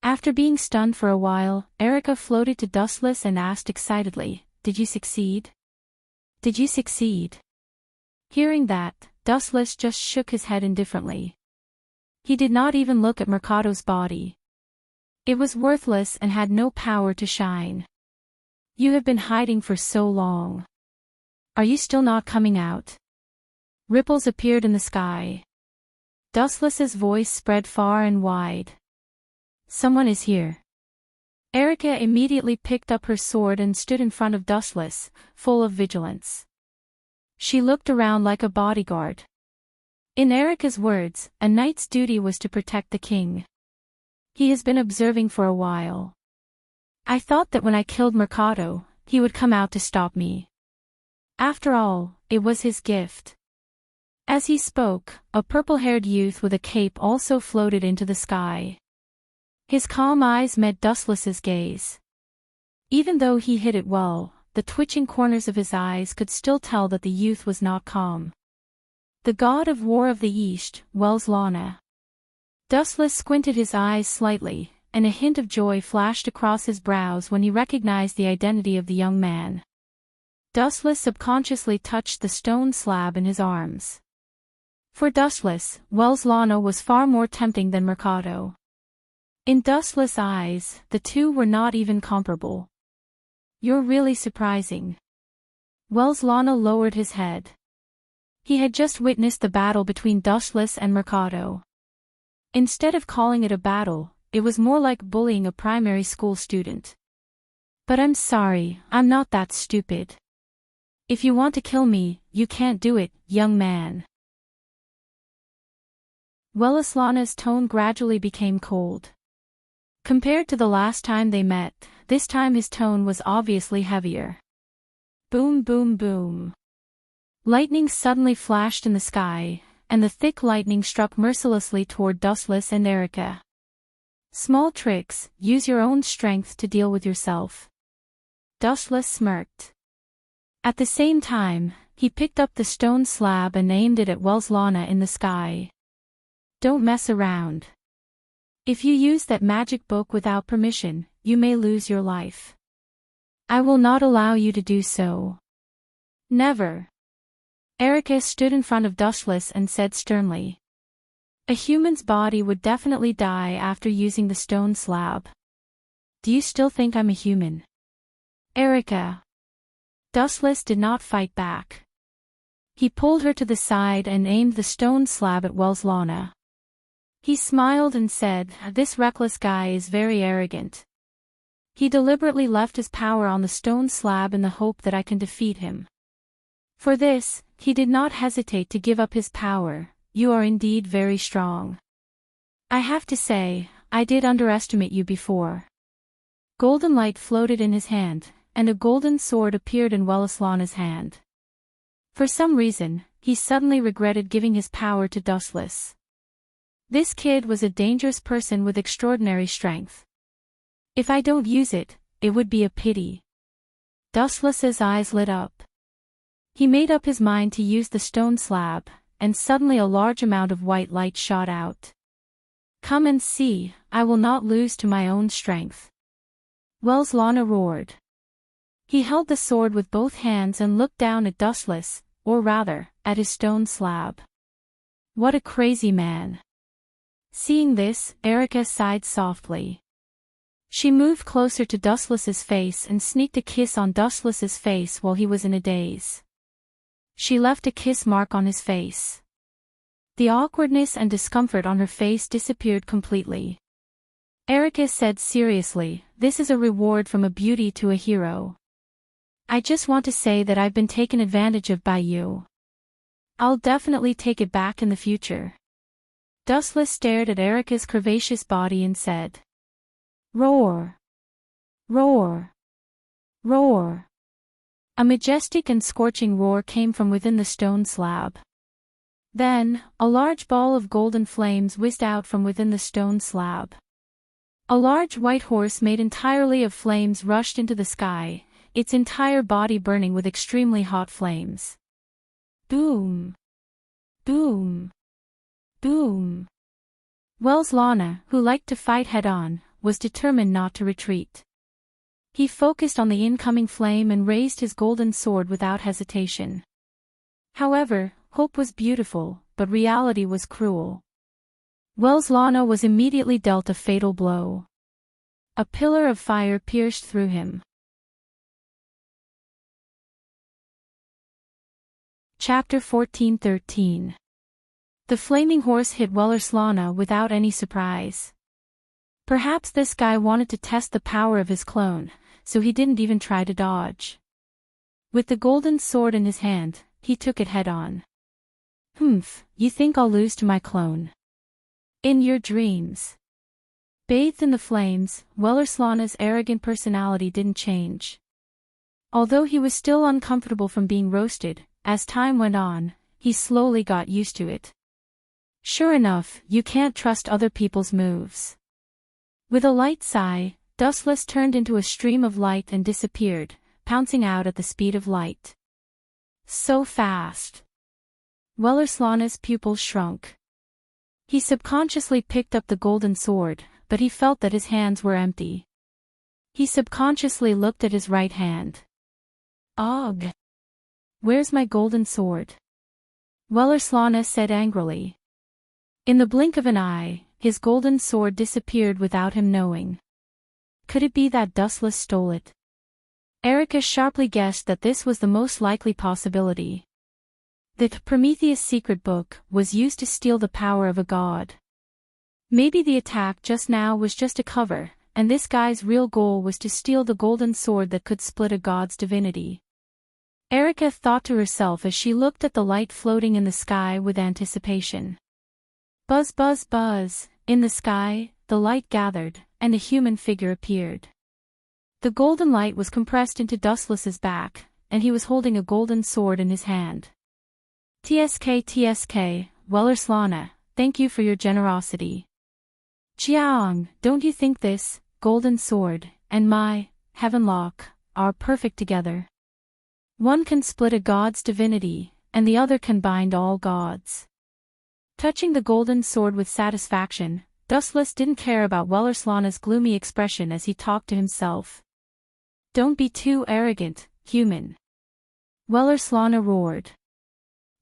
After being stunned for a while, Erica floated to Dustless and asked excitedly, "Did you succeed? Did you succeed?" Hearing that, Dustless just shook his head indifferently. He did not even look at Mercado's body. It was worthless and had no power to shine. "You have been hiding for so long. Are you still not coming out?" Ripples appeared in the sky. Dustless's voice spread far and wide. "Someone is here." Erica immediately picked up her sword and stood in front of Dustless, full of vigilance. She looked around like a bodyguard. In Erica's words, a knight's duty was to protect the king. He has been observing for a while. I thought that when I killed Mercado, he would come out to stop me. After all, it was his gift. As he spoke, a purple-haired youth with a cape also floated into the sky. His calm eyes met Dustless's gaze. Even though he hid it well, the twitching corners of his eyes could still tell that the youth was not calm. The god of war of the East, LoveLore. Dustless squinted his eyes slightly, and a hint of joy flashed across his brows when he recognized the identity of the young man. Dustless subconsciously touched the stone slab in his arms. For Dustless, LoveLore was far more tempting than Mercado. In Dustless' eyes, the two were not even comparable. "You're really surprising." LoveLore lowered his head. He had just witnessed the battle between Dustless and Mercado. Instead of calling it a battle, it was more like bullying a primary school student. "But I'm sorry, I'm not that stupid. If you want to kill me, you can't do it, young man." LoveLore's tone gradually became cold. Compared to the last time they met, this time his tone was obviously heavier. Boom, boom, boom. Lightning suddenly flashed in the sky, and the thick lightning struck mercilessly toward Dustless and Erica. "Small tricks, use your own strength to deal with yourself." Dustless smirked. At the same time, he picked up the stone slab and aimed it at LoveLore in the sky. "Don't mess around. If you use that magic book without permission, you may lose your life. I will not allow you to do so." "Never." Erica stood in front of Dustless and said sternly. "A human's body would definitely die after using the stone slab. Do you still think I'm a human?" "Erica." Dustless did not fight back. He pulled her to the side and aimed the stone slab at LoveLore. He smiled and said, "This reckless guy is very arrogant. He deliberately left his power on the stone slab in the hope that I can defeat him. For this, he did not hesitate to give up his power. You are indeed very strong. I have to say, I did underestimate you before." Golden light floated in his hand, and a golden sword appeared in LoveLore's hand. For some reason, he suddenly regretted giving his power to Dustless. This kid was a dangerous person with extraordinary strength. "If I don't use it, it would be a pity." Dustless's eyes lit up. He made up his mind to use the stone slab, and suddenly a large amount of white light shot out. "Come and see, I will not lose to my own strength." LoveLore roared. He held the sword with both hands and looked down at Dustless, or rather, at his stone slab. What a crazy man. Seeing this, Erica sighed softly. She moved closer to Dustless's face and sneaked a kiss on Dustless's face while he was in a daze. She left a kiss mark on his face. The awkwardness and discomfort on her face disappeared completely. Erica said seriously, "This is a reward from a beauty to a hero. I just want to say that I've been taken advantage of by you. I'll definitely take it back in the future." Dustless stared at Erica's curvaceous body and said, "Roar! Roar! Roar!" A majestic and scorching roar came from within the stone slab. Then, a large ball of golden flames whizzed out from within the stone slab. A large white horse made entirely of flames rushed into the sky, its entire body burning with extremely hot flames. Boom! Boom! Boom! Wells Lana, who liked to fight head-on, was determined not to retreat. He focused on the incoming flame and raised his golden sword without hesitation. However, hope was beautiful, but reality was cruel. Wells Lana was immediately dealt a fatal blow. A pillar of fire pierced through him. Chapter 14:13. The flaming horse hit Wells Lana without any surprise. Perhaps this guy wanted to test the power of his clone, so he didn't even try to dodge. With the golden sword in his hand, he took it head-on. You think I'll lose to my clone? In your dreams. Bathed in the flames, Wells Lana's arrogant personality didn't change. Although he was still uncomfortable from being roasted, as time went on, he slowly got used to it. Sure enough, you can't trust other people's moves. With a light sigh, Dustless turned into a stream of light and disappeared, pouncing out at the speed of light. So fast. Wells Lana's pupils shrunk. He subconsciously picked up the golden sword, but he felt that his hands were empty. He subconsciously looked at his right hand. Ugh! Where's my golden sword? Wells Lana said angrily. In the blink of an eye, his golden sword disappeared without him knowing. Could it be that Dustless stole it? Erica sharply guessed that this was the most likely possibility. The Prometheus secret book was used to steal the power of a god. Maybe the attack just now was just a cover, and this guy's real goal was to steal the golden sword that could split a god's divinity. Erica thought to herself as she looked at the light floating in the sky with anticipation. Buzz buzz buzz, in the sky, the light gathered, and a human figure appeared. The golden light was compressed into Dustless's back, and he was holding a golden sword in his hand. TSK, Wells Lana, thank you for your generosity. Jiang, don't you think this, golden sword, and my, Heavenlock, are perfect together? One can split a god's divinity, and the other can bind all gods. Touching the golden sword with satisfaction, Dustless didn't care about Wells Lana's gloomy expression as he talked to himself. Don't be too arrogant, human. Wells Lana roared.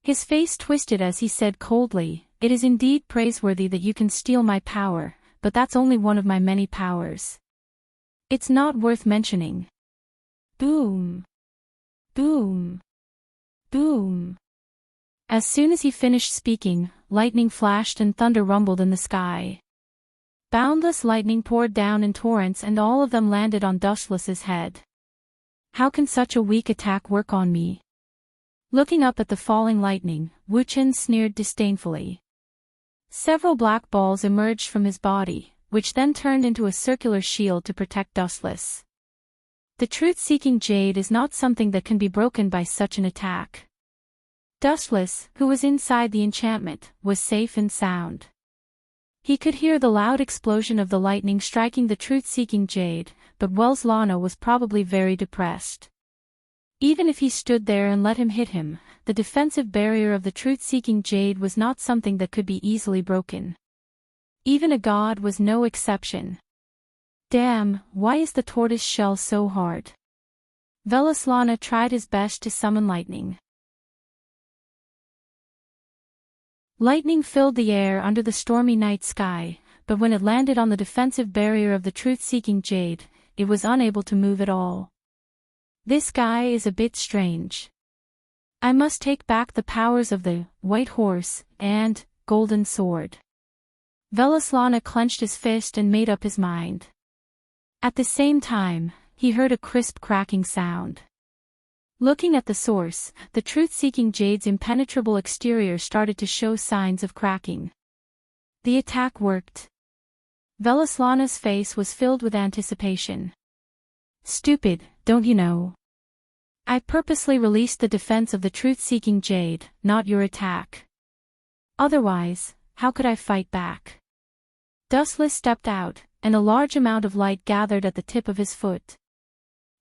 His face twisted as he said coldly, it is indeed praiseworthy that you can steal my power, but that's only one of my many powers. It's not worth mentioning. Boom. Boom. Boom. As soon as he finished speaking, lightning flashed and thunder rumbled in the sky. Boundless lightning poured down in torrents and all of them landed on Dustless's head. How can such a weak attack work on me? Looking up at the falling lightning, Wu Chen sneered disdainfully. Several black balls emerged from his body, which then turned into a circular shield to protect Dustless. The truth-seeking jade is not something that can be broken by such an attack. Dustless, who was inside the enchantment, was safe and sound. He could hear the loud explosion of the lightning striking the truth-seeking jade, but Wells Lana was probably very depressed. Even if he stood there and let him hit him, the defensive barrier of the truth-seeking jade was not something that could be easily broken. Even a god was no exception. Damn, why is the tortoise shell so hard? Wells Lana tried his best to summon lightning. Lightning filled the air under the stormy night sky, but when it landed on the defensive barrier of the truth-seeking jade, it was unable to move at all. This guy is a bit strange. I must take back the powers of the white horse and golden sword. Wells Lana clenched his fist and made up his mind. At the same time, he heard a crisp cracking sound. Looking at the source, the truth-seeking jade's impenetrable exterior started to show signs of cracking. The attack worked. Wells Lana's face was filled with anticipation. Stupid, don't you know? I purposely released the defense of the truth-seeking jade, not your attack. Otherwise, how could I fight back? Dustless stepped out, and a large amount of light gathered at the tip of his foot.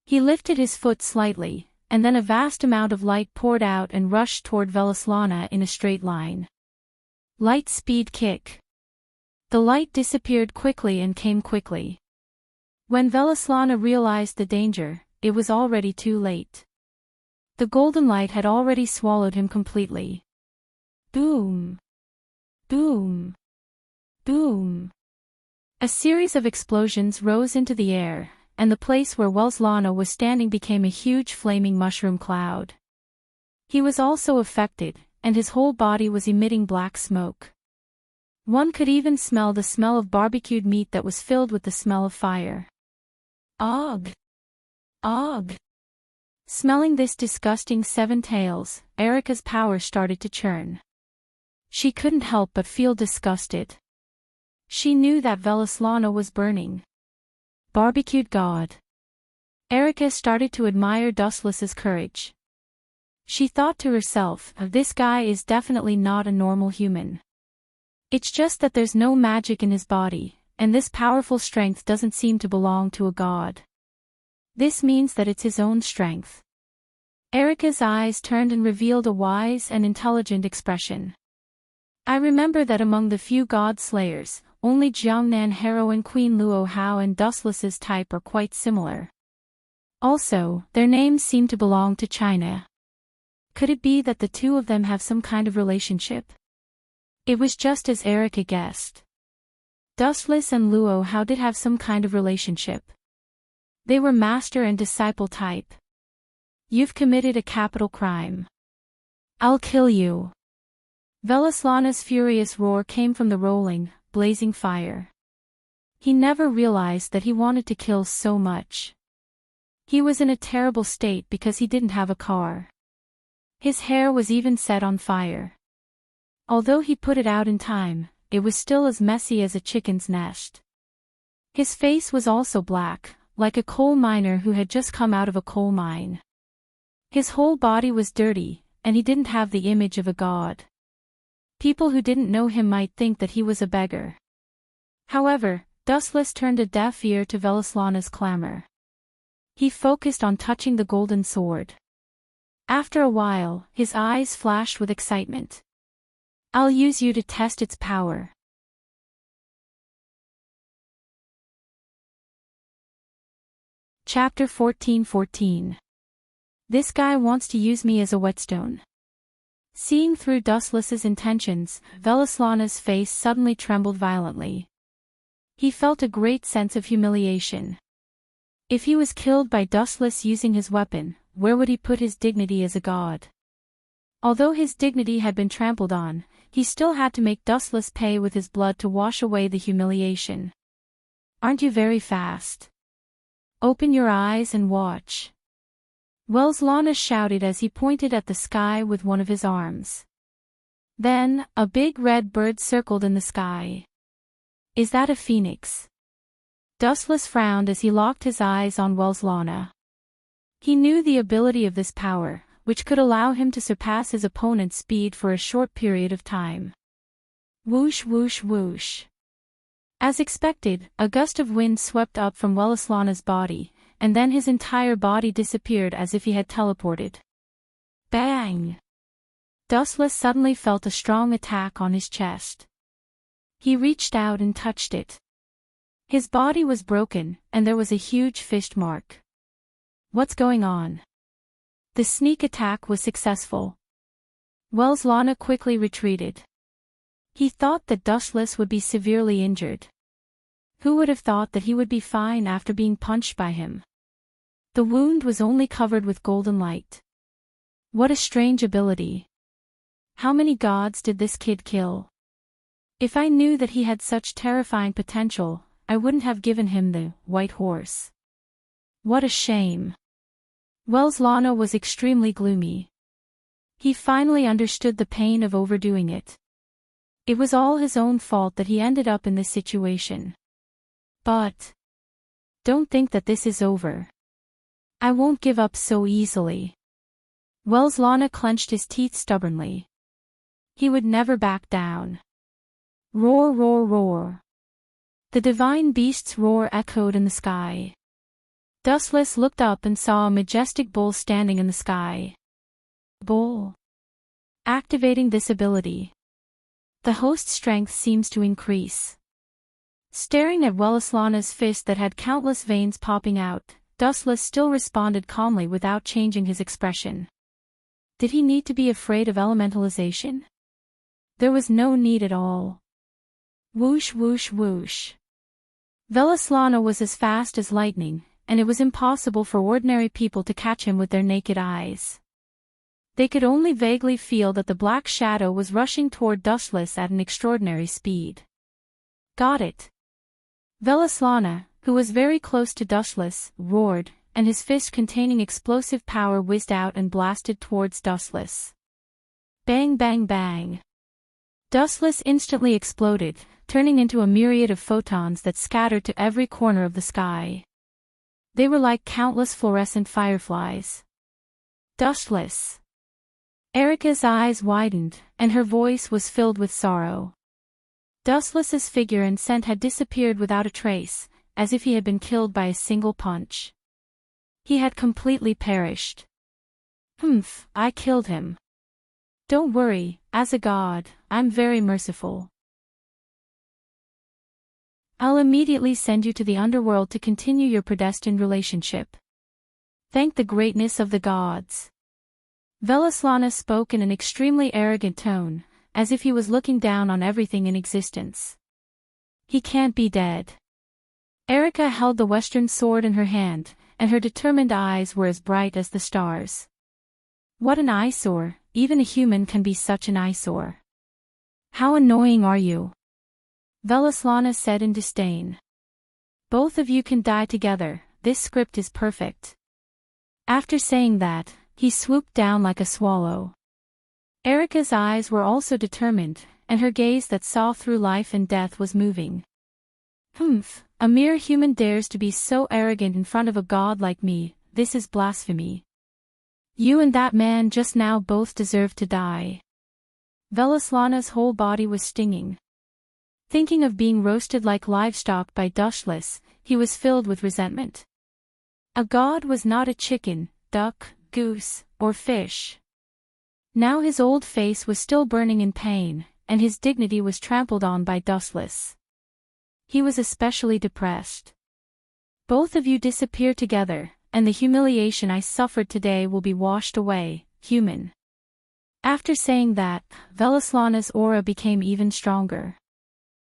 He lifted his foot slightly, and then a vast amount of light poured out and rushed toward Velaslana in a straight line. Light speed kick. The light disappeared quickly and came quickly. When Velaslana realized the danger, it was already too late. The golden light had already swallowed him completely. Boom! Boom! Boom! A series of explosions rose into the air, and the place where Velaslana was standing became a huge flaming mushroom cloud. He was also affected, and his whole body was emitting black smoke. One could even smell the smell of barbecued meat that was filled with the smell of fire. Ugh! Ugh! Smelling this disgusting seven tails, Erica's power started to churn. She couldn't help but feel disgusted. She knew that Velaslana was burning. Barbecued god. Erica started to admire Dustless's courage. She thought to herself, this guy is definitely not a normal human. It's just that there's no magic in his body, and this powerful strength doesn't seem to belong to a god. This means that it's his own strength. Erica's eyes turned and revealed a wise and intelligent expression. I remember that among the few god slayers, only Jiangnan heroine Queen Luo Hao and Dustless's type are quite similar. Also, their names seem to belong to China. Could it be that the two of them have some kind of relationship? It was just as Erica guessed. Dustless and Luo Hao did have some kind of relationship. They were master and disciple type. You've committed a capital crime. I'll kill you. Velaslana's furious roar came from the rolling, blazing fire. He never realized that he wanted to kill so much. He was in a terrible state because he didn't have a car. His hair was even set on fire. Although he put it out in time, it was still as messy as a chicken's nest. His face was also black, like a coal miner who had just come out of a coal mine. His whole body was dirty, and he didn't have the image of a god. People who didn't know him might think that he was a beggar. However, Dustless turned a deaf ear to Velaslana's clamor. He focused on touching the golden sword. After a while, his eyes flashed with excitement. I'll use you to test its power. Chapter 14:14. This guy wants to use me as a whetstone. Seeing through Dustless's intentions, Velaslana's face suddenly trembled violently. He felt a great sense of humiliation. If he was killed by Dustless using his weapon, where would he put his dignity as a god? Although his dignity had been trampled on, he still had to make Dustless pay with his blood to wash away the humiliation. Aren't you very fast? Open your eyes and watch. Velaslana shouted as he pointed at the sky with one of his arms. Then, a big red bird circled in the sky. Is that a phoenix? Dustless frowned as he locked his eyes on Velaslana. He knew the ability of this power, which could allow him to surpass his opponent's speed for a short period of time. Whoosh whoosh whoosh. As expected, a gust of wind swept up from Velaslana's body, and then his entire body disappeared as if he had teleported. Bang! Dustless suddenly felt a strong attack on his chest. He reached out and touched it. His body was broken, and there was a huge fist mark. What's going on? The sneak attack was successful. Velaslana quickly retreated. He thought that Dustless would be severely injured. Who would have thought that he would be fine after being punched by him? The wound was only covered with golden light. What a strange ability. How many gods did this kid kill? If I knew that he had such terrifying potential, I wouldn't have given him the white horse. What a shame. Velaslana was extremely gloomy. He finally understood the pain of overdoing it. It was all his own fault that he ended up in this situation. But don't think that this is over. I won't give up so easily. Velaslana clenched his teeth stubbornly. He would never back down. Roar, roar, roar. The divine beast's roar echoed in the sky. Dustless looked up and saw a majestic bull standing in the sky. Bull. Activating this ability. The host's strength seems to increase. Staring at Wellislana's fist that had countless veins popping out, Dustless still responded calmly without changing his expression. Did he need to be afraid of elementalization? There was no need at all. Whoosh whoosh whoosh. Wellislana was as fast as lightning, and it was impossible for ordinary people to catch him with their naked eyes. They could only vaguely feel that the black shadow was rushing toward Dustless at an extraordinary speed. Got it. Wellislana, who was very close to Dustless, roared, and his fist containing explosive power whizzed out and blasted towards Dustless. Bang bang bang. Dustless instantly exploded, turning into a myriad of photons that scattered to every corner of the sky. They were like countless fluorescent fireflies. Dustless. Erica's eyes widened, and her voice was filled with sorrow. Dustless's figure and scent had disappeared without a trace, as if he had been killed by a single punch. He had completely perished. Humph, I killed him. Don't worry, as a god, I'm very merciful. I'll immediately send you to the underworld to continue your predestined relationship. Thank the greatness of the gods. Wellislana spoke in an extremely arrogant tone, as if he was looking down on everything in existence. He can't be dead. Erica held the western sword in her hand, and her determined eyes were as bright as the stars. What an eyesore, even a human can be such an eyesore. How annoying are you? Wellislana said in disdain. Both of you can die together, this script is perfect. After saying that, he swooped down like a swallow. Erica's eyes were also determined, and her gaze that saw through life and death was moving. Humph, a mere human dares to be so arrogant in front of a god like me, this is blasphemy. You and that man just now both deserve to die. Wellislana's whole body was stinging. Thinking of being roasted like livestock by Dustless, he was filled with resentment. A god was not a chicken, duck, goose, or fish. Now his old face was still burning in pain, and his dignity was trampled on by Dustless. He was especially depressed. Both of you disappear together, and the humiliation I suffered today will be washed away, human. After saying that, Wellislana's aura became even stronger.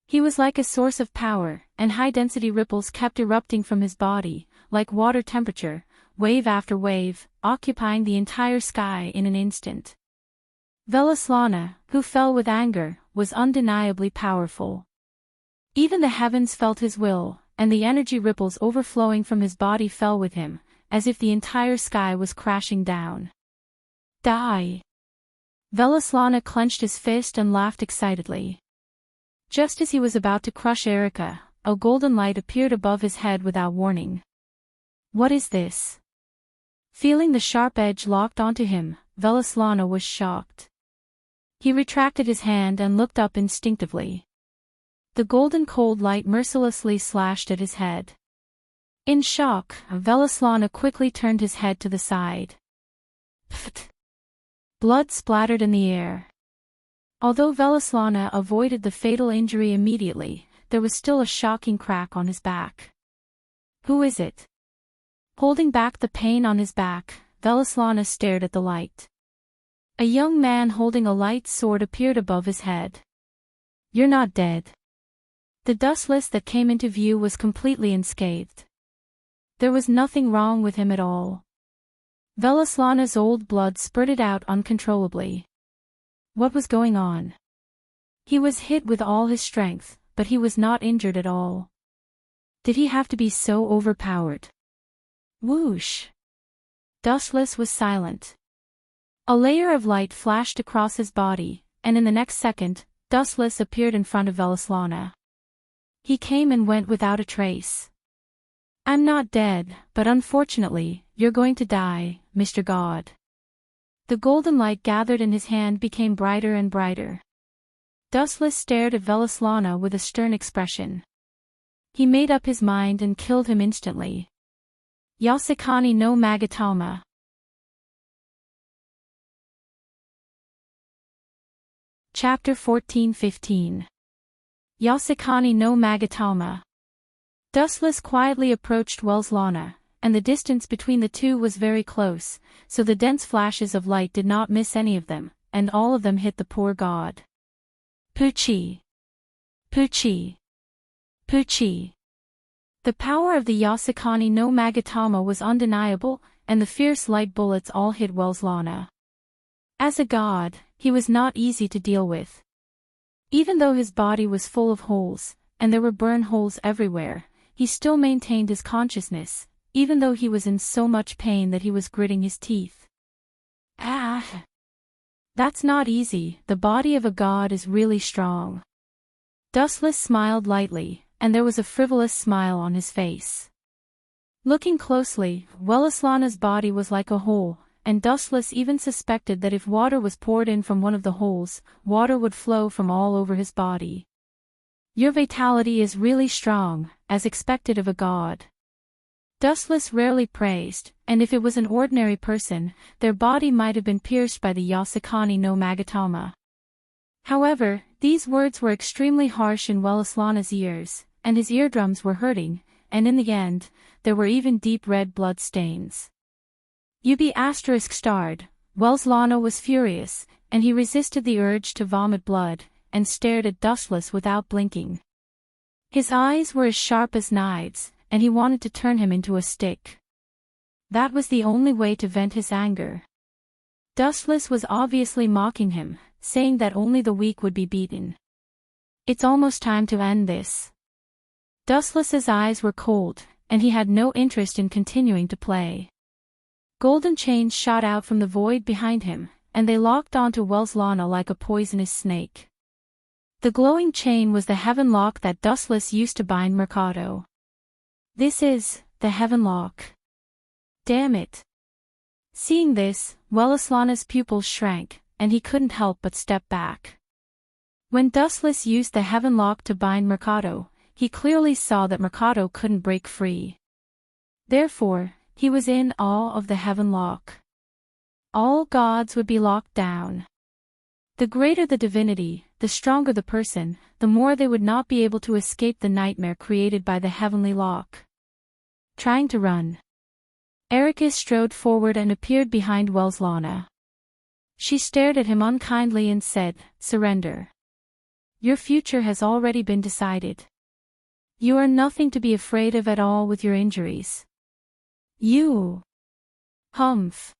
He was like a source of power, and high-density ripples kept erupting from his body, like water temperature, wave after wave, occupying the entire sky in an instant. Wellislana, who fell with anger, was undeniably powerful. Even the heavens felt his will, and the energy ripples overflowing from his body fell with him, as if the entire sky was crashing down. Die! Wellislana clenched his fist and laughed excitedly. Just as he was about to crush Erica, a golden light appeared above his head without warning. What is this? Feeling the sharp edge locked onto him, Wellislana was shocked. He retracted his hand and looked up instinctively. The golden cold light mercilessly slashed at his head. In shock, Wellislana quickly turned his head to the side. Pfft! Blood splattered in the air. Although Wellislana avoided the fatal injury immediately, there was still a shocking crack on his back. Who is it? Holding back the pain on his back, Wellislana stared at the light. A young man holding a light sword appeared above his head. You're not dead. The Dustless that came into view was completely unscathed. There was nothing wrong with him at all. Wellislana's old blood spurted out uncontrollably. What was going on? He was hit with all his strength, but he was not injured at all. Did he have to be so overpowered? Whoosh! Dustless was silent. A layer of light flashed across his body, and in the next second, Dustless appeared in front of Wellislana. He came and went without a trace. I'm not dead, but unfortunately, you're going to die, Mr. God. The golden light gathered in his hand became brighter and brighter. Dustless stared at Wellislana with a stern expression. He made up his mind and killed him instantly. Yasukani no Magatama. Chapter 14-15. Yasukani no Magatama. Dustless quietly approached Welslana, and the distance between the two was very close, so the dense flashes of light did not miss any of them, and all of them hit the poor god. Puchi! Puchi! Puchi! The power of the Yasukani no Magatama was undeniable, and the fierce light bullets all hit Welslana. As a god, he was not easy to deal with. Even though his body was full of holes, and there were burn holes everywhere, he still maintained his consciousness, even though he was in so much pain that he was gritting his teeth. Ah! That's not easy, the body of a god is really strong. Dustless smiled lightly, and there was a frivolous smile on his face. Looking closely, Welslana's body was like a hole, and Dustless even suspected that if water was poured in from one of the holes, water would flow from all over his body. Your vitality is really strong, as expected of a god. Dustless rarely praised, and if it was an ordinary person, their body might have been pierced by the Yasukani no Magatama. However, these words were extremely harsh in Welslana's ears, and his eardrums were hurting, and in the end, there were even deep red blood stains. ****, Welslana was furious, and he resisted the urge to vomit blood, and stared at Dustless without blinking. His eyes were as sharp as knives, and he wanted to turn him into a stick. That was the only way to vent his anger. Dustless was obviously mocking him, saying that only the weak would be beaten. It's almost time to end this. Dustless's eyes were cold, and he had no interest in continuing to play. Golden chains shot out from the void behind him, and they locked onto Welslana like a poisonous snake. The glowing chain was the heaven lock that Dustless used to bind Mercado. This is the heaven lock. Damn it. Seeing this, Welslana's pupils shrank, and he couldn't help but step back. When Dustless used the heaven lock to bind Mercado, he clearly saw that Mercado couldn't break free. Therefore, he was in awe of the heaven lock. All gods would be locked down. The greater the divinity, the stronger the person, the more they would not be able to escape the nightmare created by the heavenly lock. Trying to run. Erica strode forward and appeared behind Welslana. She stared at him unkindly and said, "Surrender. Your future has already been decided. You are nothing to be afraid of at all with your injuries. You. Humph.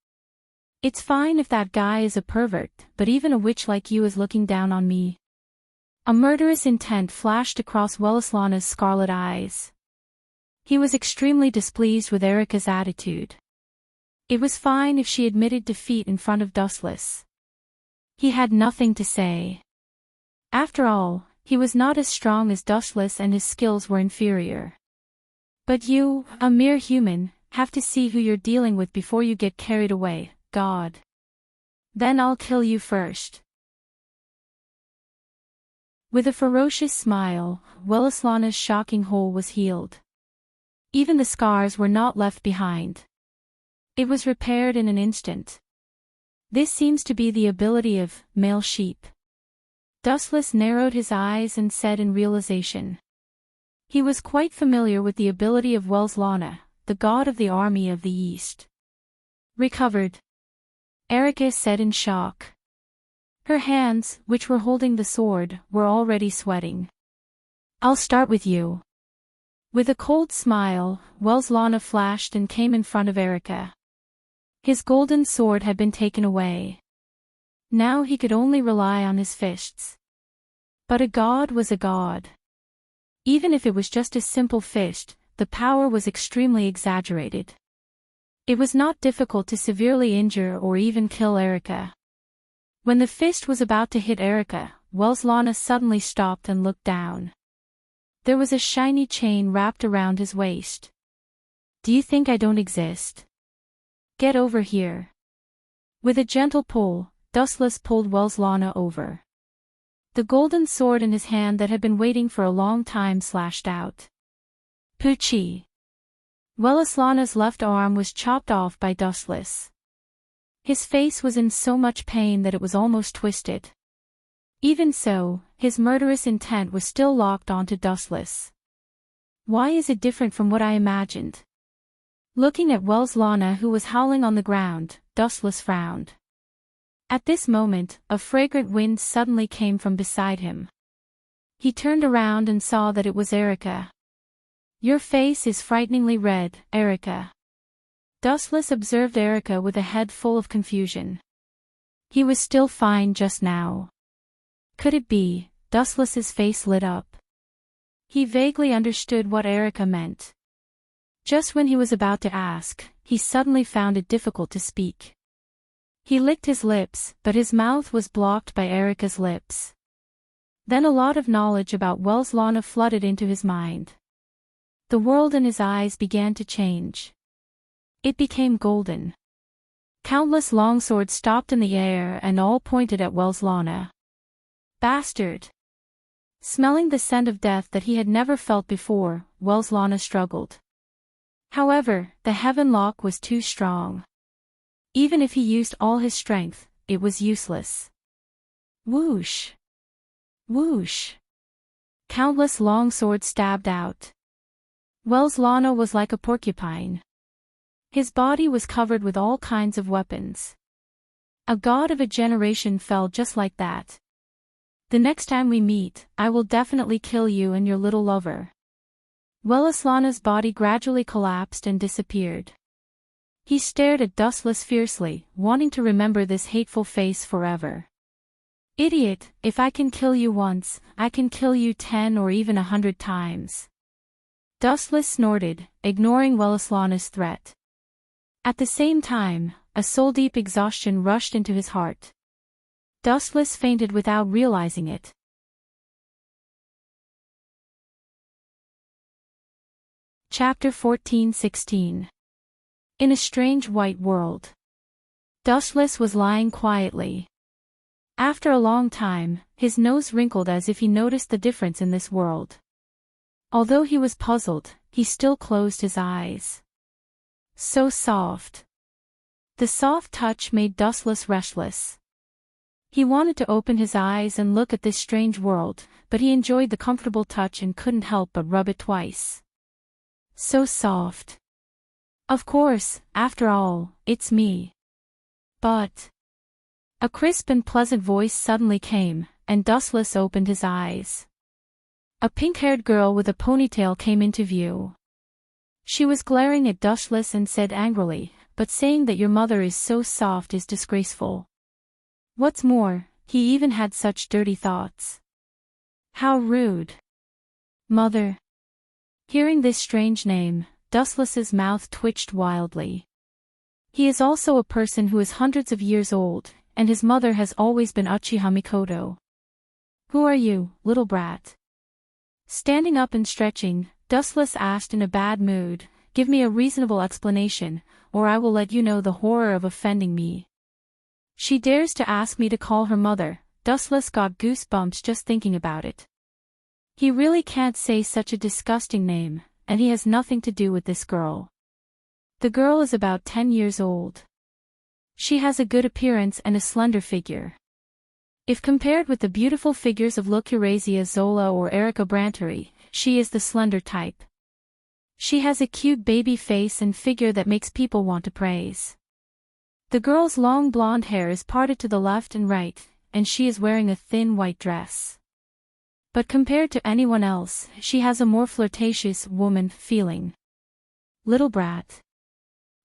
It's fine if that guy is a pervert, but even a witch like you is looking down on me." A murderous intent flashed across Welslana's scarlet eyes. He was extremely displeased with Erica's attitude. It was fine if she admitted defeat in front of Dustless. He had nothing to say. After all, he was not as strong as Dustless and his skills were inferior. But you, a mere human, have to see who you're dealing with before you get carried away, God. Then I'll kill you first. With a ferocious smile, Welslana's shocking hole was healed. Even the scars were not left behind. It was repaired in an instant. This seems to be the ability of male sheep. Dustless narrowed his eyes and said in realization. He was quite familiar with the ability of Welslana, the god of the army of the East. Recovered. Erica said in shock. Her hands, which were holding the sword, were already sweating. I'll start with you. With a cold smile, Welslana flashed and came in front of Erica. His golden sword had been taken away. Now he could only rely on his fists. But a god was a god. Even if it was just a simple fist, the power was extremely exaggerated. It was not difficult to severely injure or even kill Erica. When the fist was about to hit Erica, Welslana suddenly stopped and looked down. There was a shiny chain wrapped around his waist. Do you think I don't exist? Get over here. With a gentle pull, Dustless pulled Welslana over. The golden sword in his hand that had been waiting for a long time slashed out. Poochie. Wellislana's left arm was chopped off by Dustless. His face was in so much pain that it was almost twisted. Even so, his murderous intent was still locked onto Dustless. Why is it different from what I imagined? Looking at Wellislana, who was howling on the ground, Dustless frowned. At this moment, a fragrant wind suddenly came from beside him. He turned around and saw that it was Erica. Your face is frighteningly red, Erica. Dustless observed Erica with a head full of confusion. He was still fine just now. Could it be? Dustless's face lit up. He vaguely understood what Erica meant. Just when he was about to ask, he suddenly found it difficult to speak. He licked his lips, but his mouth was blocked by Erica's lips. Then a lot of knowledge about Wellislana flooded into his mind. The world in his eyes began to change. It became golden. Countless longswords stopped in the air and all pointed at Wellislana. Bastard! Smelling the scent of death that he had never felt before, Wellislana struggled. However, the heaven lock was too strong. Even if he used all his strength, it was useless. Whoosh! Whoosh! Countless long swords stabbed out. Wellislana was like a porcupine. His body was covered with all kinds of weapons. A god of a generation fell just like that. The next time we meet, I will definitely kill you and your little lover. Wellislana's body gradually collapsed and disappeared. He stared at Dustless fiercely, wanting to remember this hateful face forever. Idiot, if I can kill you once, I can kill you 10 or even 100 times. Dustless snorted, ignoring Wellislana's threat. At the same time, a soul-deep exhaustion rushed into his heart. Dustless fainted without realizing it. Chapter 14-16. In a strange white world. Dustless was lying quietly. After a long time, his nose wrinkled as if he noticed the difference in this world. Although he was puzzled, he still closed his eyes. So soft. The soft touch made Dustless restless. He wanted to open his eyes and look at this strange world, but he enjoyed the comfortable touch and couldn't help but rub it twice. So soft. Of course, after all, it's me. But... A crisp and pleasant voice suddenly came, and Dustless opened his eyes. A pink-haired girl with a ponytail came into view. She was glaring at Dustless and said angrily, "But saying that your mother is so soft is disgraceful. What's more, he even had such dirty thoughts. How rude. Mother." Hearing this strange name, Dustless's mouth twitched wildly. He is also a person who is hundreds of years old, and his mother has always been Uchiha Mikoto. Who are you, little brat? Standing up and stretching, Dustless asked in a bad mood, "Give me a reasonable explanation, or I will let you know the horror of offending me." She dares to ask me to call her mother. Dustless got goosebumps just thinking about it. He really can't say such a disgusting name, and he has nothing to do with this girl. The girl is about 10 years old. She has a good appearance and a slender figure. If compared with the beautiful figures of Lucurezia Zola or Erica Branteri, she is the slender type. She has a cute baby face and figure that makes people want to praise. The girl's long blonde hair is parted to the left and right, and she is wearing a thin white dress. But compared to anyone else, she has a more flirtatious woman feeling. Little brat.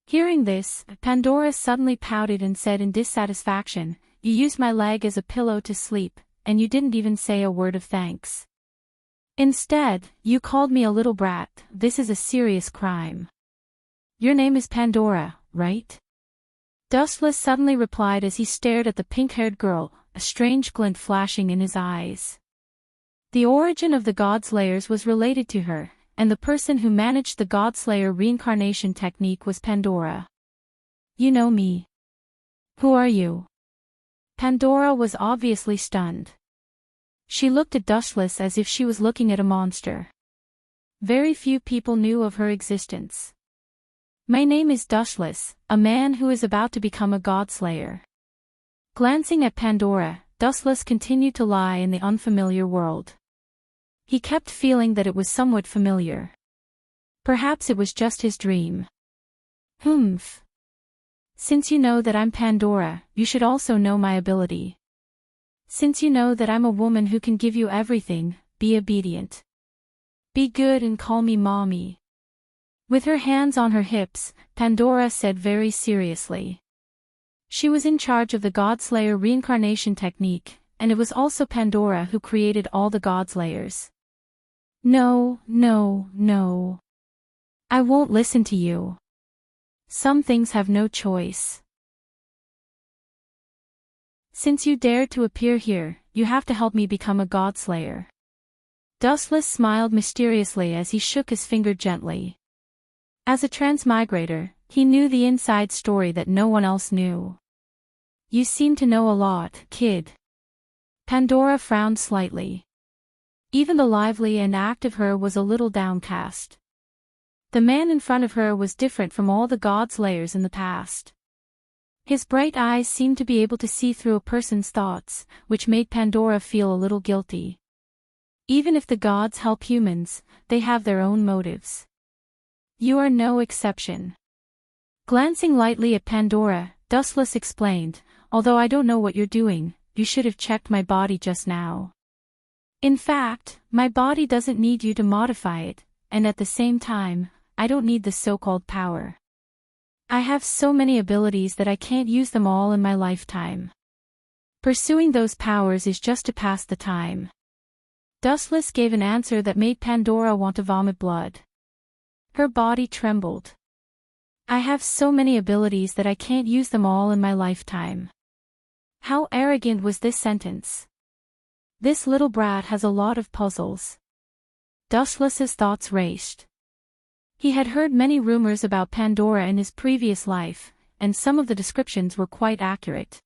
Hearing this, Pandora suddenly pouted and said in dissatisfaction, "You used my leg as a pillow to sleep, and you didn't even say a word of thanks. Instead, you called me a little brat. This is a serious crime." "Your name is Pandora, right?" Dustless suddenly replied as he stared at the pink-haired girl, a strange glint flashing in his eyes. The origin of the Godslayers was related to her, and the person who managed the Godslayer reincarnation technique was Pandora. "You know me. Who are you?" Pandora was obviously stunned. She looked at Dustless as if she was looking at a monster. Very few people knew of her existence. My name is Dustless, a man who is about to become a godslayer. Glancing at Pandora, Dustless continued to lie in the unfamiliar world. He kept feeling that it was somewhat familiar. Perhaps it was just his dream. Humph. Since you know that I'm Pandora, you should also know my ability. Since you know that I'm a woman who can give you everything, be obedient. Be good and call me Mommy. With her hands on her hips, Pandora said very seriously. She was in charge of the Godslayer reincarnation technique, and it was also Pandora who created all the Godslayers. No, no, no. I won't listen to you. Some things have no choice. Since you dared to appear here, you have to help me become a Godslayer. Dustless smiled mysteriously as he shook his finger gently. As a transmigrator, he knew the inside story that no one else knew. You seem to know a lot, kid. Pandora frowned slightly. Even the lively and active her was a little downcast. The man in front of her was different from all the Godslayers in the past. His bright eyes seemed to be able to see through a person's thoughts, which made Pandora feel a little guilty. Even if the gods help humans, they have their own motives. You are no exception. Glancing lightly at Pandora, Dustless explained, although I don't know what you're doing, you should have checked my body just now. In fact, my body doesn't need you to modify it, and at the same time, I don't need the so-called power. I have so many abilities that I can't use them all in my lifetime. Pursuing those powers is just to pass the time. Dustless gave an answer that made Pandora want to vomit blood. Her body trembled. I have so many abilities that I can't use them all in my lifetime. How arrogant was this sentence? This little brat has a lot of puzzles. Dustless's thoughts raced. He had heard many rumors about Pandora in his previous life, and some of the descriptions were quite accurate.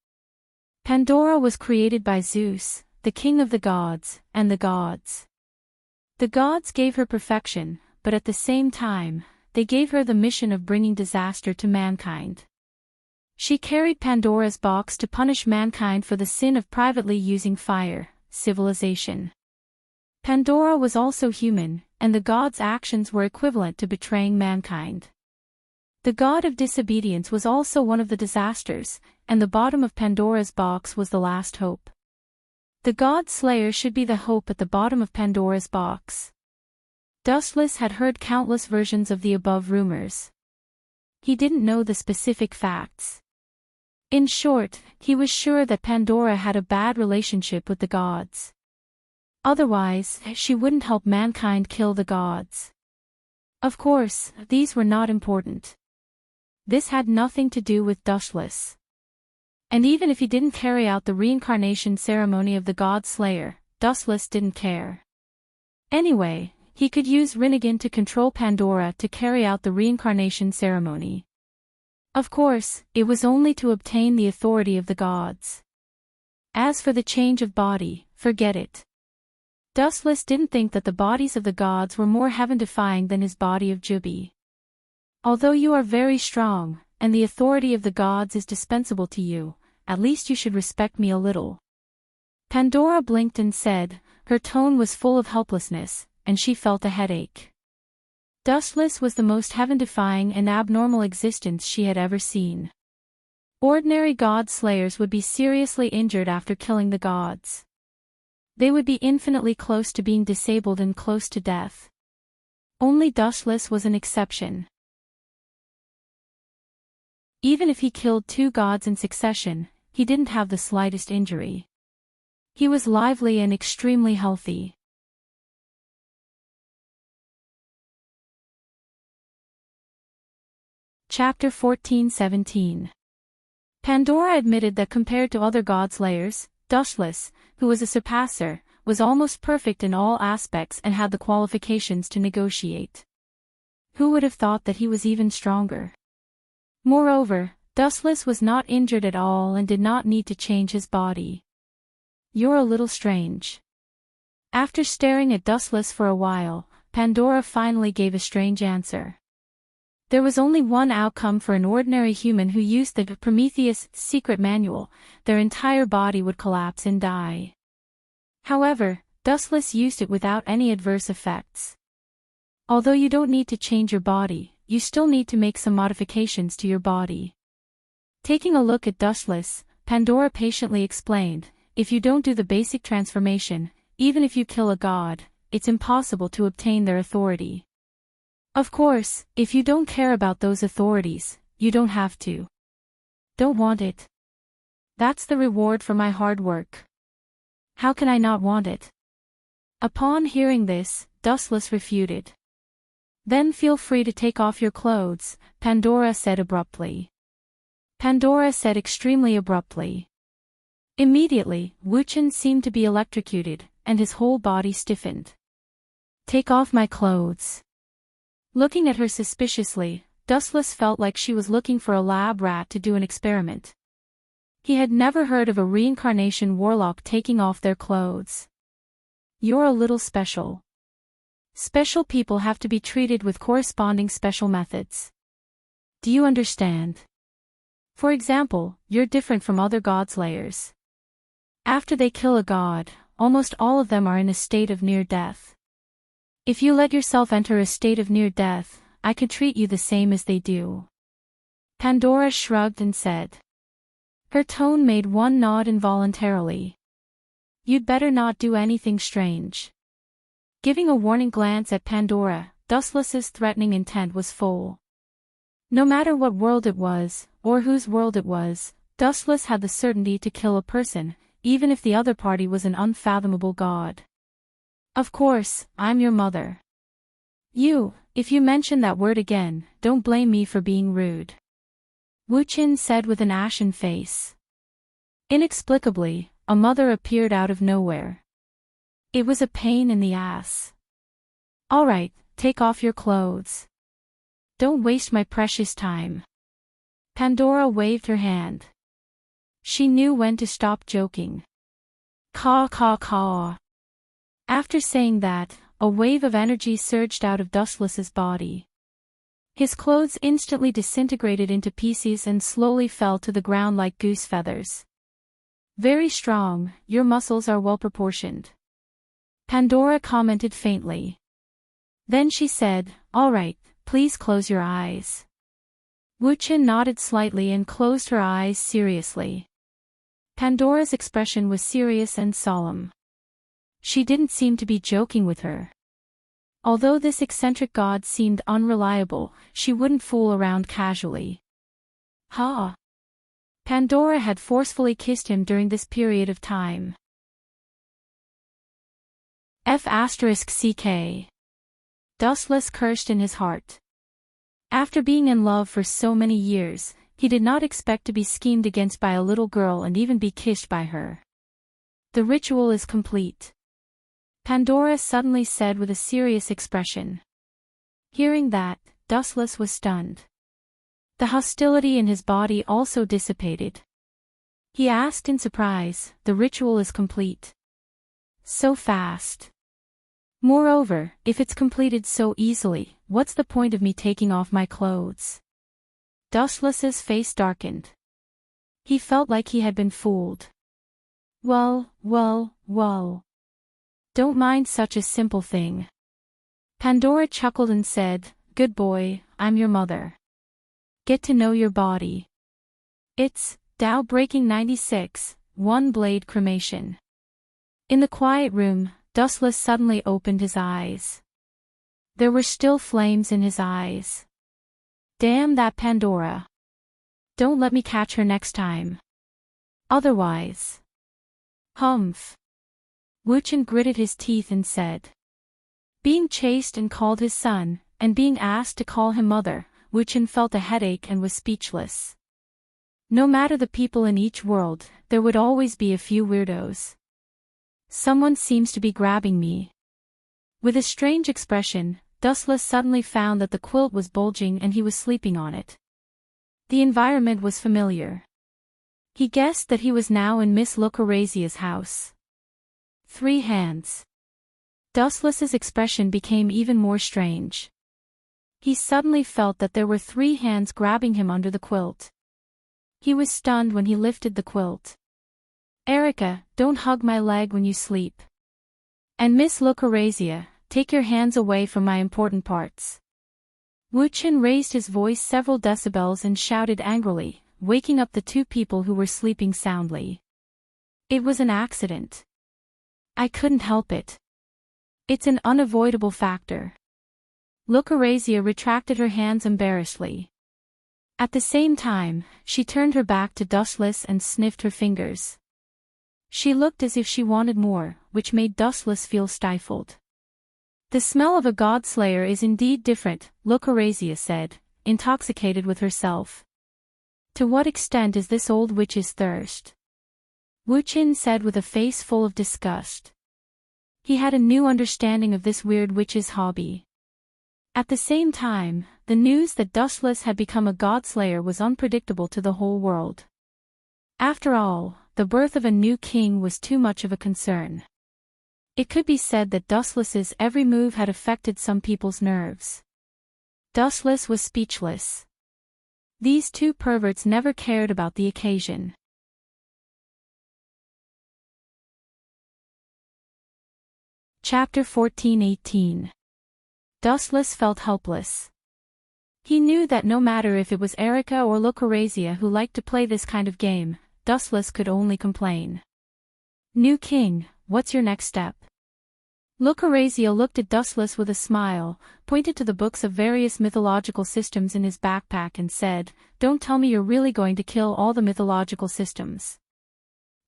Pandora was created by Zeus, the king of the gods, and the gods. The gods gave her perfection, but at the same time, they gave her the mission of bringing disaster to mankind. She carried Pandora's box to punish mankind for the sin of privately using fire, civilization. Pandora was also human, and the gods' actions were equivalent to betraying mankind. The god of disobedience was also one of the disasters, and the bottom of Pandora's box was the last hope. The god slayer should be the hope at the bottom of Pandora's box. Dustless had heard countless versions of the above rumors. He didn't know the specific facts. In short, he was sure that Pandora had a bad relationship with the gods. Otherwise, she wouldn't help mankind kill the gods. Of course, these were not important. This had nothing to do with Dustless. And even if he didn't carry out the reincarnation ceremony of the God Slayer, Dustless didn't care. Anyway, he could use Rinnegan to control Pandora to carry out the reincarnation ceremony. Of course, it was only to obtain the authority of the gods. As for the change of body, forget it. Dustless didn't think that the bodies of the gods were more heaven-defying than his body of Jubi. Although you are very strong, and the authority of the gods is dispensable to you, at least you should respect me a little. Pandora blinked and said, her tone was full of helplessness, and she felt a headache. Dustless was the most heaven-defying and abnormal existence she had ever seen. Ordinary god slayers would be seriously injured after killing the gods. They would be infinitely close to being disabled and close to death. Only Dustless was an exception. Even if he killed 2 gods in succession, he didn't have the slightest injury. He was lively and extremely healthy. Chapter 14-17. Pandora admitted that compared to other godslayers, Dustless, who was a surpasser, was almost perfect in all aspects and had the qualifications to negotiate. Who would have thought that he was even stronger? Moreover, Dustless was not injured at all and did not need to change his body. You're a little strange. After staring at Dustless for a while, Pandora finally gave a strange answer. There was only one outcome for an ordinary human who used the Prometheus secret manual: their entire body would collapse and die. However, Dustless used it without any adverse effects. Although you don't need to change your body, you still need to make some modifications to your body. Taking a look at Dustless, Pandora patiently explained, if you don't do the basic transformation, even if you kill a god, it's impossible to obtain their authority. Of course, if you don't care about those authorities, you don't have to. Don't want it. That's the reward for my hard work. How can I not want it? Upon hearing this, Dustless refuted. Then feel free to take off your clothes, Pandora said abruptly. Pandora said extremely abruptly. Immediately, Wuchen seemed to be electrocuted, and his whole body stiffened. Take off my clothes. Looking at her suspiciously, Dustless felt like she was looking for a lab rat to do an experiment. He had never heard of a reincarnation warlock taking off their clothes. You're a little special. Special people have to be treated with corresponding special methods. Do you understand? For example, you're different from other god-slayers. After they kill a god, almost all of them are in a state of near death. If you let yourself enter a state of near death, I could treat you the same as they do. Pandora shrugged and said. Her tone made one nod involuntarily. You'd better not do anything strange. Giving a warning glance at Pandora, Dustless's threatening intent was full. No matter what world it was, or whose world it was, Dustless had the certainty to kill a person, even if the other party was an unfathomable god. Of course, I'm your mother. If you mention that word again, don't blame me for being rude. Wuchen said with an ashen face. Inexplicably, a mother appeared out of nowhere. It was a pain in the ass. All right, take off your clothes. Don't waste my precious time. Pandora waved her hand. She knew when to stop joking. Caw caw caw. After saying that, a wave of energy surged out of Dustless's body. His clothes instantly disintegrated into pieces and slowly fell to the ground like goose feathers. Very strong, your muscles are well proportioned. Pandora commented faintly. Then she said, all right, please close your eyes. Wuchen nodded slightly and closed her eyes seriously. Pandora's expression was serious and solemn. She didn't seem to be joking with her. Although this eccentric god seemed unreliable, she wouldn't fool around casually. Ha! Pandora had forcefully kissed him during this period of time. F***ck. Dustless cursed in his heart. After being in love for so many years, he did not expect to be schemed against by a little girl and even be kissed by her. The ritual is complete. Pandora suddenly said with a serious expression. Hearing that, Dustless was stunned. The hostility in his body also dissipated. He asked in surprise, the ritual is complete. So fast. Moreover, if it's completed so easily, what's the point of me taking off my clothes? Dustless's face darkened. He felt like he had been fooled. Well. Don't mind such a simple thing. Pandora chuckled and said, good boy, I'm your mother. Get to know your body. It's Tao Breaking 96, One Blade Cremation. In the quiet room, Dustless suddenly opened his eyes. There were still flames in his eyes. Damn that Pandora. Don't let me catch her next time. Otherwise. Humph. Wuchen gritted his teeth and said. Being chased and called his son, and being asked to call him mother, Wuchen felt a headache and was speechless. No matter the people in each world, there would always be a few weirdos. Someone seems to be grabbing me. With a strange expression, Dustless suddenly found that the quilt was bulging and he was sleeping on it. The environment was familiar. He guessed that he was now in Miss Lucrezia's house. 3 hands. Dustless's expression became even more strange. He suddenly felt that there were 3 hands grabbing him under the quilt. He was stunned when he lifted the quilt. "Erica, don't hug my leg when you sleep. And Miss Lucrezia, take your hands away from my important parts." Wu-Chin raised his voice several decibels and shouted angrily, waking up the 2 people who were sleeping soundly. "It was an accident. I couldn't help it. It's an unavoidable factor." Lucrezia retracted her hands embarrassedly. At the same time, she turned her back to Dustless and sniffed her fingers. She looked as if she wanted more, which made Dustless feel stifled. "The smell of a godslayer is indeed different," Lucrezia said, intoxicated with herself. "To what extent is this old witch's thirst?" Wu-Chin said with a face full of disgust. He had a new understanding of this weird witch's hobby. At the same time, the news that Dustless had become a godslayer was unpredictable to the whole world. After all, the birth of a new king was too much of a concern. It could be said that Dustless's every move had affected some people's nerves. Dustless was speechless. These 2 perverts never cared about the occasion. Chapter 14-18. Dustless felt helpless. He knew that no matter if it was Erica or Lucrezia who liked to play this kind of game, Dustless could only complain. "New king, what's your next step?" Lucrezia looked at Dustless with a smile, pointed to the books of various mythological systems in his backpack and said, "Don't tell me you're really going to kill all the mythological systems.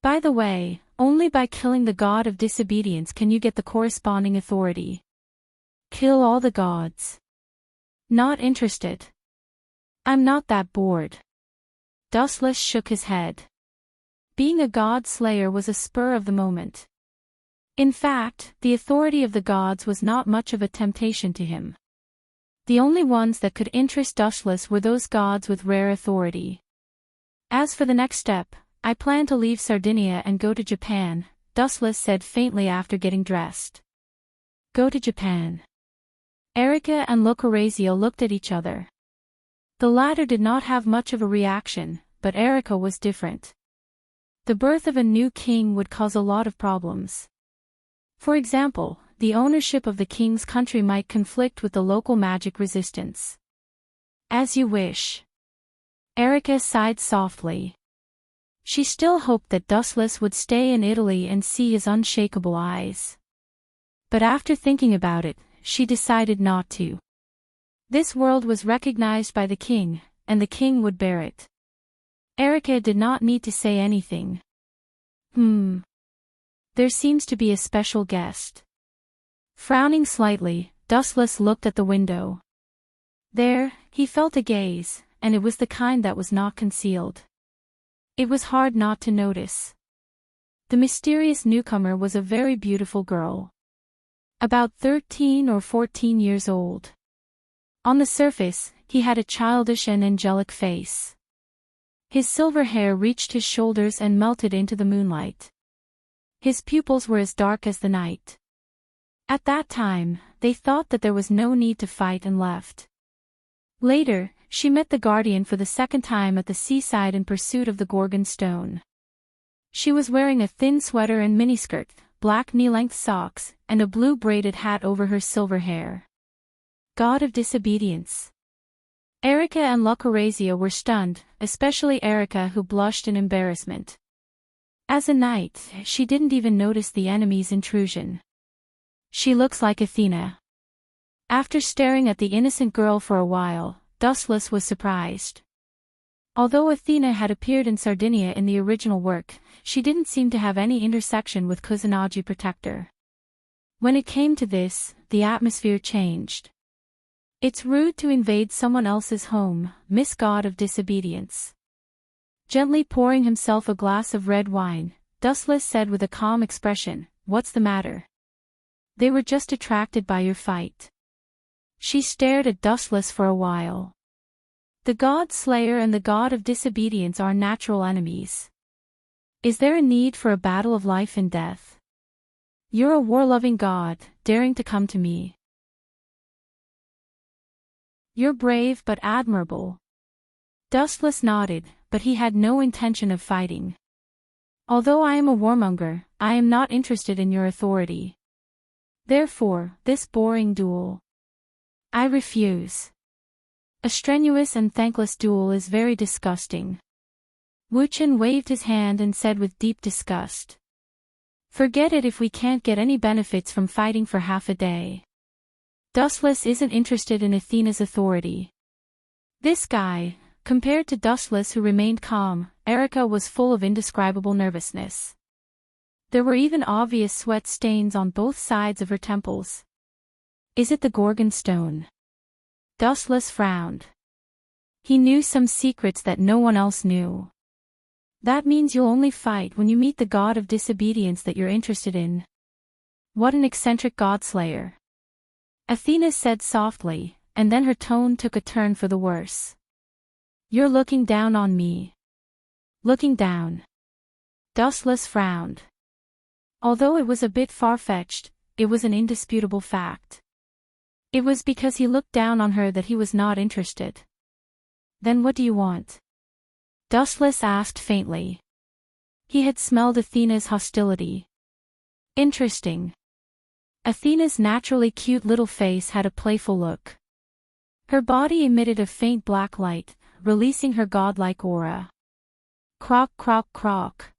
By the way, only by killing the god of disobedience can you get the corresponding authority. Kill all the gods." "Not interested. I'm not that bored." Dustless shook his head. Being a god slayer was a spur of the moment. In fact, the authority of the gods was not much of a temptation to him. The only ones that could interest Dustless were those gods with rare authority. "As for the next step, I plan to leave Sardinia and go to Japan," Dustless said faintly after getting dressed. "Go to Japan?" Erica and Lucrezia looked at each other. The latter did not have much of a reaction, but Erica was different. The birth of a new king would cause a lot of problems. For example, the ownership of the king's country might conflict with the local magic resistance. "As you wish." Erica sighed softly. She still hoped that Dustless would stay in Italy and see his unshakable eyes. But after thinking about it, she decided not to. This world was recognized by the king, and the king would bear it. Erica did not need to say anything. There seems to be a special guest." Frowning slightly, Dustless looked at the window. There, he felt a gaze, and it was the kind that was not concealed. It was hard not to notice. The mysterious newcomer was a very beautiful girl. About 13 or 14 years old. On the surface, he had a childish and angelic face. His silver hair reached his shoulders and melted into the moonlight. His pupils were as dark as the night. At that time, they thought that there was no need to fight and left. Later, she met the guardian for the second time at the seaside in pursuit of the Gorgon stone. She was wearing a thin sweater and miniskirt, black knee-length socks, and a blue braided hat over her silver hair. God of disobedience. Erica and Lucrezia were stunned, especially Erica, who blushed in embarrassment. As a knight, she didn't even notice the enemy's intrusion. "She looks like Athena." After staring at the innocent girl for a while, Dustless was surprised. Although Athena had appeared in Sardinia in the original work, she didn't seem to have any intersection with Kusanagi Protector. When it came to this, the atmosphere changed. "It's rude to invade someone else's home, Miss God of Disobedience." Gently pouring himself a glass of red wine, Dustless said with a calm expression, "What's the matter?" "They were just attracted by your fight." She stared at Dustless for a while. The God Slayer and the God of Disobedience are natural enemies. Is there a need for a battle of life and death? You're a war-loving god, daring to come to me. You're brave but admirable. Dustless nodded, but he had no intention of fighting. Although I am a warmonger, I am not interested in your authority. Therefore, this boring duel. I refuse. A strenuous and thankless duel is very disgusting. Wu Chen waved his hand and said with deep disgust. Forget it if we can't get any benefits from fighting for half a day. Dustless isn't interested in Athena's authority. This guy, compared to Dustless who remained calm, Erica was full of indescribable nervousness. There were even obvious sweat stains on both sides of her temples. Is it the Gorgon stone? Dustless frowned. He knew some secrets that no one else knew. That means you'll only fight when you meet the god of disobedience that you're interested in. What an eccentric godslayer. Athena said softly, and then her tone took a turn for the worse. You're looking down on me. Looking down. Dustless frowned. Although it was a bit far-fetched, it was an indisputable fact. It was because he looked down on her that he was not interested. Then what do you want? Dustless asked faintly. He had smelled Athena's hostility. Interesting. Athena's naturally cute little face had a playful look. Her body emitted a faint black light, releasing her godlike aura. Croak, croak, croak.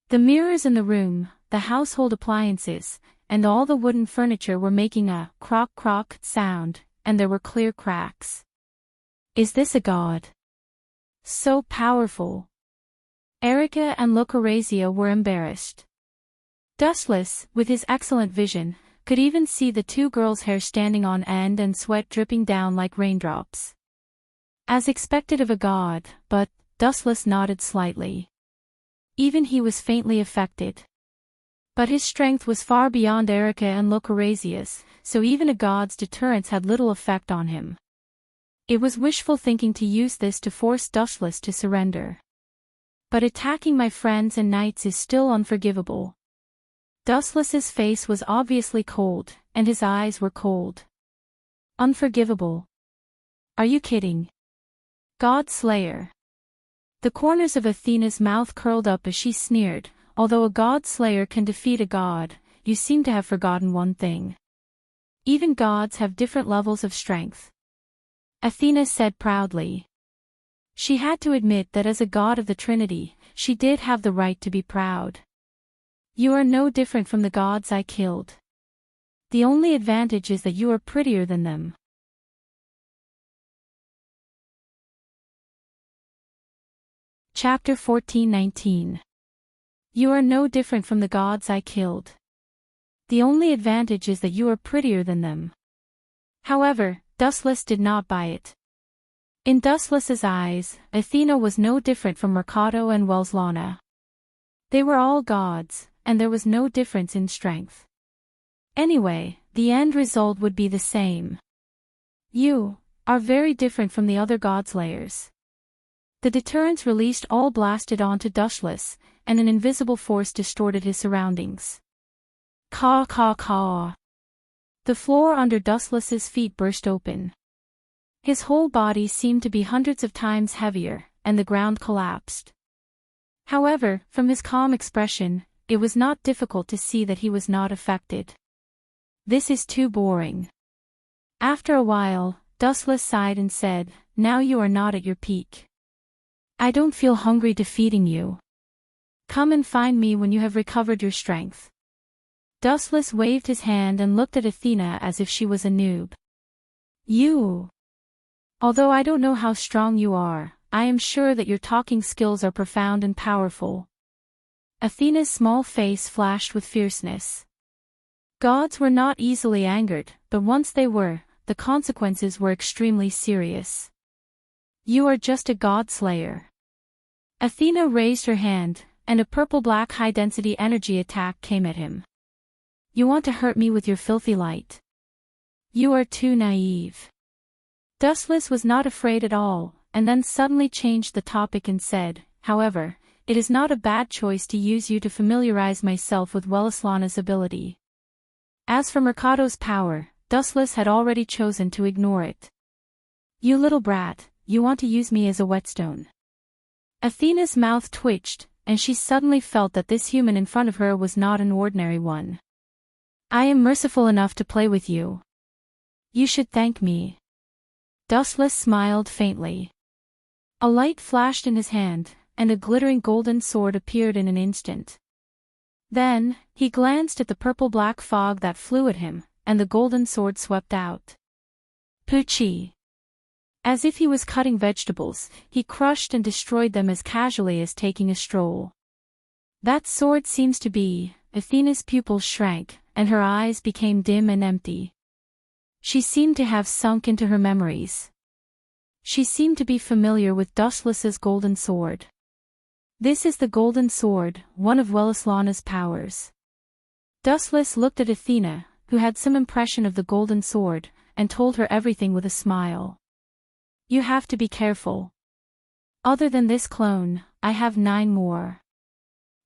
The mirrors in the room, the household appliances, and all the wooden furniture were making a croak croak sound, and there were clear cracks. Is this a god? So powerful. Erica and Locorazia were embarrassed. Dustless, with his excellent vision, could even see the two girls' hair standing on end and sweat dripping down like raindrops. As expected of a god, but Dustless nodded slightly. Even he was faintly affected. But his strength was far beyond Erica and Locораzia's, so even a god's deterrence had little effect on him. It was wishful thinking to use this to force Dustless to surrender. But attacking my friends and knights is still unforgivable. Dustless's face was obviously cold, and his eyes were cold. Unforgivable. Are you kidding? God Slayer. The corners of Athena's mouth curled up as she sneered. Although a god slayer can defeat a god, you seem to have forgotten one thing. Even gods have different levels of strength. Athena said proudly. She had to admit that as a god of the Trinity, she did have the right to be proud. You are no different from the gods I killed. The only advantage is that you are prettier than them. Chapter 14:19. You are no different from the gods I killed. The only advantage is that you are prettier than them. However, Dustless did not buy it. In Dustless's eyes, Athena was no different from Mercado and Welslana. They were all gods, and there was no difference in strength. Anyway, the end result would be the same. You are very different from the other godslayers. The deterrents released all blasted onto Dustless, and an invisible force distorted his surroundings. Caw caw caw. The floor under Dustless's feet burst open. His whole body seemed to be hundreds of times heavier, and the ground collapsed. However, from his calm expression, it was not difficult to see that he was not affected. This is too boring. After a while, Dustless sighed and said, Now you are not at your peak. I don't feel hungry defeating you. Come and find me when you have recovered your strength. Dustless waved his hand and looked at Athena as if she was a noob. You. Although I don't know how strong you are, I am sure that your talking skills are profound and powerful. Athena's small face flashed with fierceness. Gods were not easily angered, but once they were, the consequences were extremely serious. You are just a god slayer. Athena raised her hand, and a purple-black high-density energy attack came at him. You want to hurt me with your filthy light? You are too naive. Dustless was not afraid at all, and then suddenly changed the topic and said, However, it is not a bad choice to use you to familiarize myself with Welslana's ability. As for Mercado's power, Dustless had already chosen to ignore it. You little brat, you want to use me as a whetstone. Athena's mouth twitched, and she suddenly felt that this human in front of her was not an ordinary one. I am merciful enough to play with you. You should thank me. Dustless smiled faintly. A light flashed in his hand, and a glittering golden sword appeared in an instant. Then, he glanced at the purple-black fog that flew at him, and the golden sword swept out. Poochie! As if he was cutting vegetables, he crushed and destroyed them as casually as taking a stroll. That sword seems to be... Athena's pupils shrank, and her eyes became dim and empty. She seemed to have sunk into her memories. She seemed to be familiar with Dustless's golden sword. This is the golden sword, one of Welleslauna's powers. Dustless looked at Athena, who had some impression of the golden sword, and told her everything with a smile. You have to be careful. Other than this clone, I have 9 more.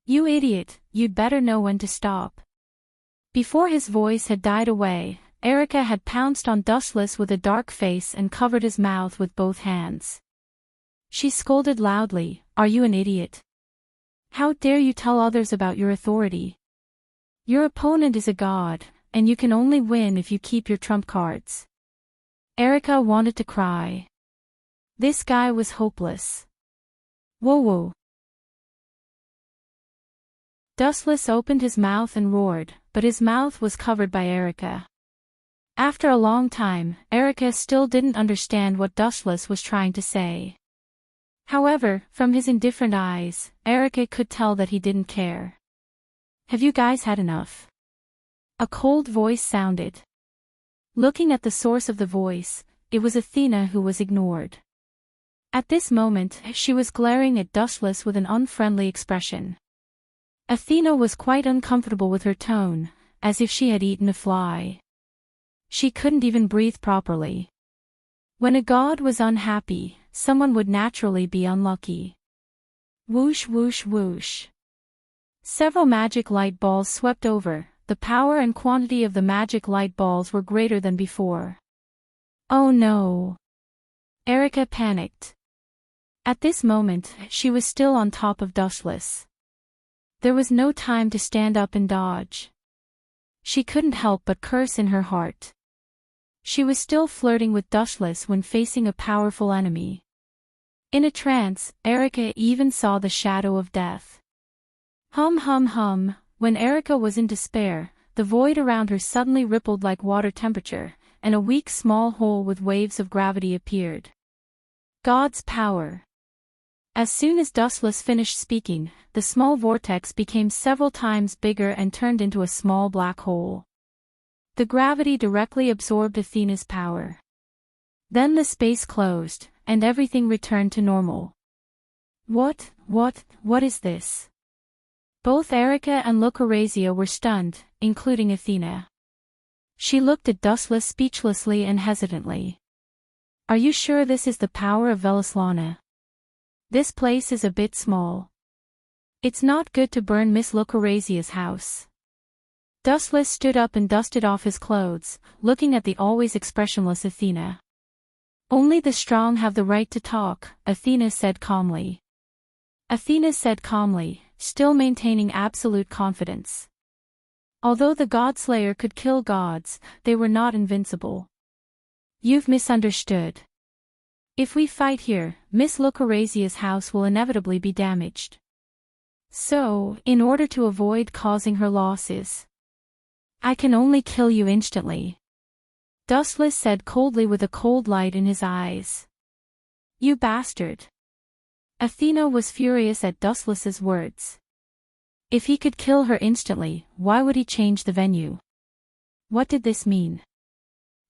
You idiot, you'd better know when to stop. Before his voice had died away, Erica had pounced on Dustless with a dark face and covered his mouth with both hands. She scolded loudly, Are you an idiot? How dare you tell others about your authority? Your opponent is a god, and you can only win if you keep your trump cards. Erica wanted to cry. This guy was hopeless. Whoa. Dustless opened his mouth and roared, but his mouth was covered by Erica. After a long time, Erica still didn't understand what Dustless was trying to say. However, from his indifferent eyes, Erica could tell that he didn't care. Have you guys had enough? A cold voice sounded. Looking at the source of the voice, it was Athena who was ignored. At this moment, she was glaring at Dustless with an unfriendly expression. Athena was quite uncomfortable with her tone, as if she had eaten a fly. She couldn't even breathe properly. When a god was unhappy, someone would naturally be unlucky. Whoosh whoosh whoosh. Several magic light balls swept over. The power and quantity of the magic light balls were greater than before. Oh no! Erica panicked. At this moment, she was still on top of Dustless. There was no time to stand up and dodge. She couldn't help but curse in her heart. She was still flirting with Dustless when facing a powerful enemy. In a trance, Erica even saw the shadow of death. Hum. When Erica was in despair, the void around her suddenly rippled like water temperature, and a weak small hole with waves of gravity appeared. God's power. As soon as Dustless finished speaking, the small vortex became several times bigger and turned into a small black hole. The gravity directly absorbed Athena's power. Then the space closed, and everything returned to normal. What is this? Both Erica and Lucrezia were stunned, including Athena. She looked at Dustless speechlessly and hesitantly. Are you sure this is the power of Welleslauna? This place is a bit small. It's not good to burn Miss Lucrezia's house. Dustless stood up and dusted off his clothes, looking at the always expressionless Athena. Only the strong have the right to talk, Athena said calmly. Still maintaining absolute confidence. Although the Godslayer could kill gods, they were not invincible. You've misunderstood. If we fight here, Miss Lucrezia's house will inevitably be damaged. So, in order to avoid causing her losses, I can only kill you instantly. Dustless said coldly with a cold light in his eyes. You bastard. Athena was furious at Dustless's words. If he could kill her instantly, why would he change the venue? What did this mean?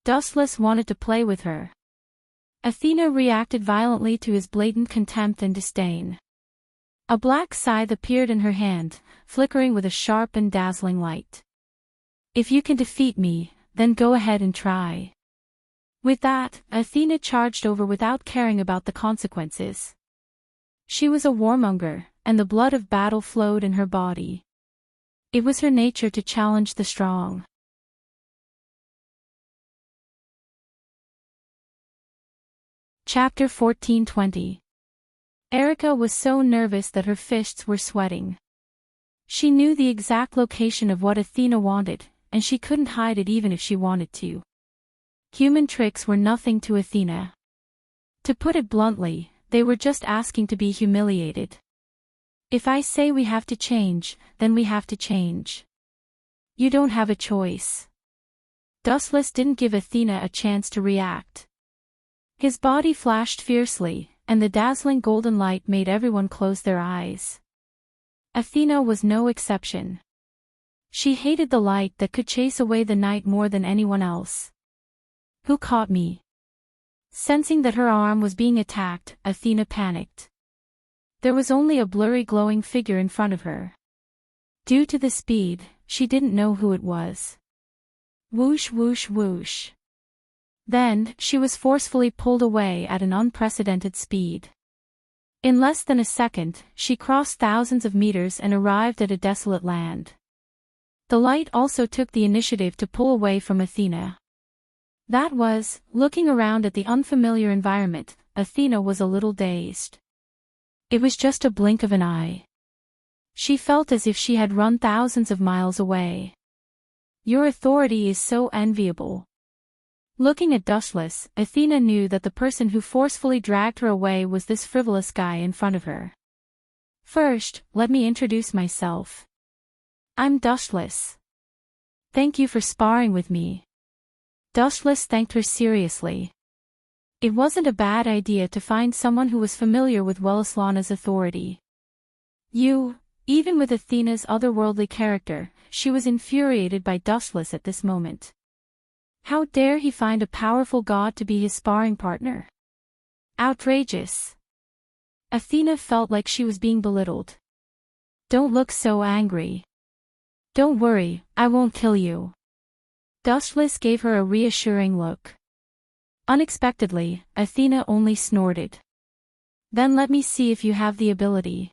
Dustless wanted to play with her. Athena reacted violently to his blatant contempt and disdain. A black scythe appeared in her hand, flickering with a sharp and dazzling light. If you can defeat me, then go ahead and try. With that, Athena charged over without caring about the consequences. She was a warmonger, and the blood of battle flowed in her body. It was her nature to challenge the strong. Chapter 14:20. Erica was so nervous that her fists were sweating. She knew the exact location of what Athena wanted, and she couldn't hide it even if she wanted to. Human tricks were nothing to Athena. To put it bluntly, they were just asking to be humiliated. If I say we have to change, then we have to change. You don't have a choice. Dustless didn't give Athena a chance to react. His body flashed fiercely, and the dazzling golden light made everyone close their eyes. Athena was no exception. She hated the light that could chase away the night more than anyone else. Who caught me? Sensing that her arm was being attacked, Athena panicked. There was only a blurry glowing figure in front of her. Due to the speed, she didn't know who it was. Whoosh whoosh whoosh. Then, she was forcefully pulled away at an unprecedented speed. In less than a second, she crossed thousands of meters and arrived at a desolate land. The light also took the initiative to pull away from Athena. That was, looking around at the unfamiliar environment, Athena was a little dazed. It was just a blink of an eye. She felt as if she had run thousands of miles away. Your authority is so enviable. Looking at Dustless, Athena knew that the person who forcefully dragged her away was this frivolous guy in front of her. First, let me introduce myself. I'm Dustless. Thank you for sparring with me. Dustless thanked her seriously. It wasn't a bad idea to find someone who was familiar with Wellislana's authority. Even with Athena's otherworldly character, she was infuriated by Dustless at this moment. How dare he find a powerful god to be his sparring partner? Outrageous. Athena felt like she was being belittled. Don't look so angry. Don't worry, I won't kill you. Dustless gave her a reassuring look. Unexpectedly, Athena only snorted. Then let me see if you have the ability.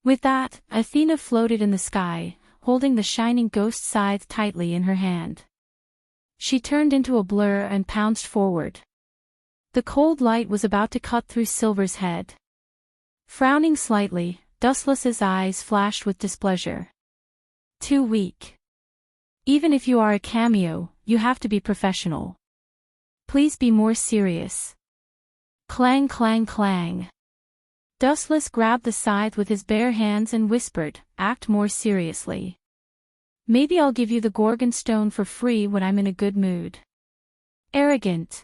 With that, Athena floated in the sky, holding the shining ghost scythe tightly in her hand. She turned into a blur and pounced forward. The cold light was about to cut through Silver's head. Frowning slightly, Dustless's eyes flashed with displeasure. Too weak. Even if you are a cameo, you have to be professional. Please be more serious. Clang clang clang. Dustless grabbed the scythe with his bare hands and whispered, act more seriously. Maybe I'll give you the Gorgon stone for free when I'm in a good mood. Arrogant.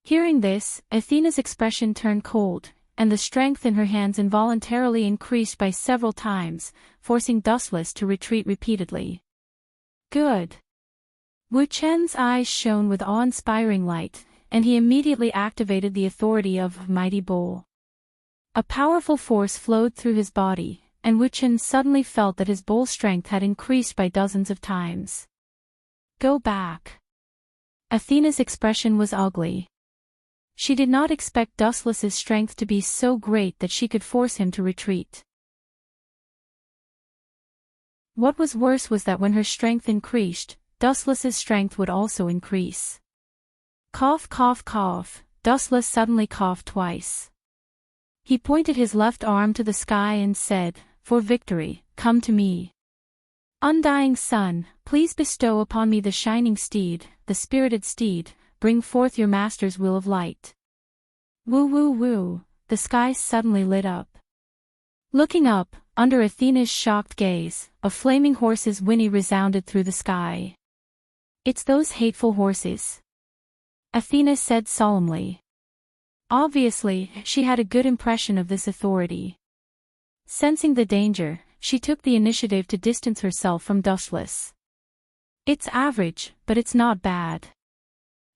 Hearing this, Athena's expression turned cold, and the strength in her hands involuntarily increased by several times, forcing Dustless to retreat repeatedly. Good. Wu Chen's eyes shone with awe-inspiring light, and he immediately activated the authority of Mighty Bowl. A powerful force flowed through his body, and Wu Chen suddenly felt that his bowl strength had increased by dozens of times. Go back. Athena's expression was ugly. She did not expect Dustless's strength to be so great that she could force him to retreat. What was worse was that when her strength increased, Dustless's strength would also increase. Cough cough cough, Dustless suddenly coughed twice. He pointed his left arm to the sky and said, for victory, come to me. Undying sun, please bestow upon me the shining steed, the spirited steed, bring forth your master's will of light. Woo woo woo, the sky suddenly lit up. Looking up, under Athena's shocked gaze, a flaming horse's whinny resounded through the sky. It's those hateful horses. Athena said solemnly. Obviously, she had a good impression of this authority. Sensing the danger, she took the initiative to distance herself from Dustless. It's average, but it's not bad.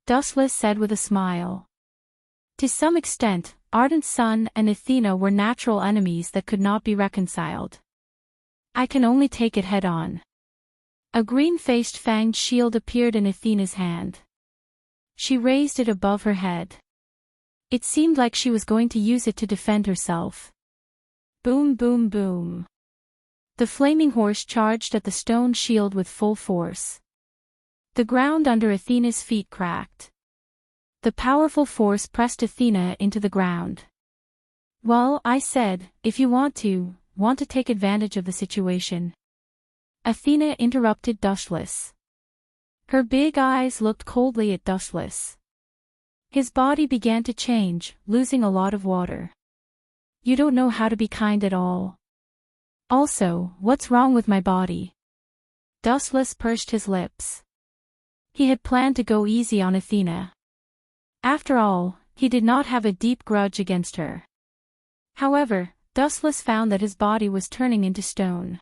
Dustless said with a smile. To some extent, Ardent Sun and Athena were natural enemies that could not be reconciled. I can only take it head-on. A green-faced fanged shield appeared in Athena's hand. She raised it above her head. It seemed like she was going to use it to defend herself. Boom boom boom. The flaming horse charged at the stone shield with full force. The ground under Athena's feet cracked. The powerful force pressed Athena into the ground. Well, I said, if you want to take advantage of the situation. Athena interrupted Dustless. Her big eyes looked coldly at Dustless. His body began to change, losing a lot of water. You don't know how to be kind at all. Also, what's wrong with my body? Dustless pursed his lips. He had planned to go easy on Athena. After all, he did not have a deep grudge against her. However, Dustless found that his body was turning into stone.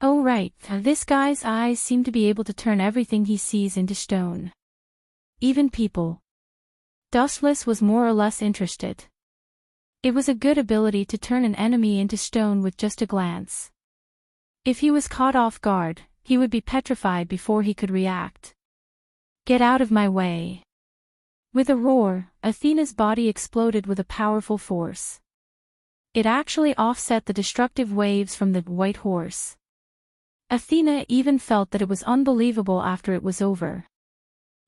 Oh right, this guy's eyes seem to be able to turn everything he sees into stone. Even people. Dustless was more or less interested. It was a good ability to turn an enemy into stone with just a glance. If he was caught off guard, he would be petrified before he could react. Get out of my way. With a roar, Athena's body exploded with a powerful force. It actually offset the destructive waves from the white horse. Athena even felt that it was unbelievable after it was over.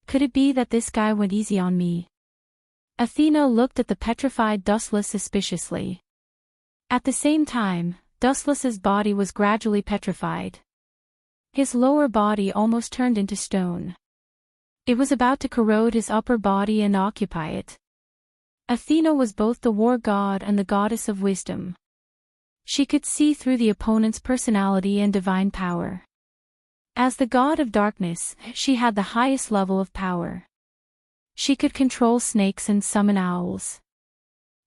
Could it be that this guy went easy on me? Athena looked at the petrified Dustless suspiciously. At the same time, Dustless's body was gradually petrified. His lower body almost turned into stone. It was about to corrode his upper body and occupy it. Athena was both the war god and the goddess of wisdom. She could see through the opponent's personality and divine power. As the god of darkness, she had the highest level of power. She could control snakes and summon owls.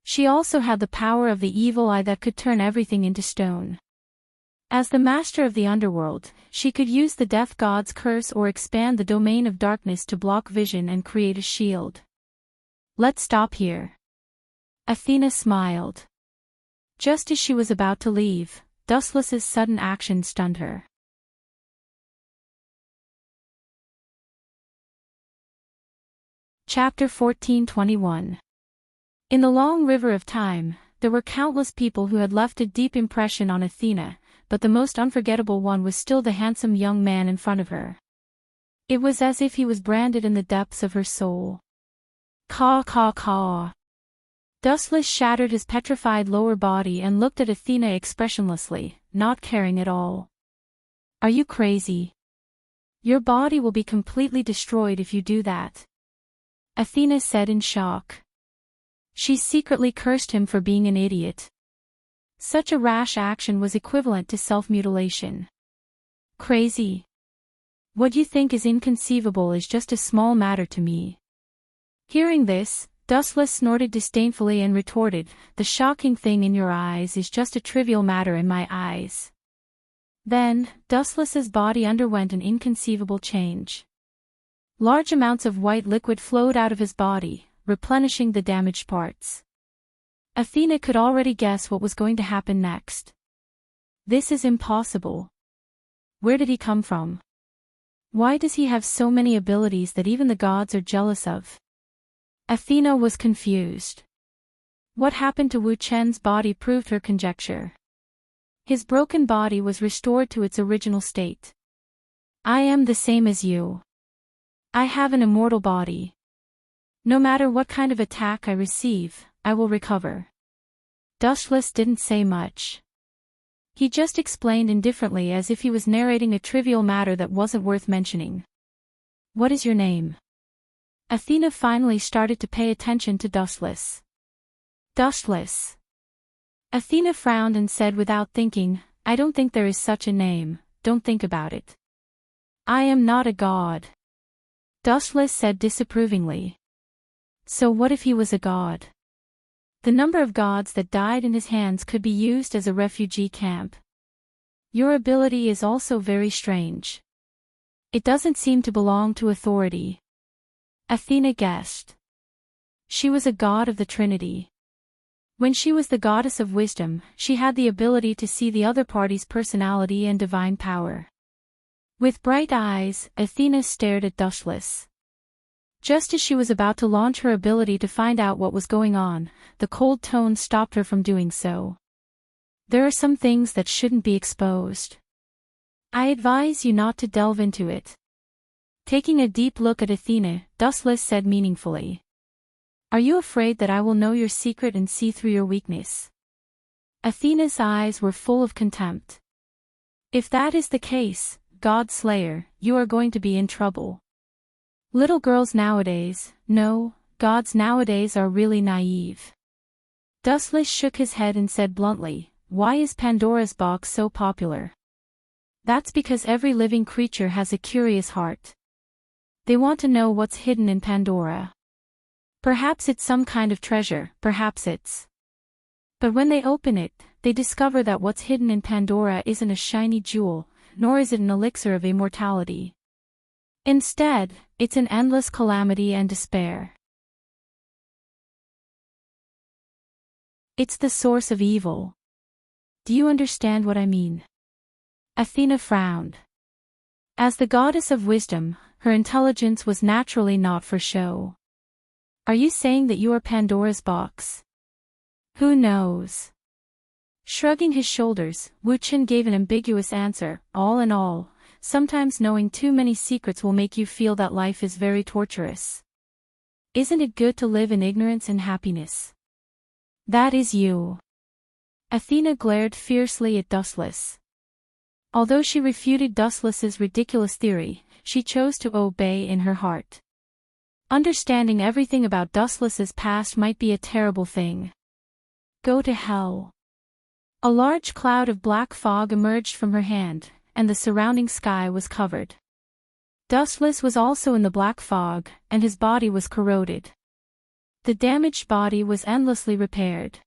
She also had the power of the evil eye that could turn everything into stone. As the master of the underworld, she could use the death god's curse or expand the domain of darkness to block vision and create a shield. Let's stop here. Athena smiled. Just as she was about to leave, Dustless's sudden action stunned her. Chapter 14:21. In the long river of time, there were countless people who had left a deep impression on Athena, but the most unforgettable one was still the handsome young man in front of her. It was as if he was branded in the depths of her soul. Caw caw caw. Dustless shattered his petrified lower body and looked at Athena expressionlessly, not caring at all. Are you crazy? Your body will be completely destroyed if you do that. Athena said in shock. She secretly cursed him for being an idiot. Such a rash action was equivalent to self-mutilation. Crazy? What you think is inconceivable is just a small matter to me. Hearing this, Dustless snorted disdainfully and retorted, the shocking thing in your eyes is just a trivial matter in my eyes. Then, Dustless's body underwent an inconceivable change. Large amounts of white liquid flowed out of his body, replenishing the damaged parts. Athena could already guess what was going to happen next. This is impossible. Where did he come from? Why does he have so many abilities that even the gods are jealous of? Athena was confused. What happened to Wu Chen's body proved her conjecture. His broken body was restored to its original state. I am the same as you. I have an immortal body. No matter what kind of attack I receive, I will recover. Dustless didn't say much. He just explained indifferently as if he was narrating a trivial matter that wasn't worth mentioning. What is your name? Athena finally started to pay attention to Dustless. Dustless. Athena frowned and said without thinking, I don't think there is such a name, don't think about it. I am not a god. Dustless said disapprovingly. So what if he was a god? The number of gods that died in his hands could be used as a refugee camp. Your ability is also very strange. It doesn't seem to belong to authority. Athena guessed. She was a god of the Trinity. When she was the goddess of wisdom, she had the ability to see the other party's personality and divine power. With bright eyes, Athena stared at Dustless. Just as she was about to launch her ability to find out what was going on, the cold tone stopped her from doing so. There are some things that shouldn't be exposed. I advise you not to delve into it. Taking a deep look at Athena, Dustless said meaningfully. Are you afraid that I will know your secret and see through your weakness? Athena's eyes were full of contempt. If that is the case, God Slayer, you are going to be in trouble. Little girls nowadays, no, gods nowadays are really naive. Dustless shook his head and said bluntly, why is Pandora's box so popular? That's because every living creature has a curious heart. They want to know what's hidden in Pandora. Perhaps it's some kind of treasure, perhaps it's. But when they open it, they discover that what's hidden in Pandora isn't a shiny jewel, nor is it an elixir of immortality. Instead, it's an endless calamity and despair. It's the source of evil. Do you understand what I mean? Athena frowned. As the goddess of wisdom, her intelligence was naturally not for show. Are you saying that you are Pandora's box? Who knows? Shrugging his shoulders, Wu Qin gave an ambiguous answer, all in all, sometimes knowing too many secrets will make you feel that life is very torturous. Isn't it good to live in ignorance and happiness? That is you. Athena glared fiercely at Dustless. Although she refuted Dustless's ridiculous theory, she chose to obey in her heart. Understanding everything about Dustless's past might be a terrible thing. Go to hell. A large cloud of black fog emerged from her hand, and the surrounding sky was covered. Dustless was also in the black fog, and his body was corroded. The damaged body was endlessly repaired.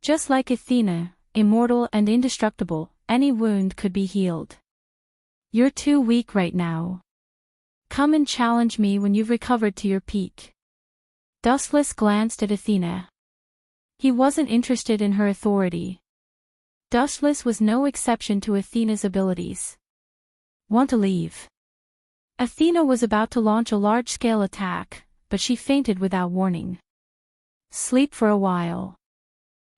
Just like Athena, immortal and indestructible, any wound could be healed. You're too weak right now. Come and challenge me when you've recovered to your peak. Dustless glanced at Athena. He wasn't interested in her authority. Dustless was no exception to Athena's abilities. Want to leave? Athena was about to launch a large-scale attack, but she fainted without warning. Sleep for a while.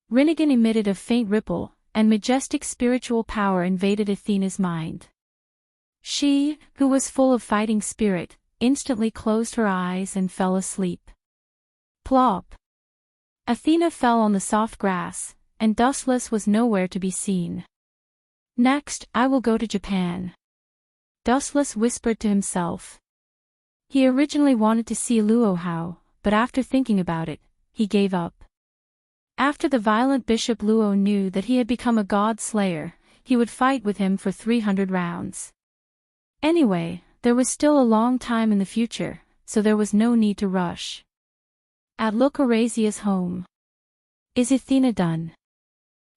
Rinnegan emitted a faint ripple, and majestic spiritual power invaded Athena's mind. She, who was full of fighting spirit, instantly closed her eyes and fell asleep. Plop! Athena fell on the soft grass, and Dustless was nowhere to be seen. Next, I will go to Japan. Dustless whispered to himself. He originally wanted to see Luohao, but after thinking about it, he gave up. After the violent Bishop Luo knew that he had become a god slayer, he would fight with him for 300 rounds. Anyway, there was still a long time in the future, so there was no need to rush. At Locorazia's home. Is Athena done?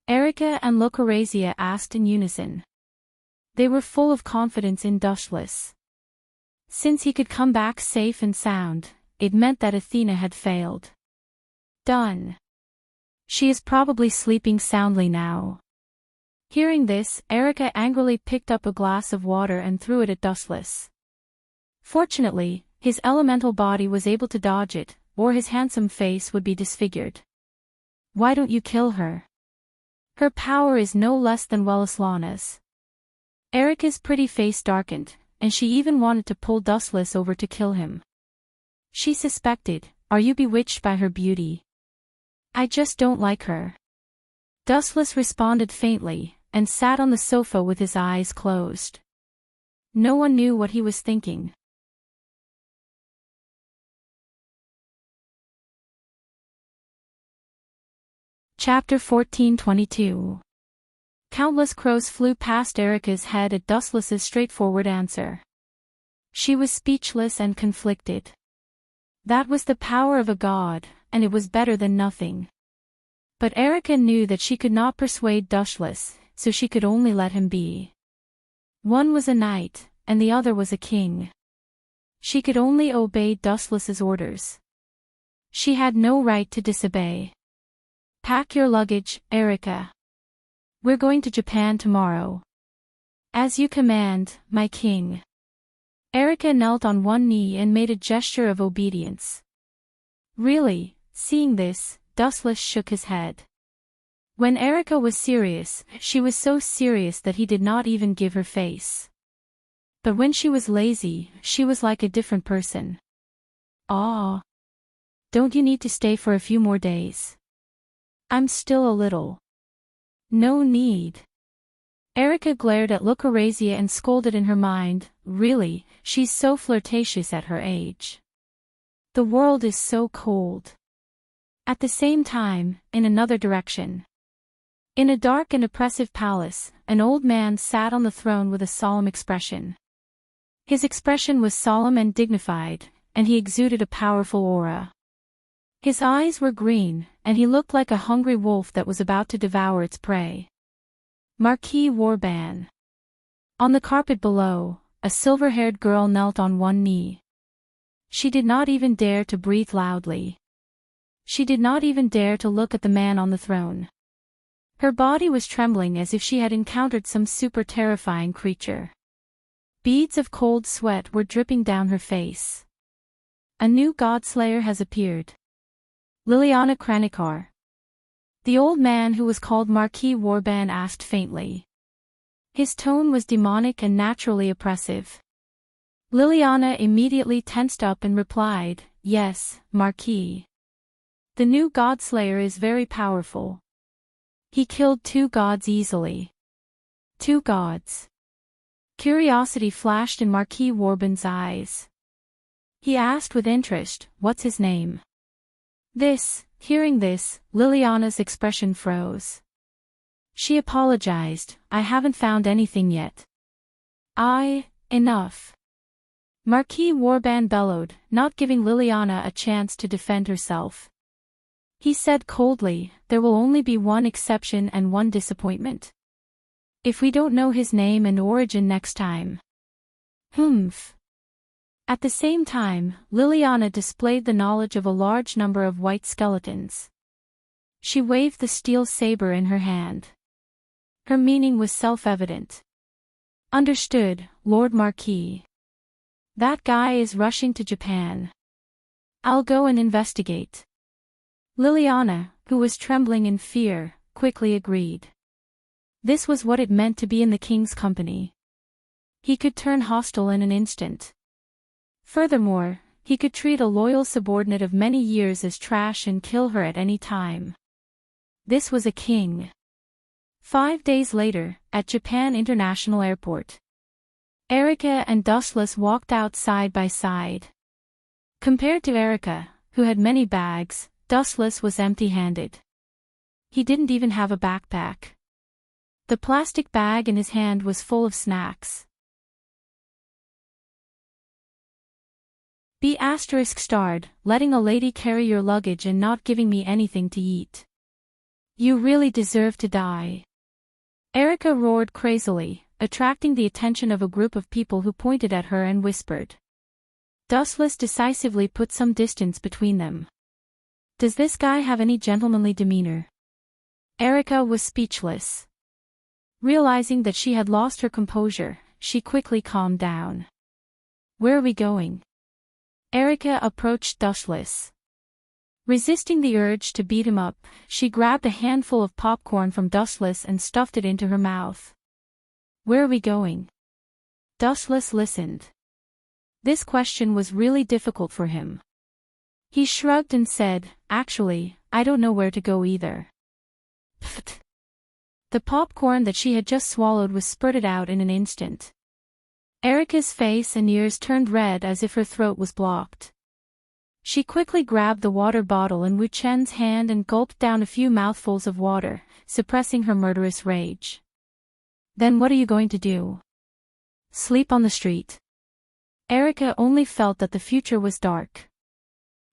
Erica and Locorazia asked in unison. They were full of confidence in Dustless. Since he could come back safe and sound, it meant that Athena had failed. Done. She is probably sleeping soundly now. Hearing this, Erica angrily picked up a glass of water and threw it at Dustless. Fortunately, his elemental body was able to dodge it, or his handsome face would be disfigured. Why don't you kill her? Her power is no less than Wellislana's. Erica's pretty face darkened, and she even wanted to pull Dustless over to kill him. She suspected, are you bewitched by her beauty? I just don't like her. Dustless responded faintly, and sat on the sofa with his eyes closed. No one knew what he was thinking. Chapter 1422. Countless crows flew past Erica's head at Dustless's straightforward answer. She was speechless and conflicted. That was the power of a god, and it was better than nothing. But Erica knew that she could not persuade Dustless, so she could only let him be. One was a knight, and the other was a king. She could only obey Dustless's orders. She had no right to disobey. Pack your luggage, Erica. We're going to Japan tomorrow. As you command, my king. Erica knelt on one knee and made a gesture of obedience. Really, seeing this, Dustless shook his head. When Erica was serious, she was so serious that he did not even give her face. But when she was lazy, she was like a different person. Ah! Don't you need to stay for a few more days? I'm still a little. No need. Erica glared at Lucrezia and scolded in her mind, really, she's so flirtatious at her age. The world is so cold. At the same time, in another direction. In a dark and oppressive palace, an old man sat on the throne with a solemn expression. His expression was solemn and dignified, and he exuded a powerful aura. His eyes were green, and he looked like a hungry wolf that was about to devour its prey. Marquis Warban. On the carpet below, a silver-haired girl knelt on one knee. She did not even dare to breathe loudly. She did not even dare to look at the man on the throne. Her body was trembling as if she had encountered some super terrifying creature. Beads of cold sweat were dripping down her face. A new godslayer has appeared. Liliana Kranikar. The old man who was called Marquis Warban asked faintly. His tone was demonic and naturally oppressive. Liliana immediately tensed up and replied, "Yes, Marquis. The new godslayer is very powerful. He killed 2 gods easily." 2 gods. Curiosity flashed in Marquis Warban's eyes. He asked with interest, "What's his name?" Hearing this, Liliana's expression froze. She apologized, "I haven't found anything yet." Enough. Marquis Warban bellowed, not giving Liliana a chance to defend herself. He said coldly, "There will only be one exception and one disappointment. If we don't know his name and origin next time." Humph. At the same time, Liliana displayed the knowledge of a large number of white skeletons. She waved the steel saber in her hand. Her meaning was self-evident. "Understood, Lord Marquis. That guy is rushing to Japan. I'll go and investigate." Liliana, who was trembling in fear, quickly agreed. This was what it meant to be in the king's company. He could turn hostile in an instant. Furthermore, he could treat a loyal subordinate of many years as trash and kill her at any time. This was a king. 5 days later, at Japan International Airport. Erica and Dustless walked out side by side. Compared to Erica, who had many bags, Dustless was empty-handed. He didn't even have a backpack. The plastic bag in his hand was full of snacks. B** starred, letting a lady carry your luggage and not giving me anything to eat. You really deserve to die. Erica roared crazily, attracting the attention of a group of people who pointed at her and whispered. Dustless decisively put some distance between them. Does this guy have any gentlemanly demeanor? Erica was speechless. Realizing that she had lost her composure, she quickly calmed down. Where are we going? Erica approached Dustless. Resisting the urge to beat him up, she grabbed a handful of popcorn from Dustless and stuffed it into her mouth. Where are we going? Dustless listened. This question was really difficult for him. He shrugged and said, "Actually, I don't know where to go either." Pfft. The popcorn that she had just swallowed was spurted out in an instant. Erica's face and ears turned red as if her throat was blocked. She quickly grabbed the water bottle in Wu Chen's hand and gulped down a few mouthfuls of water, suppressing her murderous rage. Then what are you going to do? Sleep on the street? Erica only felt that the future was dark.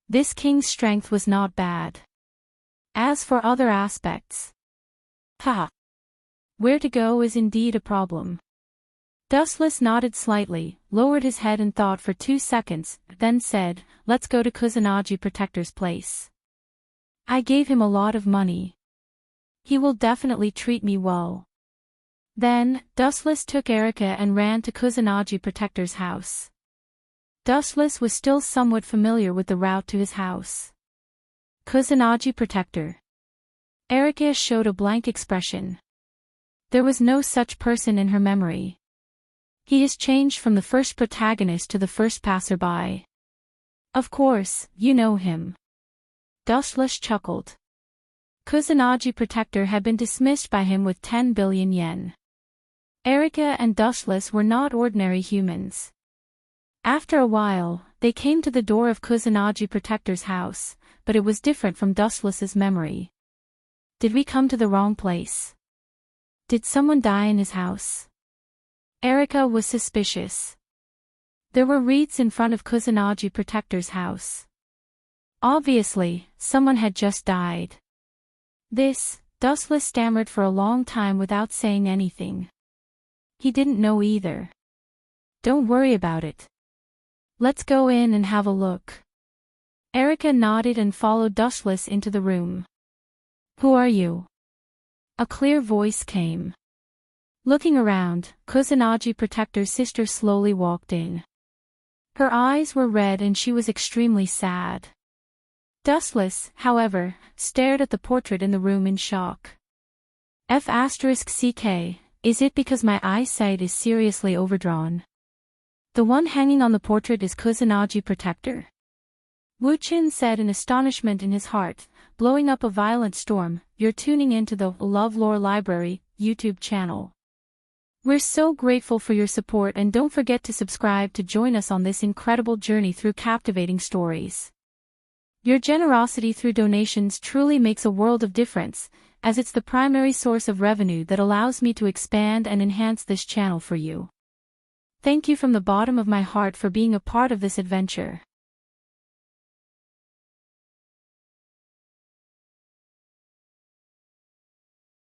This king's strength was not bad. As for other aspects, where to go is indeed a problem. Dustless nodded slightly, lowered his head and thought for 2 seconds, then said, "Let's go to Kusanagi Protector's place. I gave him a lot of money. He will definitely treat me well." Then, Dustless took Erica and ran to Kusanagi Protector's house. Dustless was still somewhat familiar with the route to his house. Kusanagi Protector. Erica showed a blank expression. There was no such person in her memory. He has changed from the first protagonist to the first passerby. Of course, you know him. Dustless chuckled. Kusanagi Protector had been dismissed by him with 10 billion yen. Erika and Dustless were not ordinary humans. After a while, they came to the door of Kusanagi Protector's house, but it was different from Dustless's memory. Did we come to the wrong place? Did someone die in his house? Erika was suspicious. There were wreaths in front of Kusanagi Protector's house. Obviously, someone had just died. This, Dustless stammered for a long time without saying anything. He didn't know either. Don't worry about it. Let's go in and have a look. Erika nodded and followed Dustless into the room. Who are you? A clear voice came. Looking around, Kusanagi Protector's sister slowly walked in. Her eyes were red and she was extremely sad. Dustless, however, stared at the portrait in the room in shock. F***CK, is it because my eyesight is seriously overdrawn? The one hanging on the portrait is Kusanagi Protector? Wu-chin said in astonishment in his heart, blowing up a violent storm. You're tuning into the LoveLore Library YouTube channel. We're so grateful for your support and don't forget to subscribe to join us on this incredible journey through captivating stories. Your generosity through donations truly makes a world of difference, as it's the primary source of revenue that allows me to expand and enhance this channel for you. Thank you from the bottom of my heart for being a part of this adventure.